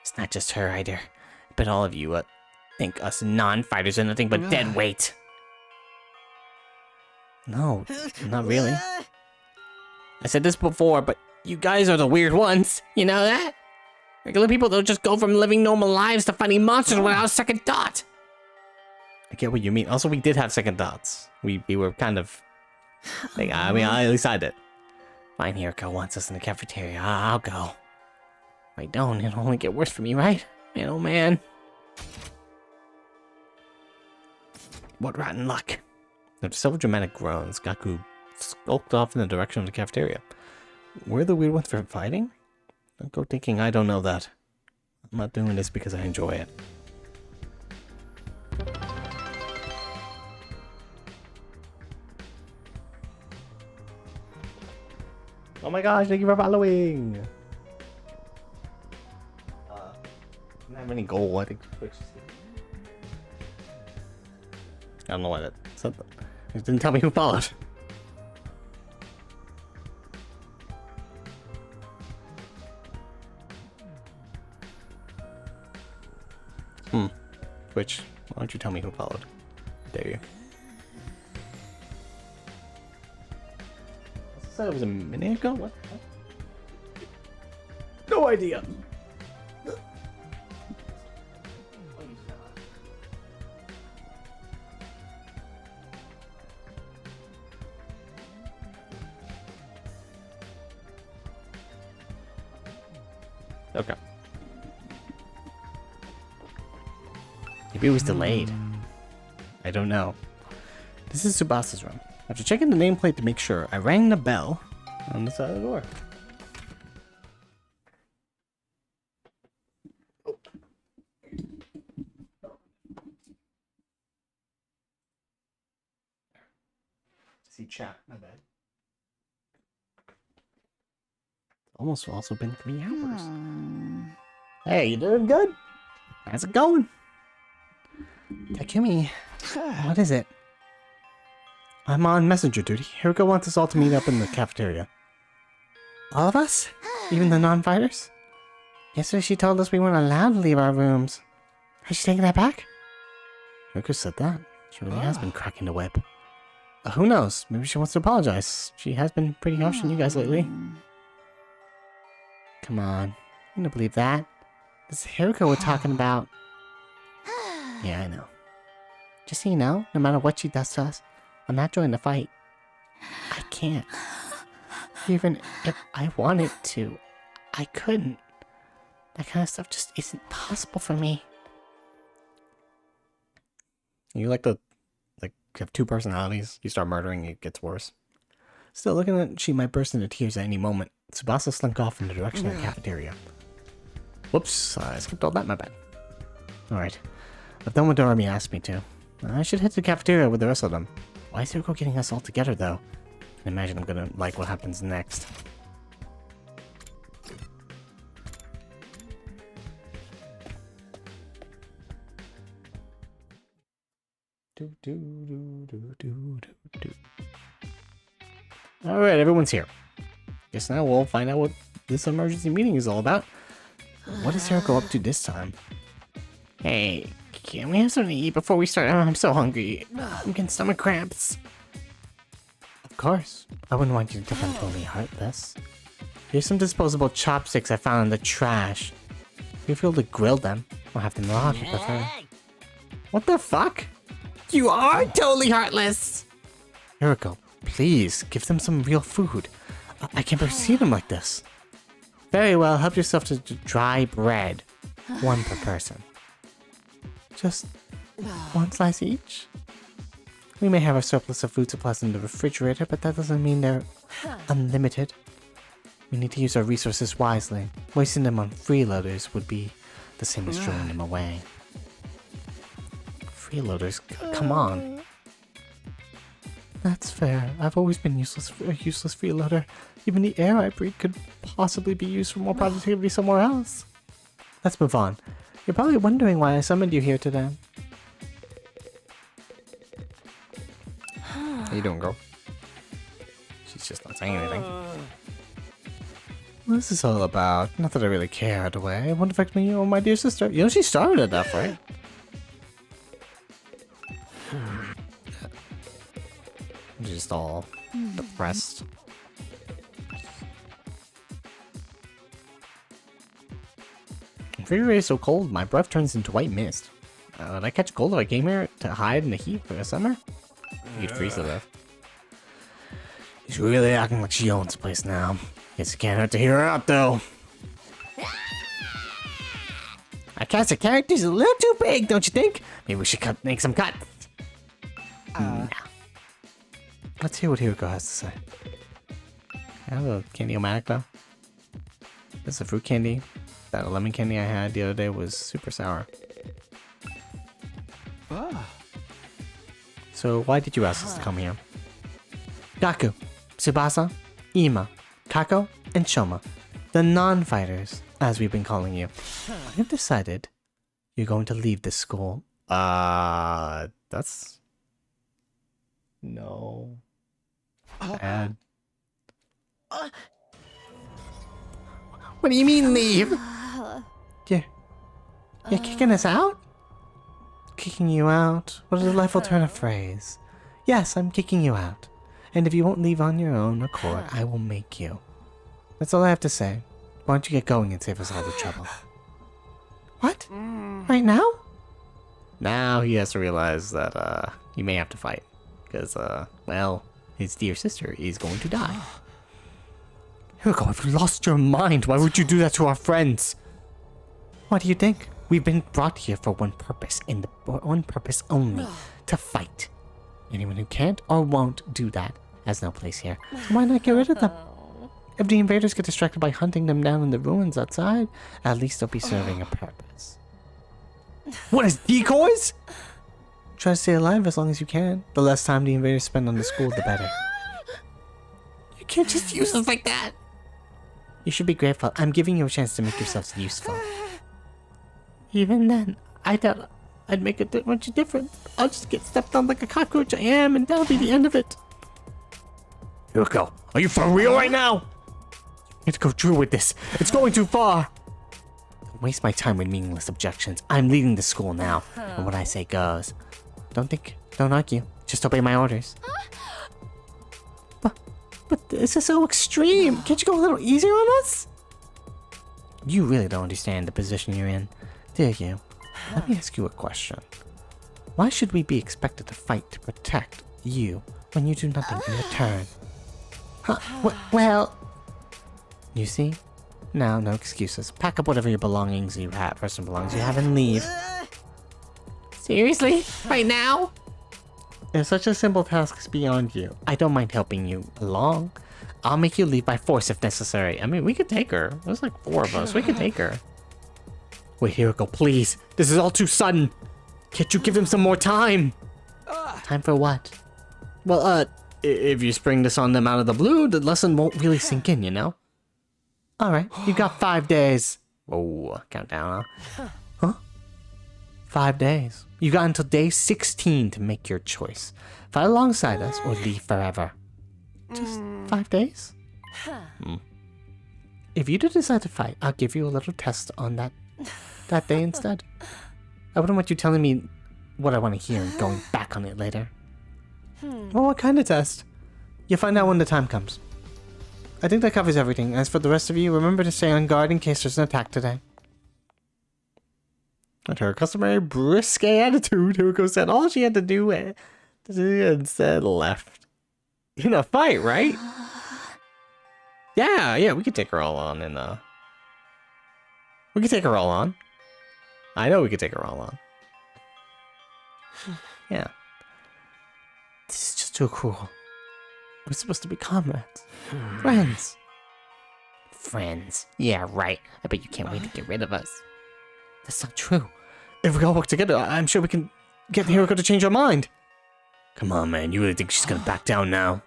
Speaker 2: It's not just her either. But all of you think us non-fighters are nothing but dead weight. No, not really. I said this before, but you guys are the weird ones. You know that? Regular people don't just go from living normal lives to fighting monsters without a second thought. I get what you mean. Also, we did have second thoughts. We were kind of... Like, I mean, at least I did. Fine, Hiruko wants us in the cafeteria. I'll go. If I don't, it'll only get worse for me, right? Man, oh man. What rotten luck. After several dramatic groans, Gaku skulked off in the direction of the cafeteria. We're the weird ones for fighting? Don't go thinking I don't know that. I'm not doing this because I enjoy it. Oh my gosh, thank you for following! I don't have any goal, I think. I don't know why that said that. It didn't tell me who followed. Twitch, why don't you tell me who followed? Dare you? I said it was a minute ago? What? No idea! Okay. Maybe it was delayed. I don't know. This is Tsubasa's room. After checking the nameplate to make sure, I rang the bell on the side of the door. Oh. See chat, my bad. Almost also been 3 hours. Hey, you doing good? How's it going? Takumi, what is it? I'm on messenger duty. Hiruko wants us all to meet up in the cafeteria. All of us? Even the non-fighters? Yesterday she told us we weren't allowed to leave our rooms. Has she taken that back? Hiruko said that. She really has been cracking the whip. Who knows? Maybe she wants to apologize. She has been pretty harsh on you guys lately. Come on. You don't believe that. This is Hiruko we're talking about. Yeah, I know. Just so you know, no matter what she does to us, I'm not joining the fight. I can't. Even if I wanted to, I couldn't. That kind of stuff just isn't possible for me. You like to, have 2 personalities. You start murdering, it gets worse. Still, looking at she might burst into tears at any moment. Tsubasa slunk off in the direction of the cafeteria. Whoops, I skipped all that, my bad. Alright. I've done what the army asked me to. I should head to the cafeteria with the rest of them. Why is Hiruko getting us all together, though? I can imagine I'm gonna like what happens next. Alright, everyone's here. Guess now we'll find out what this emergency meeting is all about. What is Hiruko up to this time? Hey, can we have something to eat before we start? Oh, I'm so hungry. I'm getting stomach cramps. Of course. I wouldn't want you to temporarily heartless. Here's some disposable chopsticks I found in the trash. We feel to grill them or have them raw if you prefer. What the fuck? You are totally heartless! Hiroko, please, give them some real food. I can't see them like this. Very well, help yourself to dry bread. 1 per person. Just 1 slice each? We may have a surplus of food supplies in the refrigerator, but that doesn't mean they're unlimited. We need to use our resources wisely. Wasting them on freeloaders would be the same as throwing them away. Freeloaders? Come on. That's fair. I've always been a useless freeloader. Even the air I breathe could possibly be used for more productivity somewhere else. Let's move on. You're probably wondering why I summoned you here today. How you doing, girl? She's just not saying anything. What is this all about? Not that I really care either way. It won't affect me or my dear sister. You know she started enough, right? I'm just all depressed. February is so cold, my breath turns into white mist. Did I catch a cold if I came here to hide in the heat for the summer? You'd freeze to death. She's really acting like she owns the place now. Guess it can't hurt to hear her out, though. Our cast of characters is a little too big, don't you think? Maybe we should make some cuts. Let's hear what Hiroko has to say. I have a candy-o-matic, though. This is a fruit candy. That lemon candy I had the other day was super sour. So why did you ask us to come here? Gaku, Tsubasa, Ima, Kako, and Shoma, the non-fighters, as we've been calling you, have decided you're going to leave this school. That's... No. Bad. What do you mean leave? You're kicking us out? Kicking you out? What a delightful turn of phrase. Yes, I'm kicking you out. And if you won't leave on your own accord, I will make you. That's all I have to say. Why don't you get going and save us all the trouble? What? Right now? Now he has to realize that, he may have to fight. Because, well, his dear sister is going to die. Hiroko, have you lost your mind? Why would you do that to our friends? What do you think? We've been brought here for one purpose, and one purpose only. To fight. Anyone who can't or won't do that has no place here. So why not get rid of them? If the invaders get distracted by hunting them down in the ruins outside, at least they'll be serving a purpose. What is decoys? Try to stay alive as long as you can. The less time the invaders spend on the school, the better. You can't just use us like that. You should be grateful. I'm giving you a chance to make yourselves useful. Even then, I doubt I'd make a much difference. I'll just get stepped on like a cockroach I am, and that'll be the end of it. Hiroko, are you for real right now? You need to go through with this. It's going too far. Don't waste my time with meaningless objections. I'm leading the school now, and what I say goes. Don't argue. Just obey my orders. But this is so extreme. Can't you go a little easier on us? You really don't understand the position you're in, do you? Let me ask you a question. Why should we be expected to fight to protect you when you do nothing in return? Well... You see? Now, no excuses. Pack up whatever your belongings you have, personal belongings you have, and leave. Seriously? Right now? If such a simple task is beyond you, I don't mind helping you along. I'll make you leave by force if necessary. I mean, we could take her. There's like 4 of us. We could take her. Wait, Hiroko, please. This is all too sudden. Can't you give him some more time? Time for what? Well, if you spring this on them out of the blue, the lesson won't really sink in, you know? Alright, you got 5 days. Whoa, countdown, huh? 5 days. You got until day 16 to make your choice. Fight alongside us or leave forever. Just 5 days? If you do decide to fight, I'll give you a little test on that day instead. I wouldn't want you telling me what I want to hear and going back on it later. Well, what kind of test? You'll find out when the time comes. I think that covers everything. As for the rest of you, remember to stay on guard in case there's an attack today. At her customary brisk attitude, Hiroko said all she had to do instead left. In a fight, right? Yeah, we could take her all on we could take her all on. I know we could take her all on. Yeah. This is just too cruel. We're supposed to be comrades. Friends. Friends. Yeah, right. I bet you can't wait to get rid of us. That's not true. If we all work together, I'm sure we can get Hiroko to change her mind. Come on, man. You really think she's gonna back down now?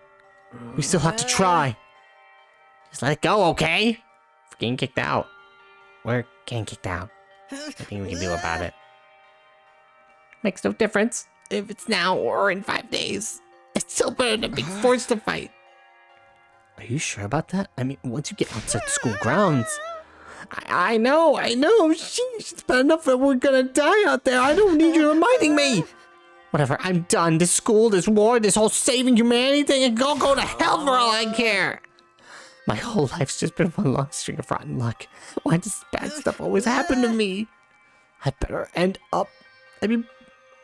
Speaker 2: We still have to try. Just let it go, okay? We're getting kicked out. We're getting kicked out. Nothing we can do about it. Makes no difference if it's now or in 5 days. It's still better than being forced to fight. Are you sure about that? I mean, once you get outside the school grounds... I know. Sheesh, it's bad enough that we're gonna die out there. I don't need you reminding me. Whatever, I'm done. This school, this war, this whole saving humanity thing, and go to hell for all I care. My whole life's just been one long string of rotten luck. Why does bad stuff always happen to me? I'd better end up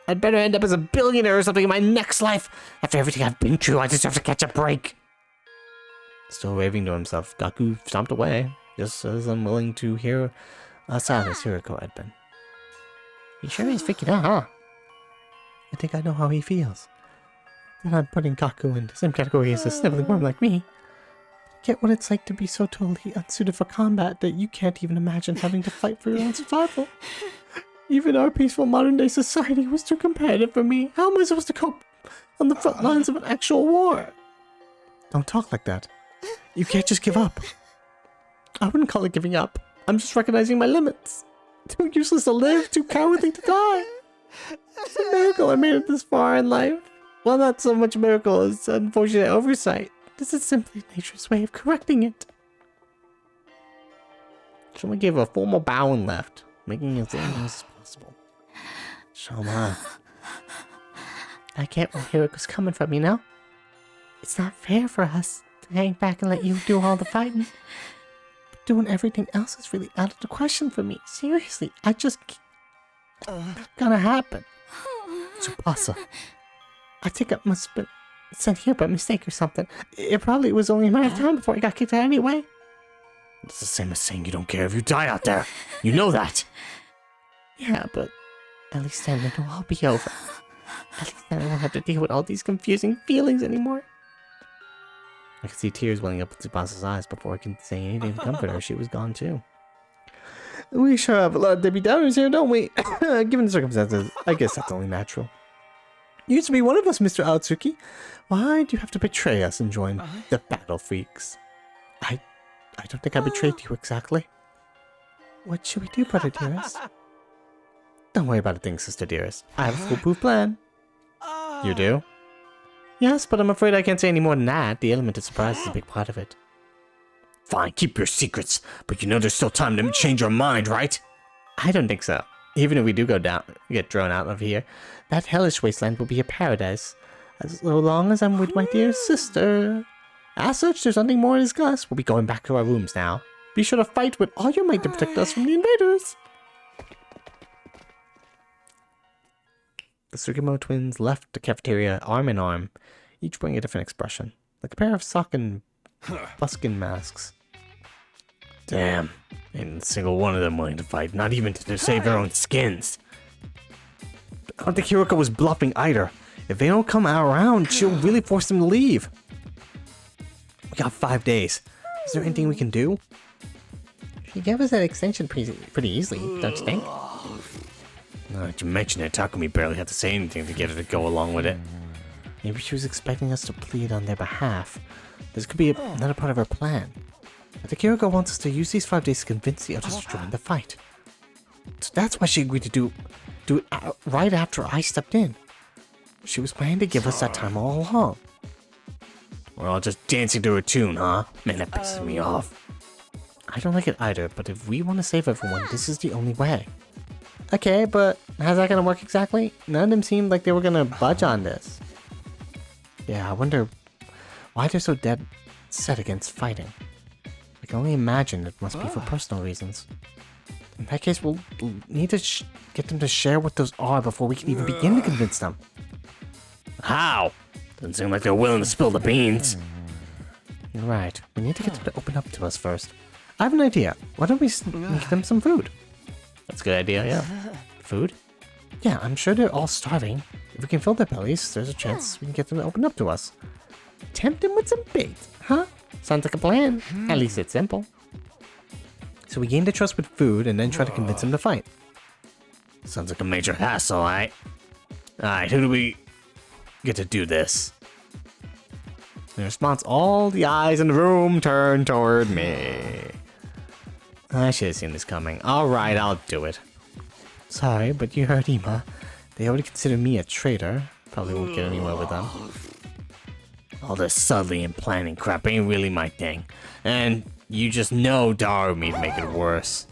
Speaker 2: as a billionaire or something in my next life. After everything I've been through, I deserve to catch a break. Still raving to himself, Gaku stomped away, just as unwilling to hear us out as Hiroko had been. He sure is freaking out, huh? I think I know how he feels. They're not putting Gaku in the same category as a sniveling worm like me. Get what it's like to be so totally unsuited for combat that you can't even imagine having to fight for your own survival. Even our peaceful modern-day society was too competitive for me. How am I supposed to cope on the front lines of an actual war? Don't talk like that. You can't just give up. I wouldn't call it giving up. I'm just recognizing my limits. Too useless to live, too cowardly to die. It's a miracle I made it this far in life. Well, not so much a miracle as unfortunate oversight. This is simply nature's way of correcting it. Shoma gave a formal bow and left, making it as long as possible. Shoma. I get where Hiroko's coming from, you know? It's not fair for us to hang back and let you do all the fighting. But doing everything else is really out of the question for me. Seriously, I just can't. It's not gonna happen. Tsubasa. I think I must have been sent here by mistake or something. It probably was only a matter of time before I got kicked out anyway. It's the same as saying you don't care if you die out there. You know that. Yeah, but at least then it'll all be over. At least then I won't have to deal with all these confusing feelings anymore. I could see tears welling up in Tsubasa's eyes before I could say anything to comfort her. She was gone too. We sure have a lot of Debbie Downers here, don't we? Given the circumstances, I guess that's only natural. You used to be one of us, Mr. Aotsuki. Why do you have to betray us and join the battle freaks? I don't think I betrayed you exactly. What should we do, brother dearest? Don't worry about a thing, sister dearest. I have a foolproof plan. You do? Yes, but I'm afraid I can't say any more than that. The element of surprise is a big part of it. Fine, keep your secrets, but you know there's still time to change your mind, right? I don't think so. Even if we do get drawn out of here, that hellish wasteland will be a paradise, as long as I'm with my dear sister. As such, there's nothing more to discuss. We'll be going back to our rooms now. Be sure to fight with all your might to protect us from the invaders. The Sugimo twins left the cafeteria arm in arm, each wearing a different expression, like a pair of sock and buskin masks. Damn, ain't a single one of them willing to fight, not even to save their own skins. I don't think Hiroko was bluffing either. If they don't come around, she'll really force them to leave. We got 5 days. Is there anything we can do? She gave us that extension pretty easily, don't you think? Now that you mention it, Takumi barely had to say anything to get her to go along with it. Maybe she was expecting us to plead on their behalf. This could be another part of her plan. I think Hiroko wants us to use these 5 days to convince the others to join the fight. So that's why she agreed to do it right after I stepped in. She was planning to give us that time all along. We're all just dancing to a tune, huh? Man, that pisses me off. I don't like it either, but if we want to save everyone, this is the only way. Okay, but how's that gonna work exactly? None of them seemed like they were gonna budge on this. Yeah, I wonder why they're so dead set against fighting. I can only imagine it must be for personal reasons. In that case, we'll need to get them to share what those are before we can even begin to convince them.
Speaker 9: How? Doesn't seem like they're willing to spill the beans.
Speaker 2: You're right. We need to get them to open up to us first. I have an idea. Why don't we sneak them some food?
Speaker 9: That's a good idea, yeah.
Speaker 2: Food? Yeah, I'm sure they're all starving. If we can fill their bellies, there's a chance we can get them to open up to us. Tempt them with some bait, huh? Sounds like a plan. At least it's simple. So we gain their trust with food and then try to convince them to fight.
Speaker 9: Sounds like a major hassle, alright? Alright, who do we get to do this?
Speaker 2: In response, all the eyes in the room turn toward me. I should have seen this coming. Alright, I'll do it. Sorry, but you heard Ima. They already consider me a traitor. Probably won't get anywhere with them.
Speaker 9: All this subtly and planning crap ain't really my thing. And you just know Darumi'd make it worse.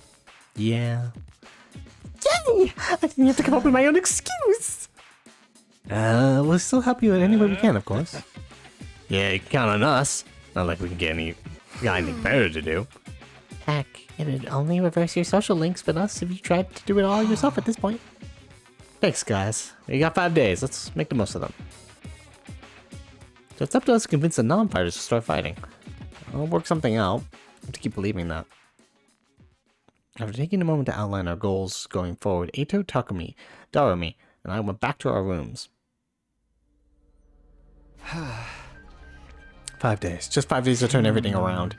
Speaker 2: Yeah. Yay! I didn't have to come up with my own excuse! We'll still help you in any way we can, of course.
Speaker 9: Yeah, you can count on us. Not like we can got anything better to do.
Speaker 2: Heck, it'd only reverse your social links with us if you tried to do it all yourself at this point. Thanks, guys. You got 5 days. Let's make the most of them. So it's up to us to convince the non-fighters to start fighting. I'll work something out. I have to keep believing that. After taking a moment to outline our goals going forward, Eito, Takumi, Darumi, and I went back to our rooms. 5 days. Just 5 days to turn everything around.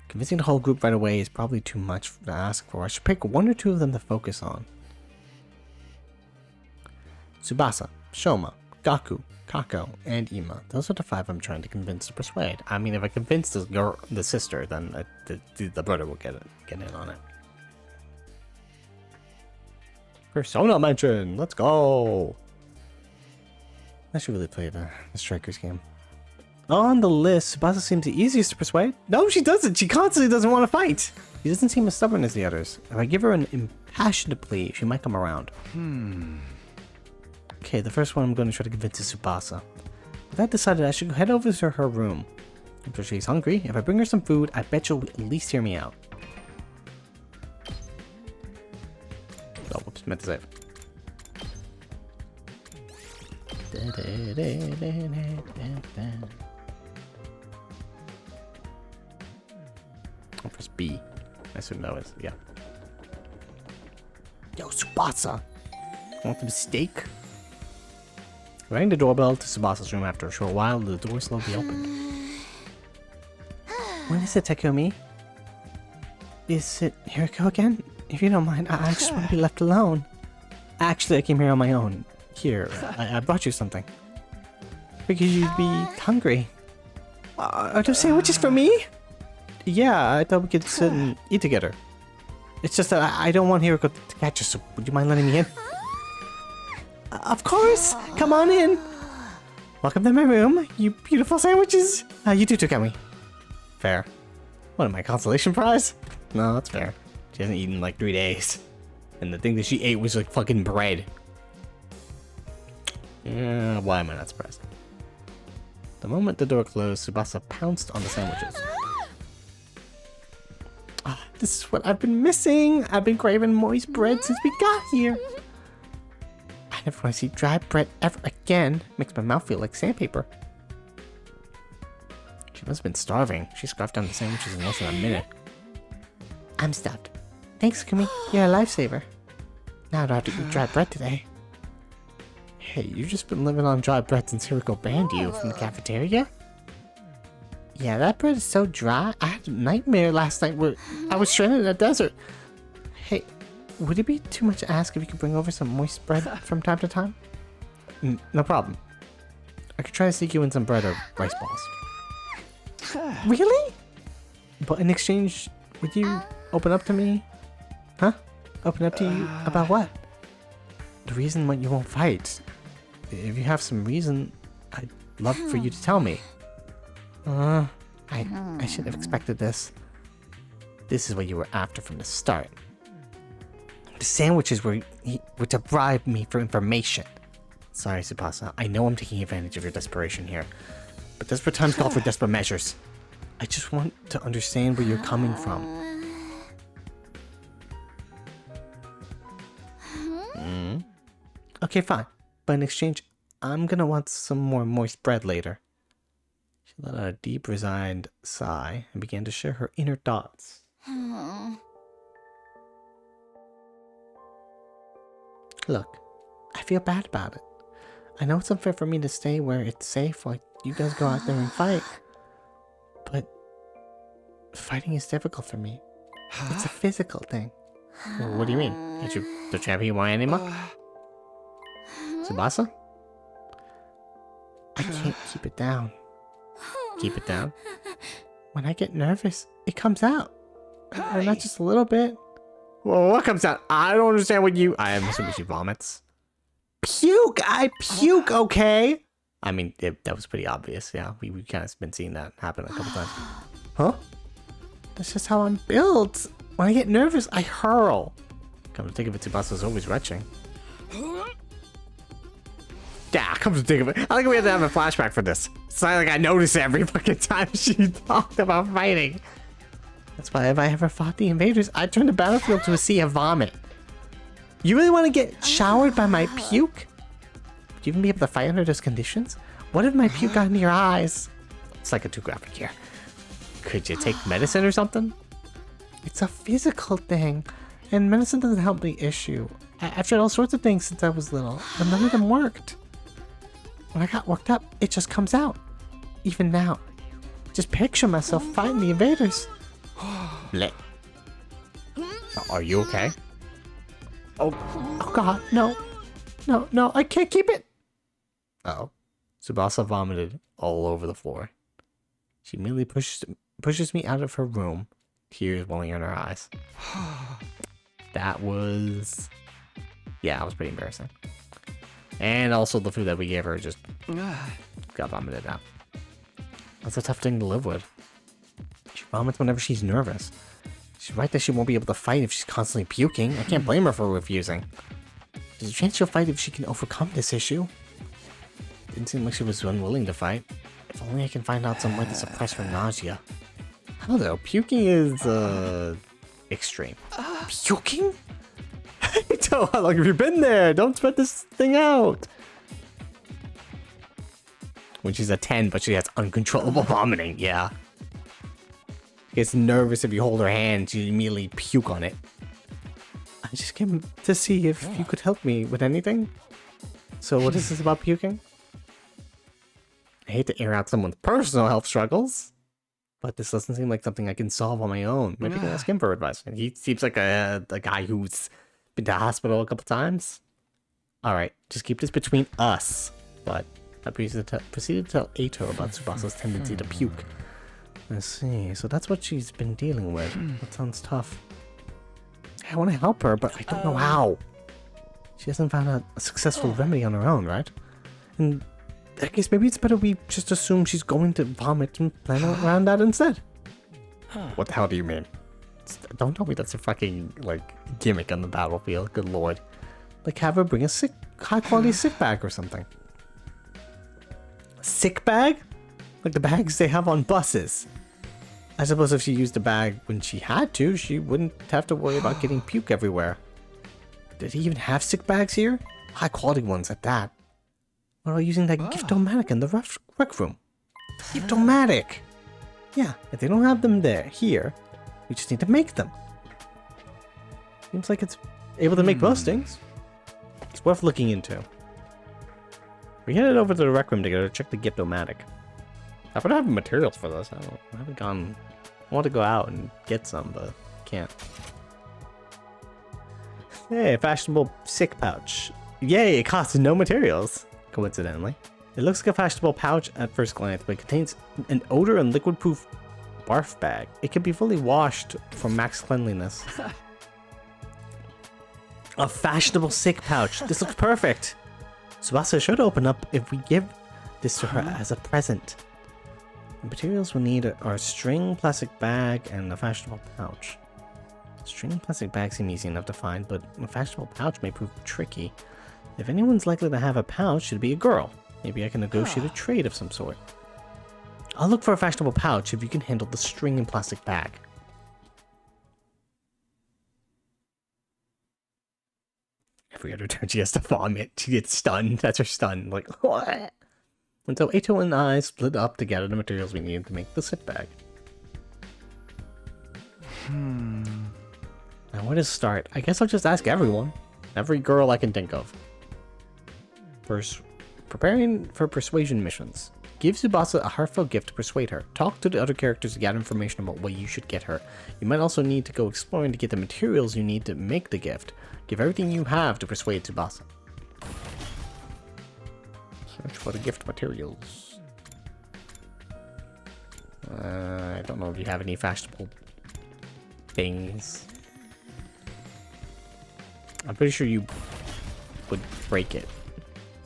Speaker 2: Convincing the whole group right away is probably too much to ask for. I should pick 1 or 2 of them to focus on. Tsubasa, Shoma, Gaku, Kako, and Ima. Those are the 5 I'm trying to convince to persuade. I mean, if I convince the sister, then the brother will get in on it. Persona mention! Let's go! I should really play the Strikers game. On the list, Tsubasa seems the easiest to persuade. No, she doesn't! She constantly doesn't want to fight! She doesn't seem as stubborn as the others. If I give her an impassioned plea, she might come around. Okay, the first one I'm going to try to convince is Tsubasa. With that decided, I should head over to her room. I'm sure she's hungry. If I bring her some food, I bet she'll at least hear me out. Oh, whoops, meant to save. I'll press B. I assume that was, yeah. Yo, Tsubasa! Want some steak? Rang the doorbell to Tsubasa's room. After a short while, the door slowly opened. When is it, Takumi? Is it Hiriko again? If you don't mind, I just want to be left alone. Actually, I came here on my own. Here, I brought you something. Figured you'd be hungry. Are those sandwiches for me? Yeah, I thought we could sit and eat together. It's just that I don't want Hiriko to catch us, so would you mind letting me in? Of course! Come on in! Welcome to my room, you beautiful sandwiches! You too, Takumi. Fair. What, am I consolation prize? No, that's fair. She hasn't eaten in like 3 days. And the thing that she ate was like fucking bread. Yeah, why am I not surprised? The moment the door closed, Tsubasa pounced on the sandwiches. This is what I've been missing! I've been craving moist bread since we got here! I never want to see dry bread ever again. Makes my mouth feel like sandpaper. She must have been starving. She scarfed down the sandwiches in less than a minute. I'm stuffed. Thanks, Kumi. You're a lifesaver. Now I don't have to eat dry bread today. Hey, you've just been living on dry bread since Hiriko banned you from the cafeteria? Yeah, that bread is so dry. I had a nightmare last night where I was stranded in a desert. Hey, would it be too much to ask if you could bring over some moist bread from time to time? No problem. I could try to sneak you in some bread or rice balls. Really? But in exchange, would you open up to me? Huh? Open up to you about what? The reason why you won't fight. If you have some reason, I'd love for you to tell me. I should have expected this. This is what you were after from the start. The sandwiches were to bribe me for information. Sorry, Tsubasa. I know I'm taking advantage of your desperation here. But desperate times call for desperate measures. I just want to understand where you're coming from. Okay, fine. But in exchange, I'm gonna want some more moist bread later. She let out a deep, resigned sigh and began to share her inner thoughts. Look, I feel bad about it. I know it's unfair for me to stay where it's safe while you guys go out there and fight. But fighting is difficult for me. It's a physical thing. What do you mean? Don't you have any more anymore? Tsubasa? I can't keep it down. Keep it down? When I get nervous, it comes out. And not just a little bit. Well, what comes out? I don't understand what you... I am assuming she vomits. Puke! I puke, okay? I mean, that was pretty obvious, yeah. We kind of been seeing that happen a couple times. Huh? That's just how I'm built. When I get nervous, I hurl. Come to think of it, Tsubasa's always retching. Yeah, come to think of it. I think we have to have a flashback for this. It's not like I notice it every fucking time she talked about fighting. That's why if I ever fought the invaders, I'd turn the battlefield to a sea of vomit. You really want to get showered by my puke? Would you even be able to fight under those conditions? What if my puke got into your eyes? It's like a too graphic here. Could you take medicine or something? It's a physical thing, and medicine doesn't help the issue. I've tried all sorts of things since I was little, but none of them worked. When I got worked up, it just comes out. Even now. Just picture myself fighting the invaders. Bleh. Are you okay? Oh god, no. No, I can't keep it. Uh-oh. Tsubasa vomited all over the floor. She immediately pushes me out of her room, tears welling in her eyes. That was... yeah, it was pretty embarrassing. And also the food that we gave her just got vomited out. That's a tough thing to live with. She vomits whenever she's nervous. She's right that she won't be able to fight if she's constantly puking. I can't blame her for refusing. There's a chance she'll fight if she can overcome this issue. Didn't seem like she was unwilling to fight. If only I can find out some way to suppress her nausea. I don't know, puking is, extreme. Puking? How long have you been there? Don't spread this thing out. When she's a 10, but she has uncontrollable vomiting, yeah. She gets nervous if you hold her hand, she immediately puke on it. I just came to see if you could help me with anything. So what is this about puking? I hate to air out someone's personal health struggles, but this doesn't seem like something I can solve on my own. Maybe I can ask him for advice. He seems like a guy who's been to the hospital a couple times. Alright, just keep this between us. But I proceeded to tell Ato about Tsubasa's tendency to puke. Let's see, so that's what she's been dealing with. That sounds tough. I want to help her, but I don't know how. She hasn't found a successful remedy on her own, right? And I guess maybe it's better we just assume she's going to vomit and plan around that instead. What the hell do you mean? Don't tell me that's a fucking, like, gimmick on the battlefield. Good lord. Like, have her bring a high-quality sick bag or something. Sick bag? Like the bags they have on buses. I suppose if she used a bag when she had to, she wouldn't have to worry about getting puke everywhere. Did he even have sick bags here? High-quality ones at that. What about using that gift-o-matic in the rec room? Gift-o-matic! Yeah, if they don't have them here, we just need to make them. Seems like it's able to make most things. It's worth looking into. We headed over to the rec room together to check the gift-o-matic. I don't have materials for this. I haven't gone... I want to go out and get some, but can't. Hey, a fashionable sick pouch. Yay, it costs no materials, coincidentally. It looks like a fashionable pouch at first glance, but it contains an odor and liquid-proof barf bag. It can be fully washed for max cleanliness. A fashionable sick pouch. This looks perfect. Tsubasa should open up if we give this to her as a present. The materials we'll need are a string plastic bag and a fashionable pouch. String plastic bag seem easy enough to find, but a fashionable pouch may prove tricky. If anyone's likely to have a pouch, it'd be a girl. Maybe I can negotiate a trade of some sort. I'll look for a fashionable pouch if you can handle the string and plastic bag. If every other turn she has to vomit. She gets stunned. That's her stun. Like, what? And so Ato and I split up to gather the materials we need to make the sit bag. Now, where to start? I guess I'll just ask everyone. Every girl I can think of. First, preparing for persuasion missions. Give Tsubasa a heartfelt gift to persuade her. Talk to the other characters to gather information about what you should get her. You might also need to go exploring to get the materials you need to make the gift. Give everything you have to persuade Tsubasa. Search for the gift materials. I don't know if you have any fashionable things. I'm pretty sure you would break it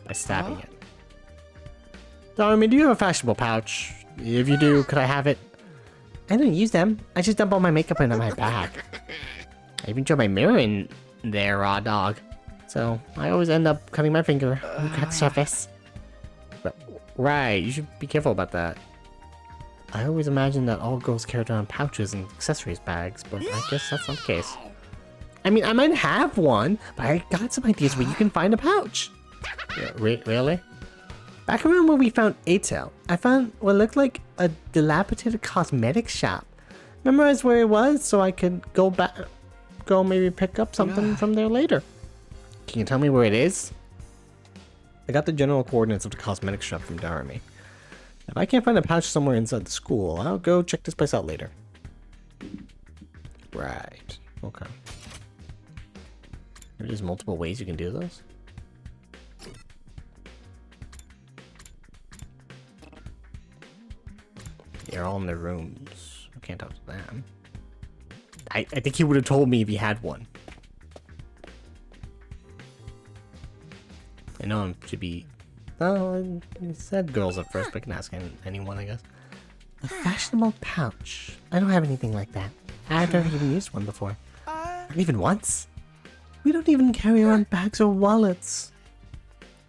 Speaker 2: by stabbing it. Darmy, do you have a fashionable pouch? If you do, could I have it? I don't use them. I just dump all my makeup into my bag. I even throw my mirror in there, raw dog. So I always end up cutting my finger on the cracked surface. But, right, you should be careful about that. I always imagined that all girls carried around pouches and accessories bags, but I guess that's not the case. I mean, I might have one, but I got some ideas where you can find a pouch. Yeah, really? Back around where we found Ato, I found what looked like a dilapidated cosmetics shop. Memorize where it was so I could go maybe pick up something from there later. Can you tell me where it is? I got the general coordinates of the cosmetics shop from Daramy. If I can't find a pouch somewhere inside the school, I'll go check this place out later. Right. Okay. There's multiple ways you can do this. They're all in their rooms. I can't talk to them. I think he would have told me if he had one. I know it should be... Oh, he said girls at first, but I can ask anyone, I guess. A fashionable pouch. I don't have anything like that. I've never even used one before. Not even once. We don't even carry around bags or wallets.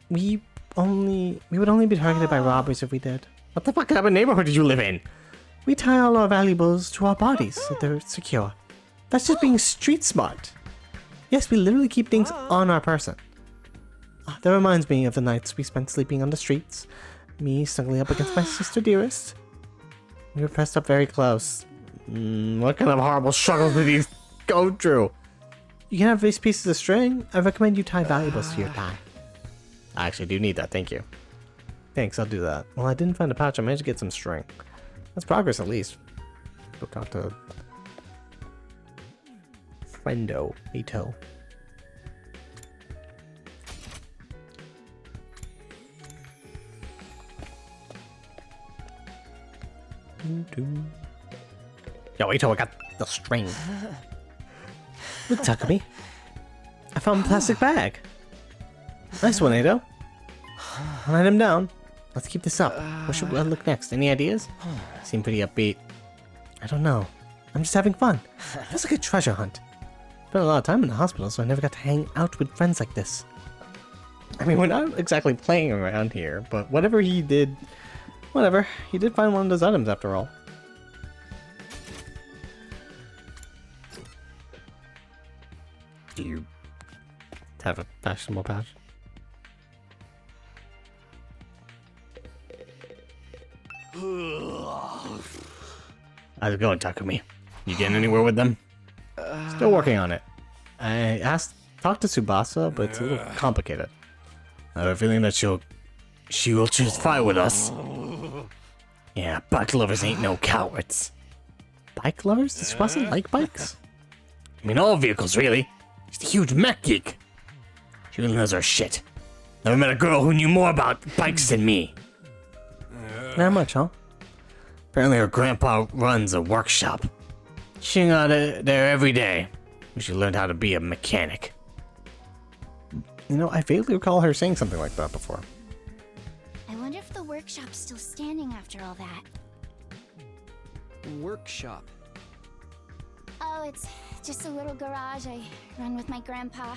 Speaker 2: We would only be targeted by robbers if we did. What the fuck type of neighborhood did you live in? We tie all our valuables to our bodies so they're secure. That's just being street smart. Yes, we literally keep things on our person. That reminds me of the nights we spent sleeping on the streets. Me snuggling up against my sister dearest. We were pressed up very close. What kind of horrible struggles did these go through? You can have these pieces of string. I recommend you tie valuables to your thigh. I actually do need that, thank you. Thanks, I'll do that. Well, I didn't find a pouch. I managed to get some string. That's progress, at least. Go talk to... Friendo. Ato. Yo, Ato, I got the string. Look, Takumi. I found a plastic bag. Nice one, Ato. I'll let him down. Let's keep this up. What should we look next? Any ideas? Seem pretty upbeat. I don't know. I'm just having fun. Feels like a treasure hunt. Spent a lot of time in the hospital, so I never got to hang out with friends like this. I mean, we're not exactly playing around here, but whatever he did... Whatever. He did find one of those items after all. Do you have a fashionable pouch? How's it going, Takumi? You getting anywhere with them? Still working on it. I talked to Tsubasa, but it's a little complicated. I have a feeling that she will choose to fight with us. Yeah, bike lovers ain't no cowards. Bike lovers? Does Tsubasa like bikes? I mean, all vehicles, really. She's a huge mech geek. She really knows her shit. Never met a girl who knew more about bikes than me. Not much, huh? Apparently her grandpa runs a workshop. She hung out there every day. She learned how to be a mechanic. You know, I vaguely recall her saying something like that before.
Speaker 8: I wonder if the workshop's still standing after all that.
Speaker 6: Workshop.
Speaker 8: Oh, it's just a little garage I run with my grandpa.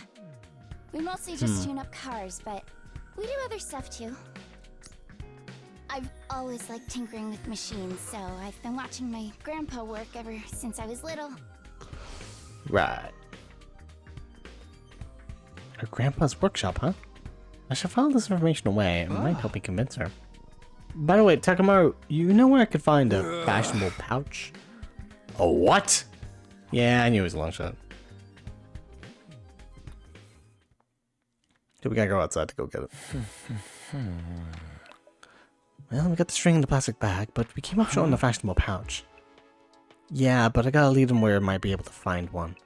Speaker 8: We mostly just tune up cars, but we do other stuff too. I've always liked tinkering with machines, so I've been watching my grandpa work ever since I was little.
Speaker 2: Right. Her grandpa's workshop, huh? I should file this information away. It might help me convince her. By the way, Takamaru, you know where I could find a fashionable pouch? A what? Yeah, I knew it was a long shot. So we gotta go outside to go get it. Well, we got the string in the plastic bag, but we came up short on the fashionable pouch. Yeah, but I gotta lead them where I might be able to find one.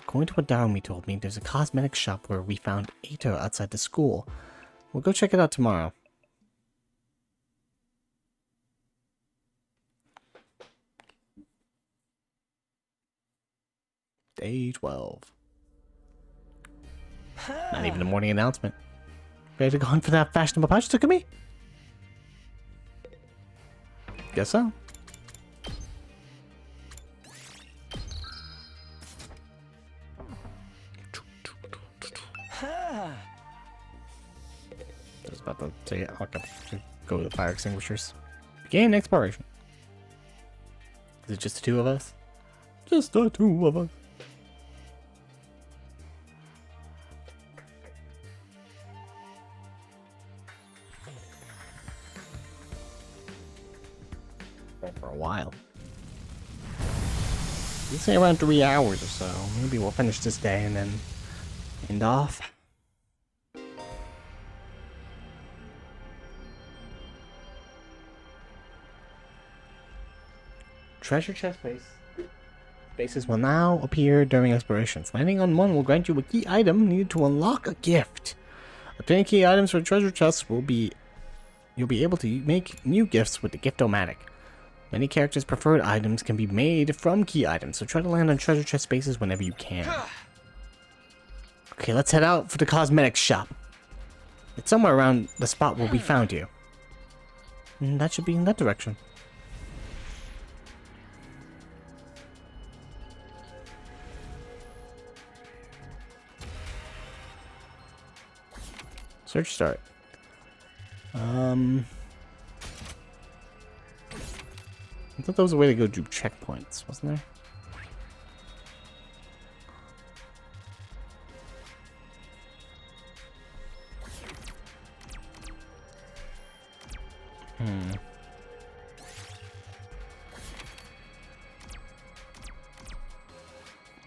Speaker 2: According to what Darumi told me, there's a cosmetic shop where we found Ato outside the school. We'll go check it out tomorrow. Day 12. Not even a morning announcement. Ready to go on for that fashionable pouch, Takumi? Guess so. I was about to say, okay, go to the fire extinguishers. Begin exploration. Is it just the two of us? Just the two of us. For a while. Let's say around 3 hours or so. Maybe we'll finish this day and then end off. Treasure chest spaces will now appear during explorations. Landing on one will grant you a key item needed to unlock a gift. Obtaining key items for treasure chests will be... You'll be able to make new gifts with the Gift-O-Matic. Many characters' preferred items can be made from key items, so try to land on treasure chest spaces whenever you can. Okay, let's head out for the cosmetics shop. It's somewhere around the spot where we found you. And that should be in that direction. Search start. I thought there was a way to go do checkpoints, wasn't there?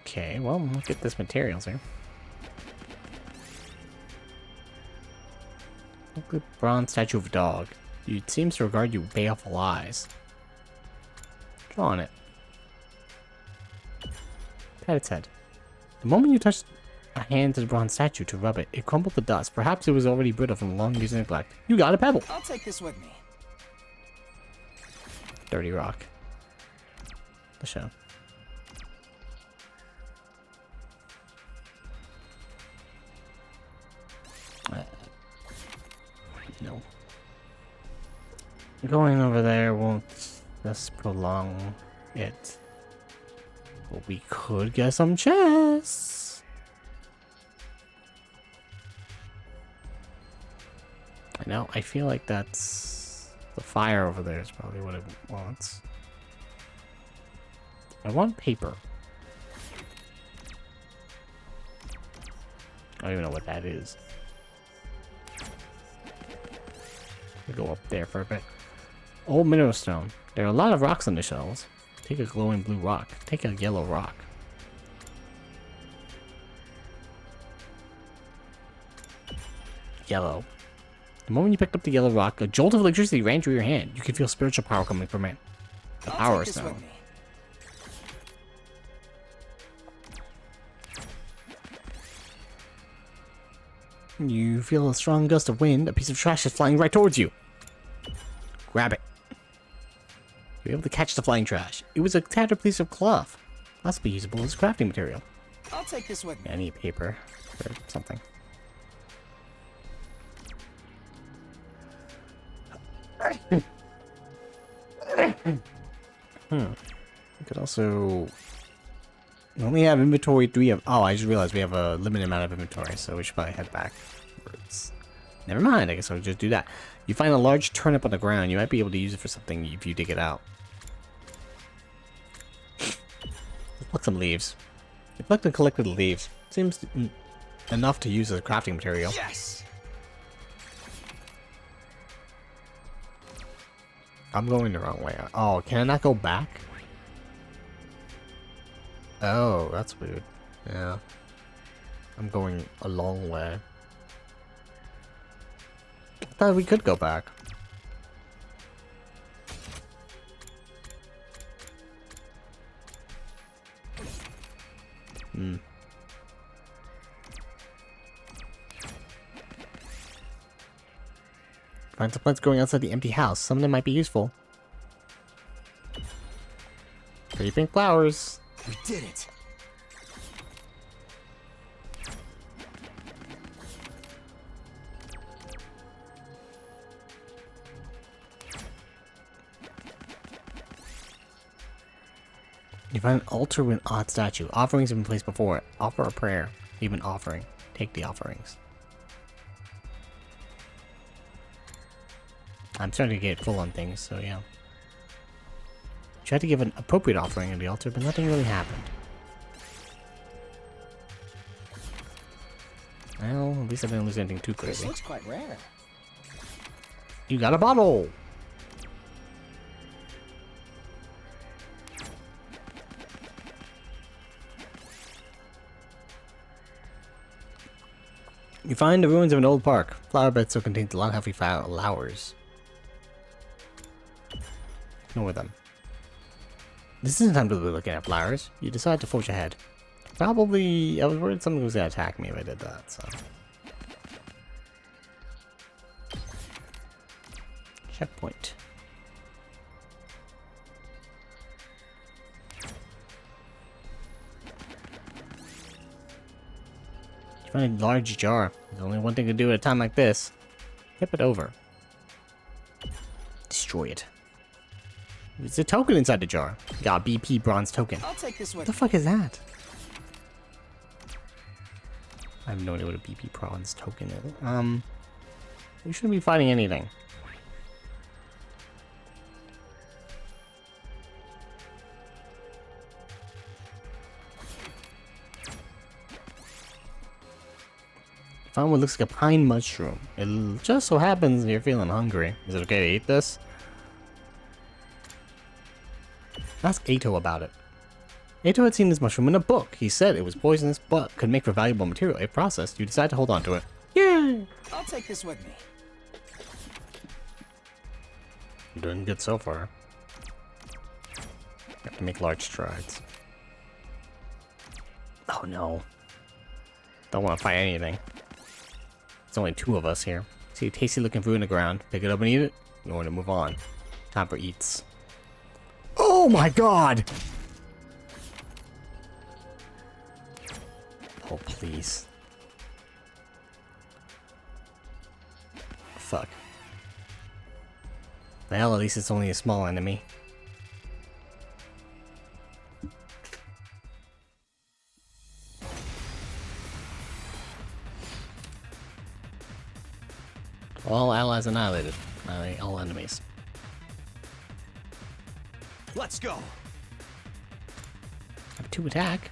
Speaker 2: Okay, well, we'll get this materials here. Look at the bronze statue of a dog. It seems to regard you with baleful eyes. Draw on it. Pat its head. The moment you touched a hand to the bronze statue to rub it, it crumbled to dust. Perhaps it was already brittle from long years of neglect. You got a pebble.
Speaker 5: I'll take this with me.
Speaker 2: Dirty rock. The show. No. Going over there won't just prolong it. But we could get some chests. I know, I feel like that's... The fire over there is probably what it wants. I want paper. I don't even know what that is. Go up there for a bit. Old mineral stone. There are a lot of rocks on the shelves. Take a glowing blue rock. Take a yellow rock. Yellow. The moment you picked up the yellow rock, a jolt of electricity ran through your hand. You could feel spiritual power coming from it. The power stone. You feel a strong gust of wind. A piece of trash is flying right towards you. Grab it. You're able to catch the flying trash. It was a tattered piece of cloth. Possibly usable as crafting material.
Speaker 5: I'll take this with me.
Speaker 2: I need paper or something. You could also... We only have inventory 3 of... Oh, I just realized we have a limited amount of inventory, so we should probably head backwards. Never mind, I guess I'll just do that. You find a large turnip on the ground. You might be able to use it for something if you dig it out. Let's pluck some leaves. You plucked and collected the leaves. Seems enough to use as crafting material.
Speaker 5: Yes!
Speaker 2: I'm going the wrong way. Oh, can I not go back? Oh, that's weird. Yeah. I'm going a long way. I thought we could go back. Find some plants growing outside the empty house. Some of them might be useful. Pretty pink flowers.
Speaker 5: We did it!
Speaker 2: You find an altar with an odd statue. Offerings have been placed before it. Offer a prayer. Leave an offering. Take the offerings. I'm starting to get full on things, so yeah. Tried to give an appropriate offering at the altar, but nothing really happened. Well, at least I didn't lose anything too
Speaker 5: This
Speaker 2: crazy.
Speaker 5: looks quite rare.
Speaker 2: You got a bottle! You find the ruins of an old park. Flower bed still contains a lot of healthy flowers. Ignore them. This isn't time to be looking at flowers. You decide to forge ahead. Probably, I was worried something was gonna attack me if I did that, so. Checkpoint. You find a large jar. There's only one thing to do at a time like this. Tip it over. Destroy it. There's a token inside the jar. You got a BP bronze token.
Speaker 5: I'll take this
Speaker 2: What
Speaker 5: with
Speaker 2: the
Speaker 5: me.
Speaker 2: fuck is that? I have no idea what a BP bronze token is. We shouldn't be fighting anything. Found what looks like a pine mushroom. It just so happens you're feeling hungry. Is it okay to eat this? Ask Ato about it. Ato had seen this mushroom in a book. He said it was poisonous, but could make for valuable material. If processed, you decide to hold on to it. Yay!
Speaker 5: I'll take this with me.
Speaker 2: Doing good so far. Have to make large strides. Oh no. Don't want to fight anything. There's only two of us here. See a tasty looking fruit in the ground. Pick it up and eat it. You want to move on. Time for eats. Oh my god! Oh please. Fuck. Well, at least it's only a small enemy. All allies annihilated. Annihilate all enemies.
Speaker 5: Let's go.
Speaker 2: Have to attack.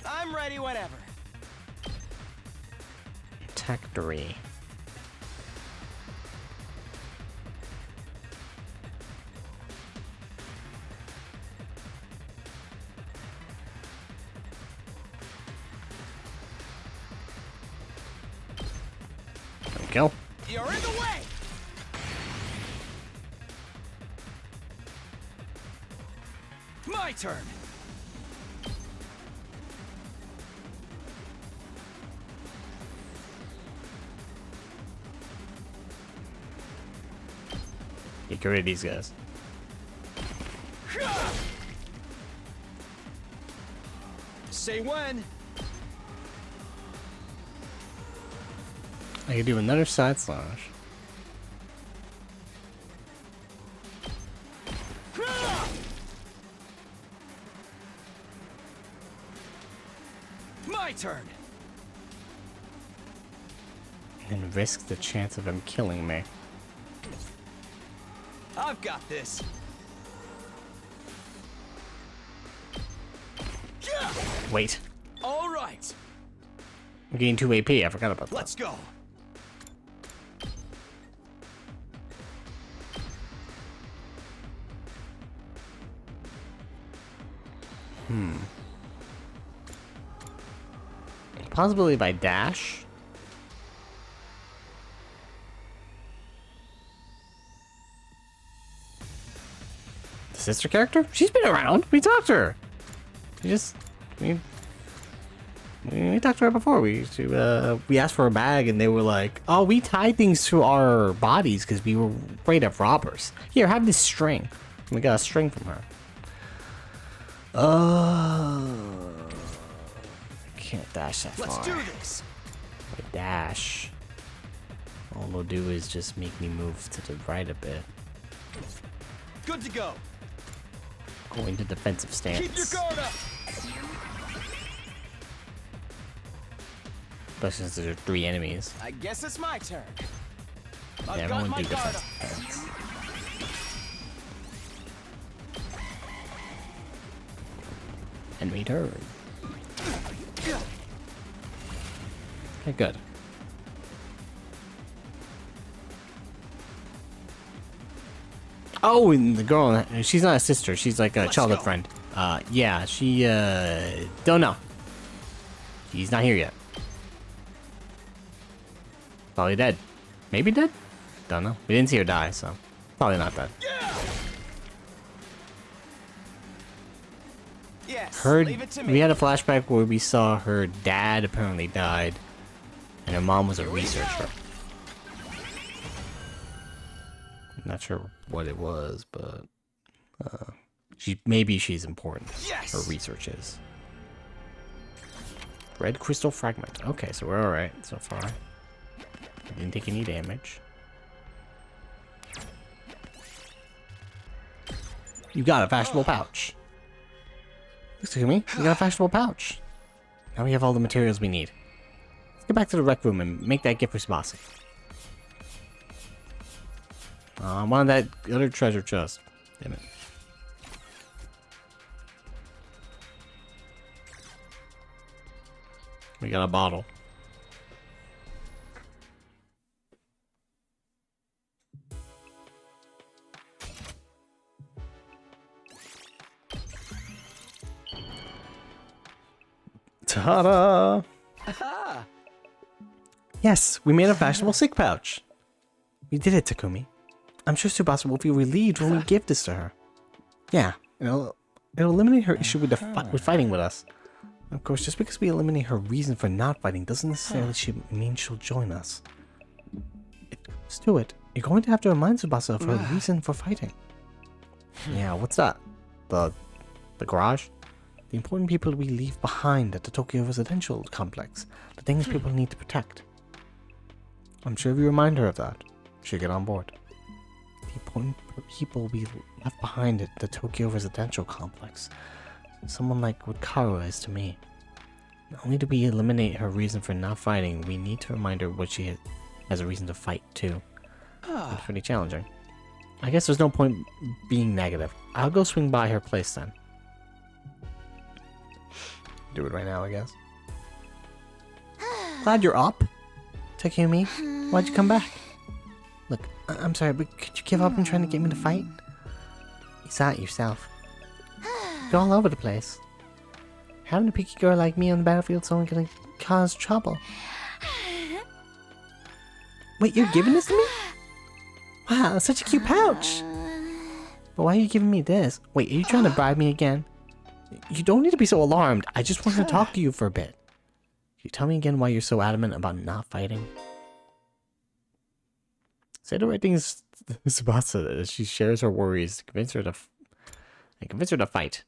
Speaker 5: I'm ready whenever.
Speaker 2: Attack 3. There we go.
Speaker 5: You're in the way. My turn.
Speaker 2: Get rid of these guys.
Speaker 5: Say when.
Speaker 2: I could do another side slash.
Speaker 5: My turn.
Speaker 2: And risk the chance of him killing me.
Speaker 5: I've got this.
Speaker 2: Wait.
Speaker 6: right.
Speaker 2: I'm getting 2 AP. I forgot about that.
Speaker 6: Let's go.
Speaker 2: Possibly by dash. The sister character? She's been around. We talked to her. We talked to her before. We asked for a bag and they were like, "Oh, we tied things to our bodies because we were afraid of robbers. Here, have this string." And we got a string from her. Can't dash that far.
Speaker 6: Let's do this.
Speaker 2: If I dash, all it'll do is just make me move to the right a bit.
Speaker 6: Good to go.
Speaker 2: Go into defensive stance.
Speaker 6: Keep your guard up.
Speaker 2: Especially since there are 3 enemies.
Speaker 5: I guess it's my turn.
Speaker 2: Yeah,
Speaker 5: I've got
Speaker 2: everyone
Speaker 5: my
Speaker 2: do
Speaker 5: guard
Speaker 2: defensive
Speaker 5: up.
Speaker 2: stance. Enemy turn. Okay, good. Oh, and the girl, she's not a sister. She's like a childhood friend. Yeah, she, don't know. She's not here yet. Probably dead. Maybe dead? Don't know. We didn't see her die, so probably not dead.
Speaker 5: Yes,
Speaker 2: Heard
Speaker 5: leave it to me.
Speaker 2: we had a flashback where we saw her dad apparently died, and her mom was a researcher. I'm not sure what it was, but maybe she's important.
Speaker 5: Yes!
Speaker 2: Her research is. Red crystal fragment. Okay, so we're all right so far. Didn't take any damage. You got a fashionable pouch. Excuse me, you got a fashionable pouch. Now we have all the materials we need. Let's get back to the rec room and make that gift for Sabasi. I wanted that other treasure chest. Damn it. We got a bottle. Ta-da! Yes, we made a fashionable sick pouch. We did it, Takumi. I'm sure Tsubasa will feel relieved when we give this to her. Yeah, it'll eliminate her issue with with fighting with us. Of course, just because we eliminate her reason for not fighting doesn't necessarily mean she'll join us. Let's do it. You're going to have to remind Tsubasa of her reason for fighting. Yeah, what's that? The garage? The important people we leave behind at the Tokyo residential complex. The things people need to protect. I'm sure if you remind her of that, she'll get on board. The important people we left behind at the Tokyo residential complex. Someone like what Karo is to me. Not only do we eliminate her reason for not fighting, we need to remind her what she has a reason to fight too. It's pretty challenging. I guess there's no point being negative. I'll go swing by her place then. Do it right now, I guess. Glad you're up. Takumi, why'd you come back? Look, I'm sorry, but could you give up on trying to get me to fight? You saw it yourself. You're all over the place. Having a picky girl like me on the battlefield's only gonna cause trouble. Wait, you're giving this to me? Wow, that's such a cute pouch. But why are you giving me this? Wait, are you trying to bribe me again? You don't need to be so alarmed. I just wanted to talk to you for a bit. Can you tell me again why you're so adamant about not fighting? Say the right things to Tsubasa as she shares her worries to convince her to fight.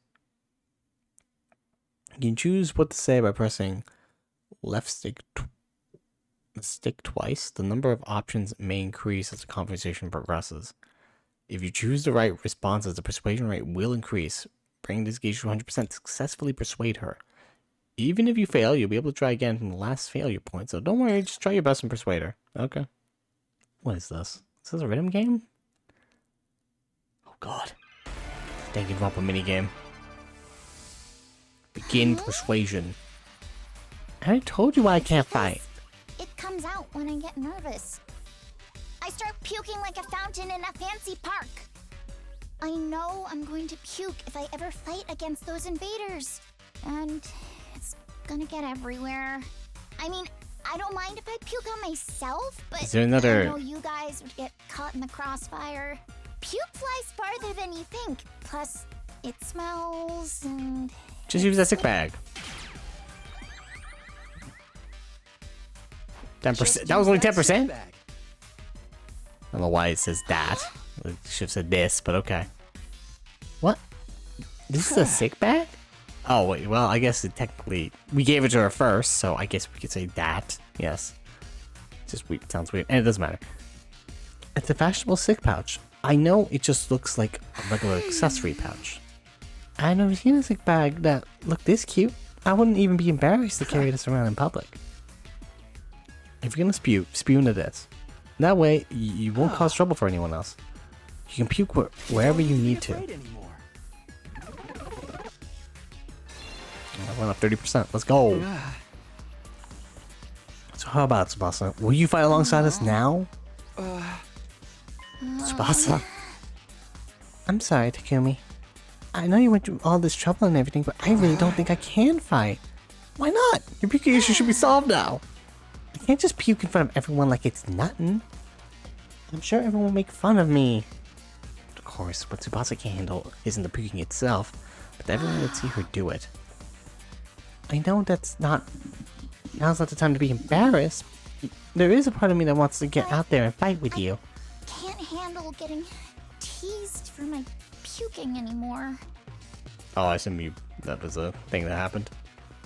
Speaker 2: You can choose what to say by pressing left stick twice. The number of options may increase as the conversation progresses. If you choose the right responses, the persuasion rate will increase. Bring this gauge to 100%. Successfully persuade her. Even if you fail, you'll be able to try again from the last failure point. So don't worry, just try your best and persuade her. Okay. What is this? Is this a rhythm game? Oh god. Thank you, drop a minigame. Begin persuasion.
Speaker 9: I already told you why I can't fight.
Speaker 8: It comes out when I get nervous. I start puking like a fountain in a fancy park. I know I'm going to puke if I ever fight against those invaders. And it's gonna get everywhere. I mean, I don't mind if I puke on myself, but
Speaker 9: Is there another-
Speaker 8: I know you guys would get caught in the crossfire. Puke flies farther than you think. Plus, it smells and...
Speaker 9: Just use that sick bag. 10%. That was only 10%? I don't know why it says that. It should have said this, but okay. What? This is a sick bag? Oh, wait. Well, I guess it technically... We gave it to her first, so I guess we could say that. Yes. Just weird. Sounds weird. And it doesn't matter. It's a fashionable sick pouch. I know it just looks like a regular accessory pouch. I've never seen a sick bag that looked this cute. I wouldn't even be embarrassed to carry this around in public. If you're gonna spew, spew into this. That way, you won't cause trouble for anyone else. You can puke wherever you need to. I went up 30%. Let's go. So how about Tsubasa? Will you fight alongside us now? Tsubasa. I'm sorry, Takumi. I know you went through all this trouble and everything, but I really don't think I can fight. Why not? Your puking issue should be solved now. I can't just puke in front of everyone like it's nothing. I'm sure everyone will make fun of me. Of course, what Tsubasa can handle isn't the puking itself, but everyone would see her do it. I know now's not the time to be embarrassed. There is a part of me that wants to get out there and fight with you.
Speaker 8: Can't handle getting teased for my puking anymore.
Speaker 9: Oh, I assume that was a thing that happened.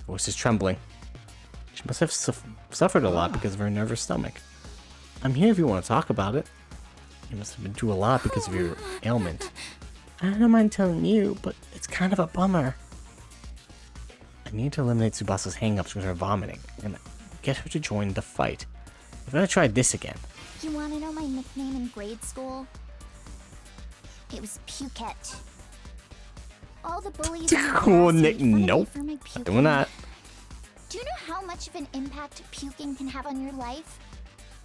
Speaker 9: Or was just trembling. She must have suffered a lot because of her nervous stomach. I'm here if you want to talk about it. You must have been through a lot because of your ailment. I don't mind telling you, but it's kind of a bummer. I need to eliminate Tsubasa's hang-ups with her vomiting, and get her to join the fight. I've got to try this again.
Speaker 8: You want to know my nickname in grade school? It was Pukette. All the bullies.
Speaker 9: Cool nickname. Nope. Not doing that.
Speaker 8: Do you know how much of an impact puking can have on your life?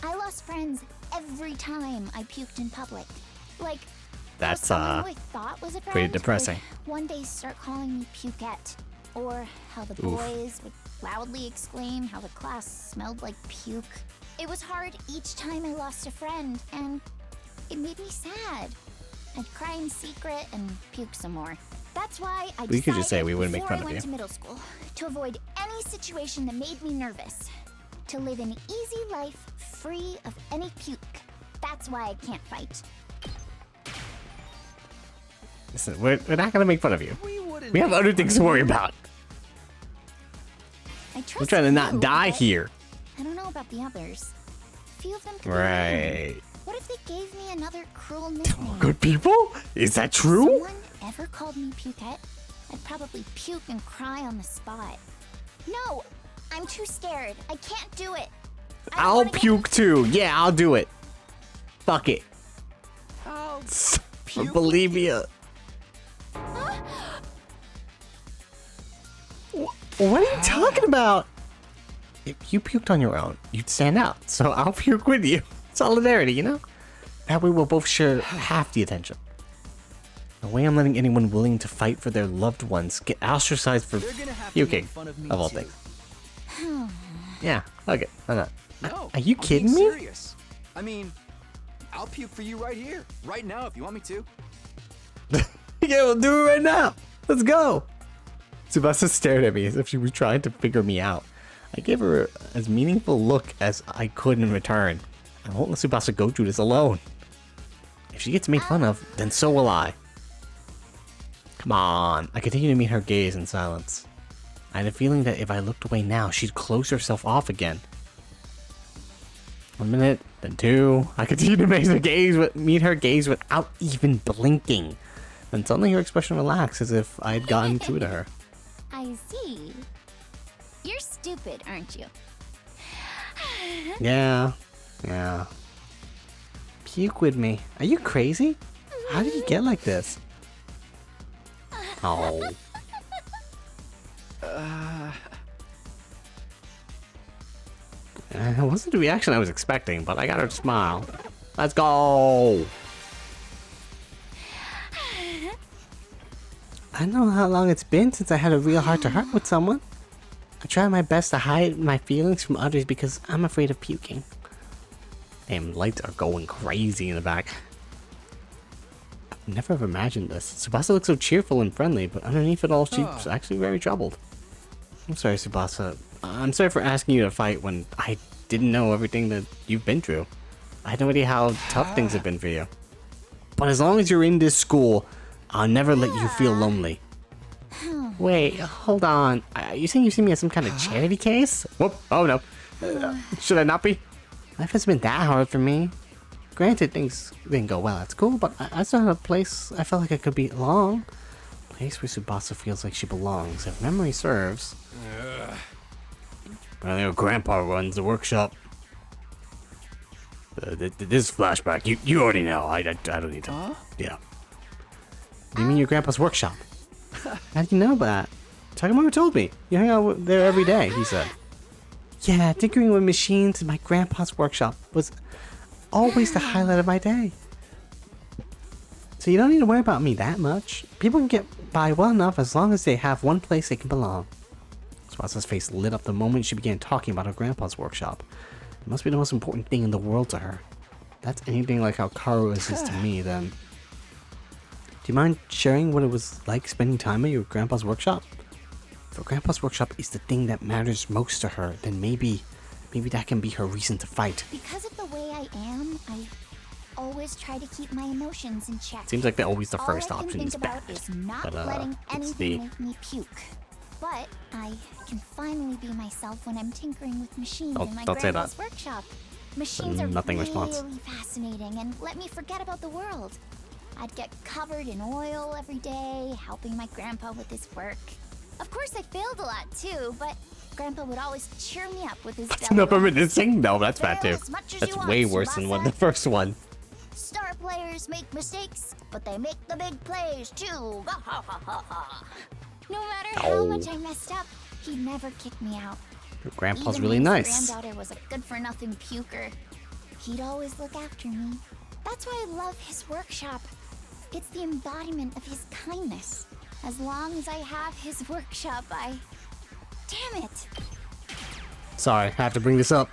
Speaker 8: I lost friends every time I puked in public. Like,
Speaker 9: that's
Speaker 8: someone who I thought was a friend
Speaker 9: pretty depressing.
Speaker 8: would one day start calling me Pukette. Or how the boys would loudly exclaim how the class smelled like puke. It was hard each time I lost a friend, and it made me sad. I'd cry in secret and puke some more. That's why I
Speaker 9: We could just say we wouldn't make fun of
Speaker 8: before I went
Speaker 9: you.
Speaker 8: to middle school, to avoid any situation that made me nervous. To live an easy life free of any puke. That's why I can't fight.
Speaker 9: Listen, we're not gonna make fun of you. We have other things to worry about. We're trying to not die here.
Speaker 8: I don't know about the others. A few of them could be
Speaker 9: Right.
Speaker 8: mean. What if they gave me another cruel nickname?
Speaker 9: Good people? Is that true?
Speaker 8: If someone ever called me Pukette, I'd probably puke and cry on the spot. No, I'm too scared. I can't do it.
Speaker 9: I'll puke too. Yeah, I'll do it. Fuck it. Believe me. What are you talking about? If you puked on your own, you'd stand out. So I'll puke with you. Solidarity, you know? That way we'll both share half the attention. The way I'm letting anyone willing to fight for their loved ones get ostracized for puking, of all things. Yeah, okay. Why not?
Speaker 6: No,
Speaker 9: Are you
Speaker 6: I'm
Speaker 9: kidding
Speaker 6: being
Speaker 9: me?
Speaker 6: serious. I mean, I'll puke for you right here, right now, if you want me to.
Speaker 9: Yeah, we'll do it right now. Let's go. Tsubasa stared at me as if she was trying to figure me out. I gave her as meaningful look as I could in return. I won't let Tsubasa go through this alone. If she gets made fun of, then so will I. Come on. I continue to meet her gaze in silence. I had a feeling that if I looked away now, she'd close herself off again. 1 minute, then 2. I continued to meet her gaze without even blinking. Then suddenly her expression relaxed as if I had gotten through to her.
Speaker 8: I see. You're stupid, aren't you?
Speaker 9: Yeah. Puke with me. Are you crazy? How did you get like this? Oh. It wasn't the reaction I was expecting, but I got her to smile. Let's go!
Speaker 1: I don't know how long it's been since I had a real heart-to-heart with someone. I try my best to hide my feelings from others because I'm afraid of puking.
Speaker 9: Damn, lights are going crazy in the back. I've never have imagined this. Tsubasa looks so cheerful and friendly, but underneath it all, she's actually very troubled.
Speaker 1: I'm sorry, Tsubasa.
Speaker 9: I'm sorry for asking you to fight when I didn't know everything that you've been through. I had no idea how tough things have been for you. But as long as you're in this school, I'll never let you feel lonely.
Speaker 1: Wait, hold on. Are you saying you see me as some kind of charity case?
Speaker 9: Whoop, oh no. Should I not be?
Speaker 1: Life has been that hard for me. Granted, things didn't go well at school, but I still had a place I felt like I could belong. A place where Tsubasa feels like she belongs, if memory serves.
Speaker 9: Well, your grandpa runs the workshop. This flashback, you already know. I don't need to. Yeah.
Speaker 1: What do you mean your grandpa's workshop? How do you know that? Takamaru told me. You hang out there every day, he said. Yeah, tinkering with machines in my grandpa's workshop was always the highlight of my day. So you don't need to worry about me that much. People can get by well enough as long as they have one place they can belong. Tsubasa's face lit up the moment she began talking about her grandpa's workshop. It must be the most important thing in the world to her. If that's anything like how Karu's is to me, then... Do you mind sharing what it was like spending time at your grandpa's workshop? If her grandpa's workshop is the thing that matters most to her, then maybe that can be her reason to fight.
Speaker 8: Because of the way I am, I always try to keep my emotions in check.
Speaker 9: Seems like always the first
Speaker 8: All I can
Speaker 9: option
Speaker 8: think
Speaker 9: is
Speaker 8: about
Speaker 9: bad.
Speaker 8: is not
Speaker 9: But
Speaker 8: letting
Speaker 9: it's
Speaker 8: anything make me puke. But I can finally be myself when I'm tinkering with machines in my
Speaker 9: don't say
Speaker 8: grandpa's
Speaker 9: that.
Speaker 8: workshop. Machines are
Speaker 9: nothing
Speaker 8: really
Speaker 9: response.
Speaker 8: fascinating and let me forget about the world. I'd get covered in oil every day, helping my grandpa with his work. Of course, I failed a lot too, but Grandpa would always cheer me up with his belly
Speaker 9: Never
Speaker 8: laugh.
Speaker 9: been sing though. That's bad
Speaker 8: Fail
Speaker 9: too.
Speaker 8: as much as
Speaker 9: That's
Speaker 8: you want,
Speaker 9: way worse than
Speaker 8: Tsubasa.
Speaker 9: the first one.
Speaker 8: Star players make mistakes, but they make the big plays too. No matter how much I messed up, he never kicked me out.
Speaker 9: Your grandpa's
Speaker 8: Even
Speaker 9: really
Speaker 8: when
Speaker 9: nice.
Speaker 8: his granddaughter was a good-for-nothing puker, he'd always look after me. That's why I love his workshop. It's the embodiment of his kindness. As long as I have his workshop, Damn it!
Speaker 9: Sorry, I have to bring this up.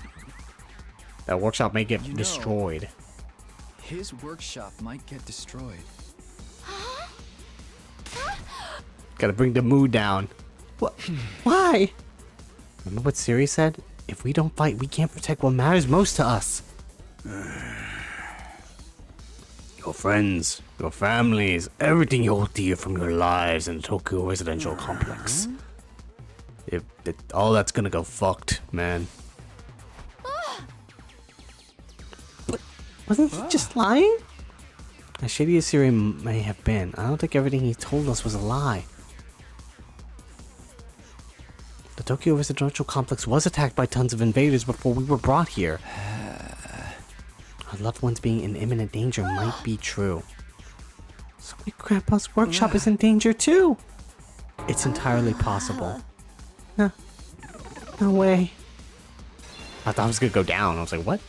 Speaker 9: That workshop may get
Speaker 6: You know,
Speaker 9: destroyed.
Speaker 6: His workshop might get destroyed.
Speaker 9: Gotta bring the mood down.
Speaker 1: What? Why? Remember what Siri said? If we don't fight, we can't protect what matters most to us.
Speaker 9: Your friends, your families, everything you hold dear from your lives in the Tokyo residential complex. All that's gonna go fucked, man.
Speaker 1: But wasn't he just lying? As shady as Siri may have been, I don't think everything he told us was a lie. The Tokyo residential complex was attacked by tons of invaders before we were brought here. Our loved ones being in imminent danger might be true. So my grandpa's workshop is in danger too. It's entirely possible. No way.
Speaker 9: I thought I was gonna go down. I was like, what?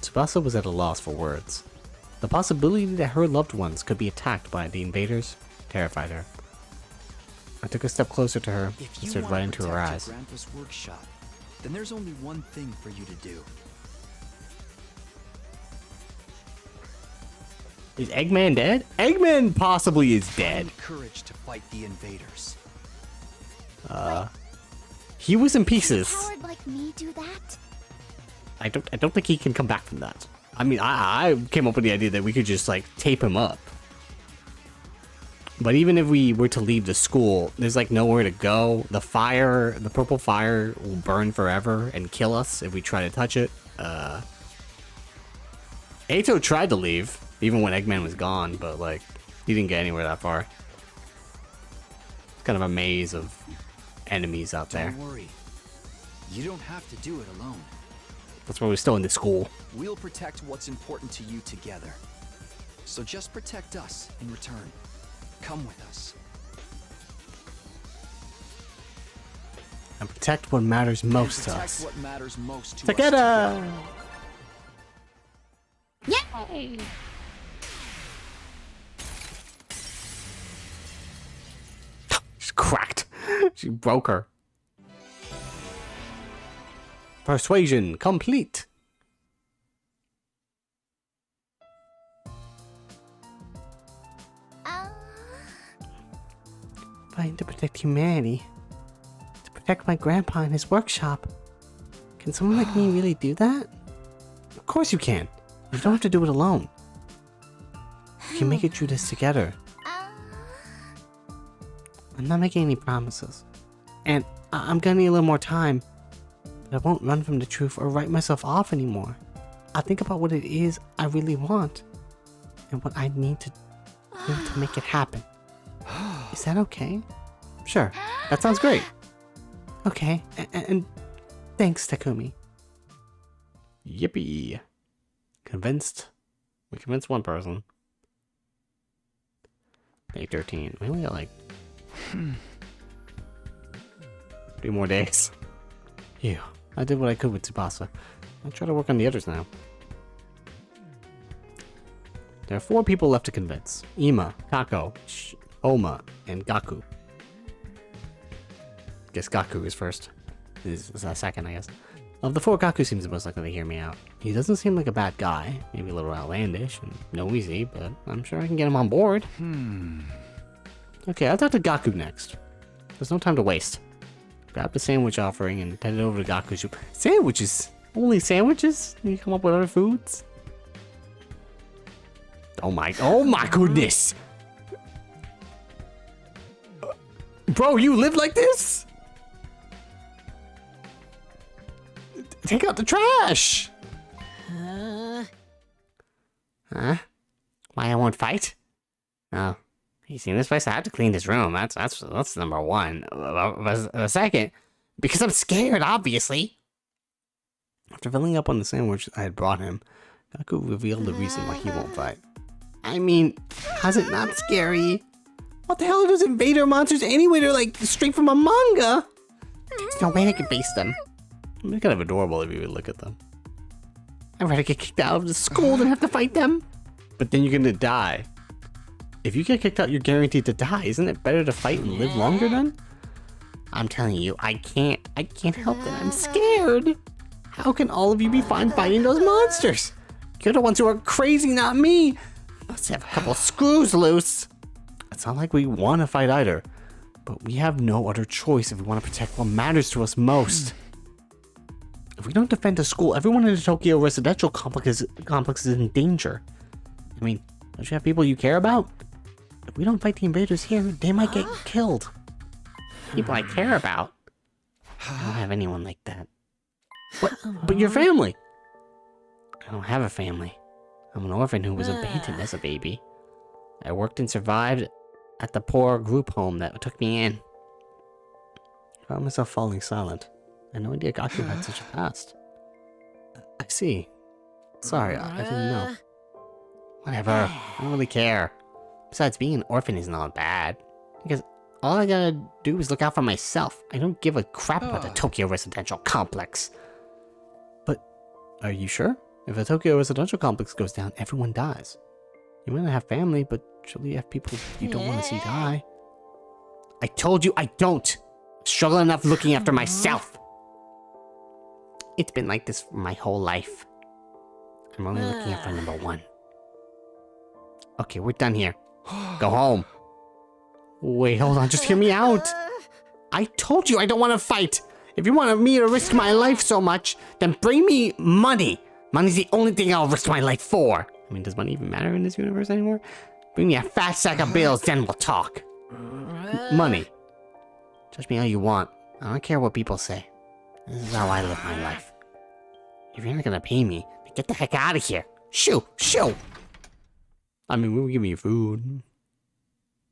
Speaker 1: Tsubasa was at a loss for words. The possibility that her loved ones could be attacked by the invaders terrified her. I took a step closer to her
Speaker 6: If
Speaker 1: and
Speaker 6: you
Speaker 1: stared
Speaker 6: want
Speaker 1: right
Speaker 6: to
Speaker 1: into her
Speaker 6: protect
Speaker 1: eyes.
Speaker 6: your grandpa's workshop, then there's only one thing for you to do.
Speaker 9: Is Eggman dead? Eggman possibly is dead.
Speaker 6: Find courage to fight the invaders.
Speaker 9: He was in
Speaker 8: Can a
Speaker 9: pieces.
Speaker 8: coward like me do that?
Speaker 9: I don't think he can come back from that. I mean, I came up with the idea that we could just like tape him up. But even if we were to leave the school, there's like nowhere to go. The fire, the purple fire will burn forever and kill us if we try to touch it. Ato tried to leave, even when Eggman was gone, but like, he didn't get anywhere that far. It's kind of a maze of enemies out there.
Speaker 6: Don't worry. You don't have to do it alone.
Speaker 9: That's why we're still in the school.
Speaker 6: We'll protect what's important to you together. So just protect us in return. Come with us.
Speaker 1: I'm
Speaker 2: protect what matters most to
Speaker 6: Protect
Speaker 2: us.
Speaker 6: what matters most to us
Speaker 2: Together!
Speaker 8: Yay!
Speaker 2: She's cracked. She broke her. Persuasion complete. Fighting to protect humanity. To protect my grandpa and his workshop. Can someone like me really do that? Of course you can. You don't have to do it alone. We can make it through this together. I'm not making any promises. And I'm gonna need a little more time. But I won't run from the truth or write myself off anymore. I'll think about what it is I really want. And what I need to do to make it happen. Is that okay? Sure. That sounds great. Okay. And thanks, Takumi. Yippee. Convinced. We convinced one person. Day 13. We only got like 3 more days. Phew. I did what I could with Tsubasa. I'll try to work on the others now. There are 4 people left to convince. Ima, Kako, Oma, and Gaku. Guess Gaku is first. Is second, I guess. Of the 4, Gaku seems the most likely to hear me out. He doesn't seem like a bad guy. Maybe a little outlandish and noisy, but I'm sure I can get him on board. Okay, I'll talk to Gaku next. There's no time to waste. Grab the sandwich offering and head it over to Gaku's. Sandwiches? Only sandwiches? Can you come up with other foods? Oh my goodness! Bro, you live like this? Take out the trash! Huh? Why I won't fight? Oh. You see, in this place, I have to clean this room. That's number 1. A second, because I'm scared, obviously. After filling up on the sandwich I had brought him, Gaku revealed the reason why he won't fight. I mean, how's it not scary? What the hell are those invader monsters anyway? They're like straight from a manga. There's no way I could face them. They're kind of adorable if you would look at them. I'd rather get kicked out of the school than have to fight them. But then you're gonna die. If you get kicked out, you're guaranteed to die. Isn't it better to fight and live longer then? I'm telling you, I can't help it. I'm scared. How can all of you be fine fighting those monsters? You're the ones who are crazy, not me. Must have a couple screws loose. It's not like we want to fight either, but we have no other choice if we want to protect what matters to us most. If we don't defend the school, everyone in the Tokyo residential complex is in danger. I mean, don't you have people you care about? If we don't fight the invaders here, they might get killed. People I care about? I don't have anyone like that. What? But your family? I don't have a family. I'm an orphan who was abandoned as a baby. I worked and survived at the poor group home that took me in. I found myself falling silent. I had no idea Gaku had such a past. I see. Sorry, I didn't know. Whatever, I don't really care. Besides, being an orphan is not bad. Because all I gotta do is look out for myself. I don't give a crap about the Tokyo residential complex. But, are you sure? If the Tokyo residential complex goes down, everyone dies. You might not have family, but surely you have people you don't want to see die. I told you I don't! Struggle enough looking after myself! It's been like this for my whole life. I'm only looking out for number 1. Okay, we're done here. Go home. Wait, hold on, just hear me out. I told you I don't want to fight. If you want me to risk my life so much, then bring me money. Money's the only thing I'll risk my life for. I mean, does money even matter in this universe anymore? Bring me a fat sack of bills, then we'll talk. Money. Judge me how you want. I don't care what people say. This is how I live my life. If you're not gonna pay me, then get the heck out of here. Shoo! Shoo! I mean, we will give you food.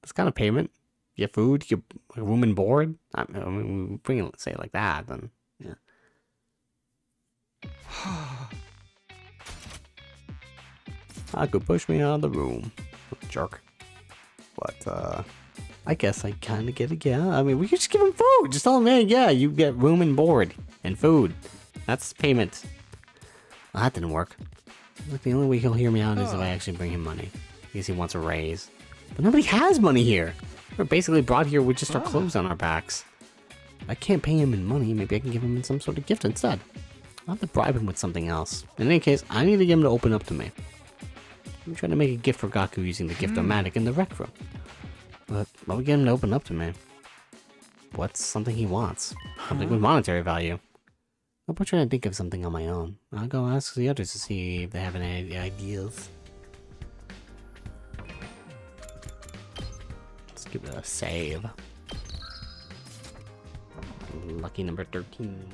Speaker 2: That's kind of payment. You get food, you get room and board. I mean, we bring it, say it like that, then yeah. I could push me out of the room. Jerk. But I guess I kind of get it, yeah. I mean, we could just give him food. Just tell him, hey, yeah, you get room and board and food. That's payment. Well, that didn't work. Look, the only way he'll hear me out is if I actually bring him money. Because he wants a raise. But nobody has money here. We're basically brought here with just our clothes on our backs. I can't pay him in money. Maybe I can give him some sort of gift instead. I'll have to bribe him with something else. In any case, I need to get him to open up to me. I'm trying to make a gift for Gaku using the gift-o-matic in the rec room. But let me get him to open up to me. What's something he wants? Something with monetary value. I'll try to think of something on my own. I'll go ask the others to see if they have any ideas. Let's give it a save. Lucky number 13.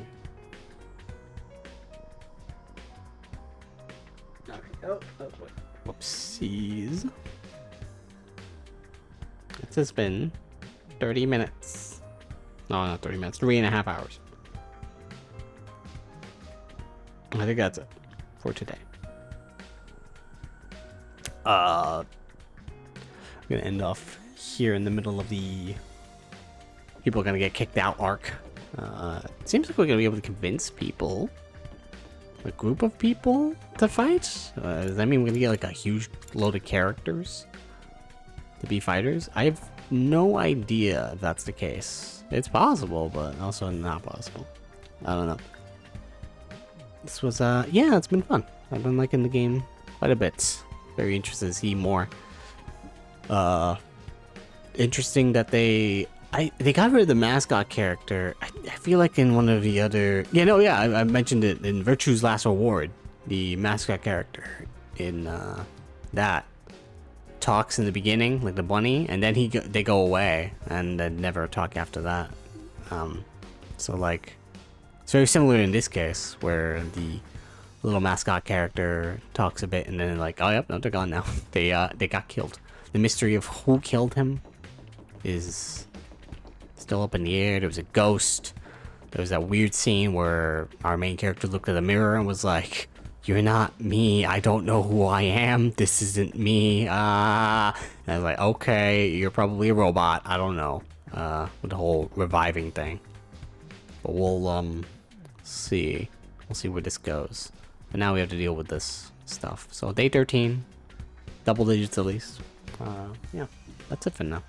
Speaker 2: Alright, oh, wait. Whoopsies. It has been 30 minutes. No, not 30 minutes. 3.5 hours. I think that's it for today. I'm gonna end off here in the middle of the people are gonna get kicked out arc. It seems like we're gonna be able to convince people, a group of people, to fight. Does that mean we're gonna get like a huge load of characters to be fighters? I have no idea if that's the case. It's possible, but also not possible. I don't know. This was, yeah, it's been fun. I've been liking the game quite a bit. Very interested to see more. Interesting that they got rid of the mascot character. I feel like in one of the other... Yeah, no, yeah, I mentioned it in Virtue's Last Reward. The mascot character in, that talks in the beginning, like the bunny, and then they go away, and then never talk after that. So, like... It's very similar in this case, where the little mascot character talks a bit, and then like, oh yep, no, they're gone now. They got killed. The mystery of who killed him is still up in the air. There was a ghost. There was that weird scene where our main character looked at the mirror and was like, "You're not me. I don't know who I am. This isn't me." And I was like, okay, you're probably a robot. I don't know. With the whole reviving thing. But we'll see. We'll see where this goes. But now we have to deal with this stuff. So day 13, double digits at least. Yeah, that's it for now.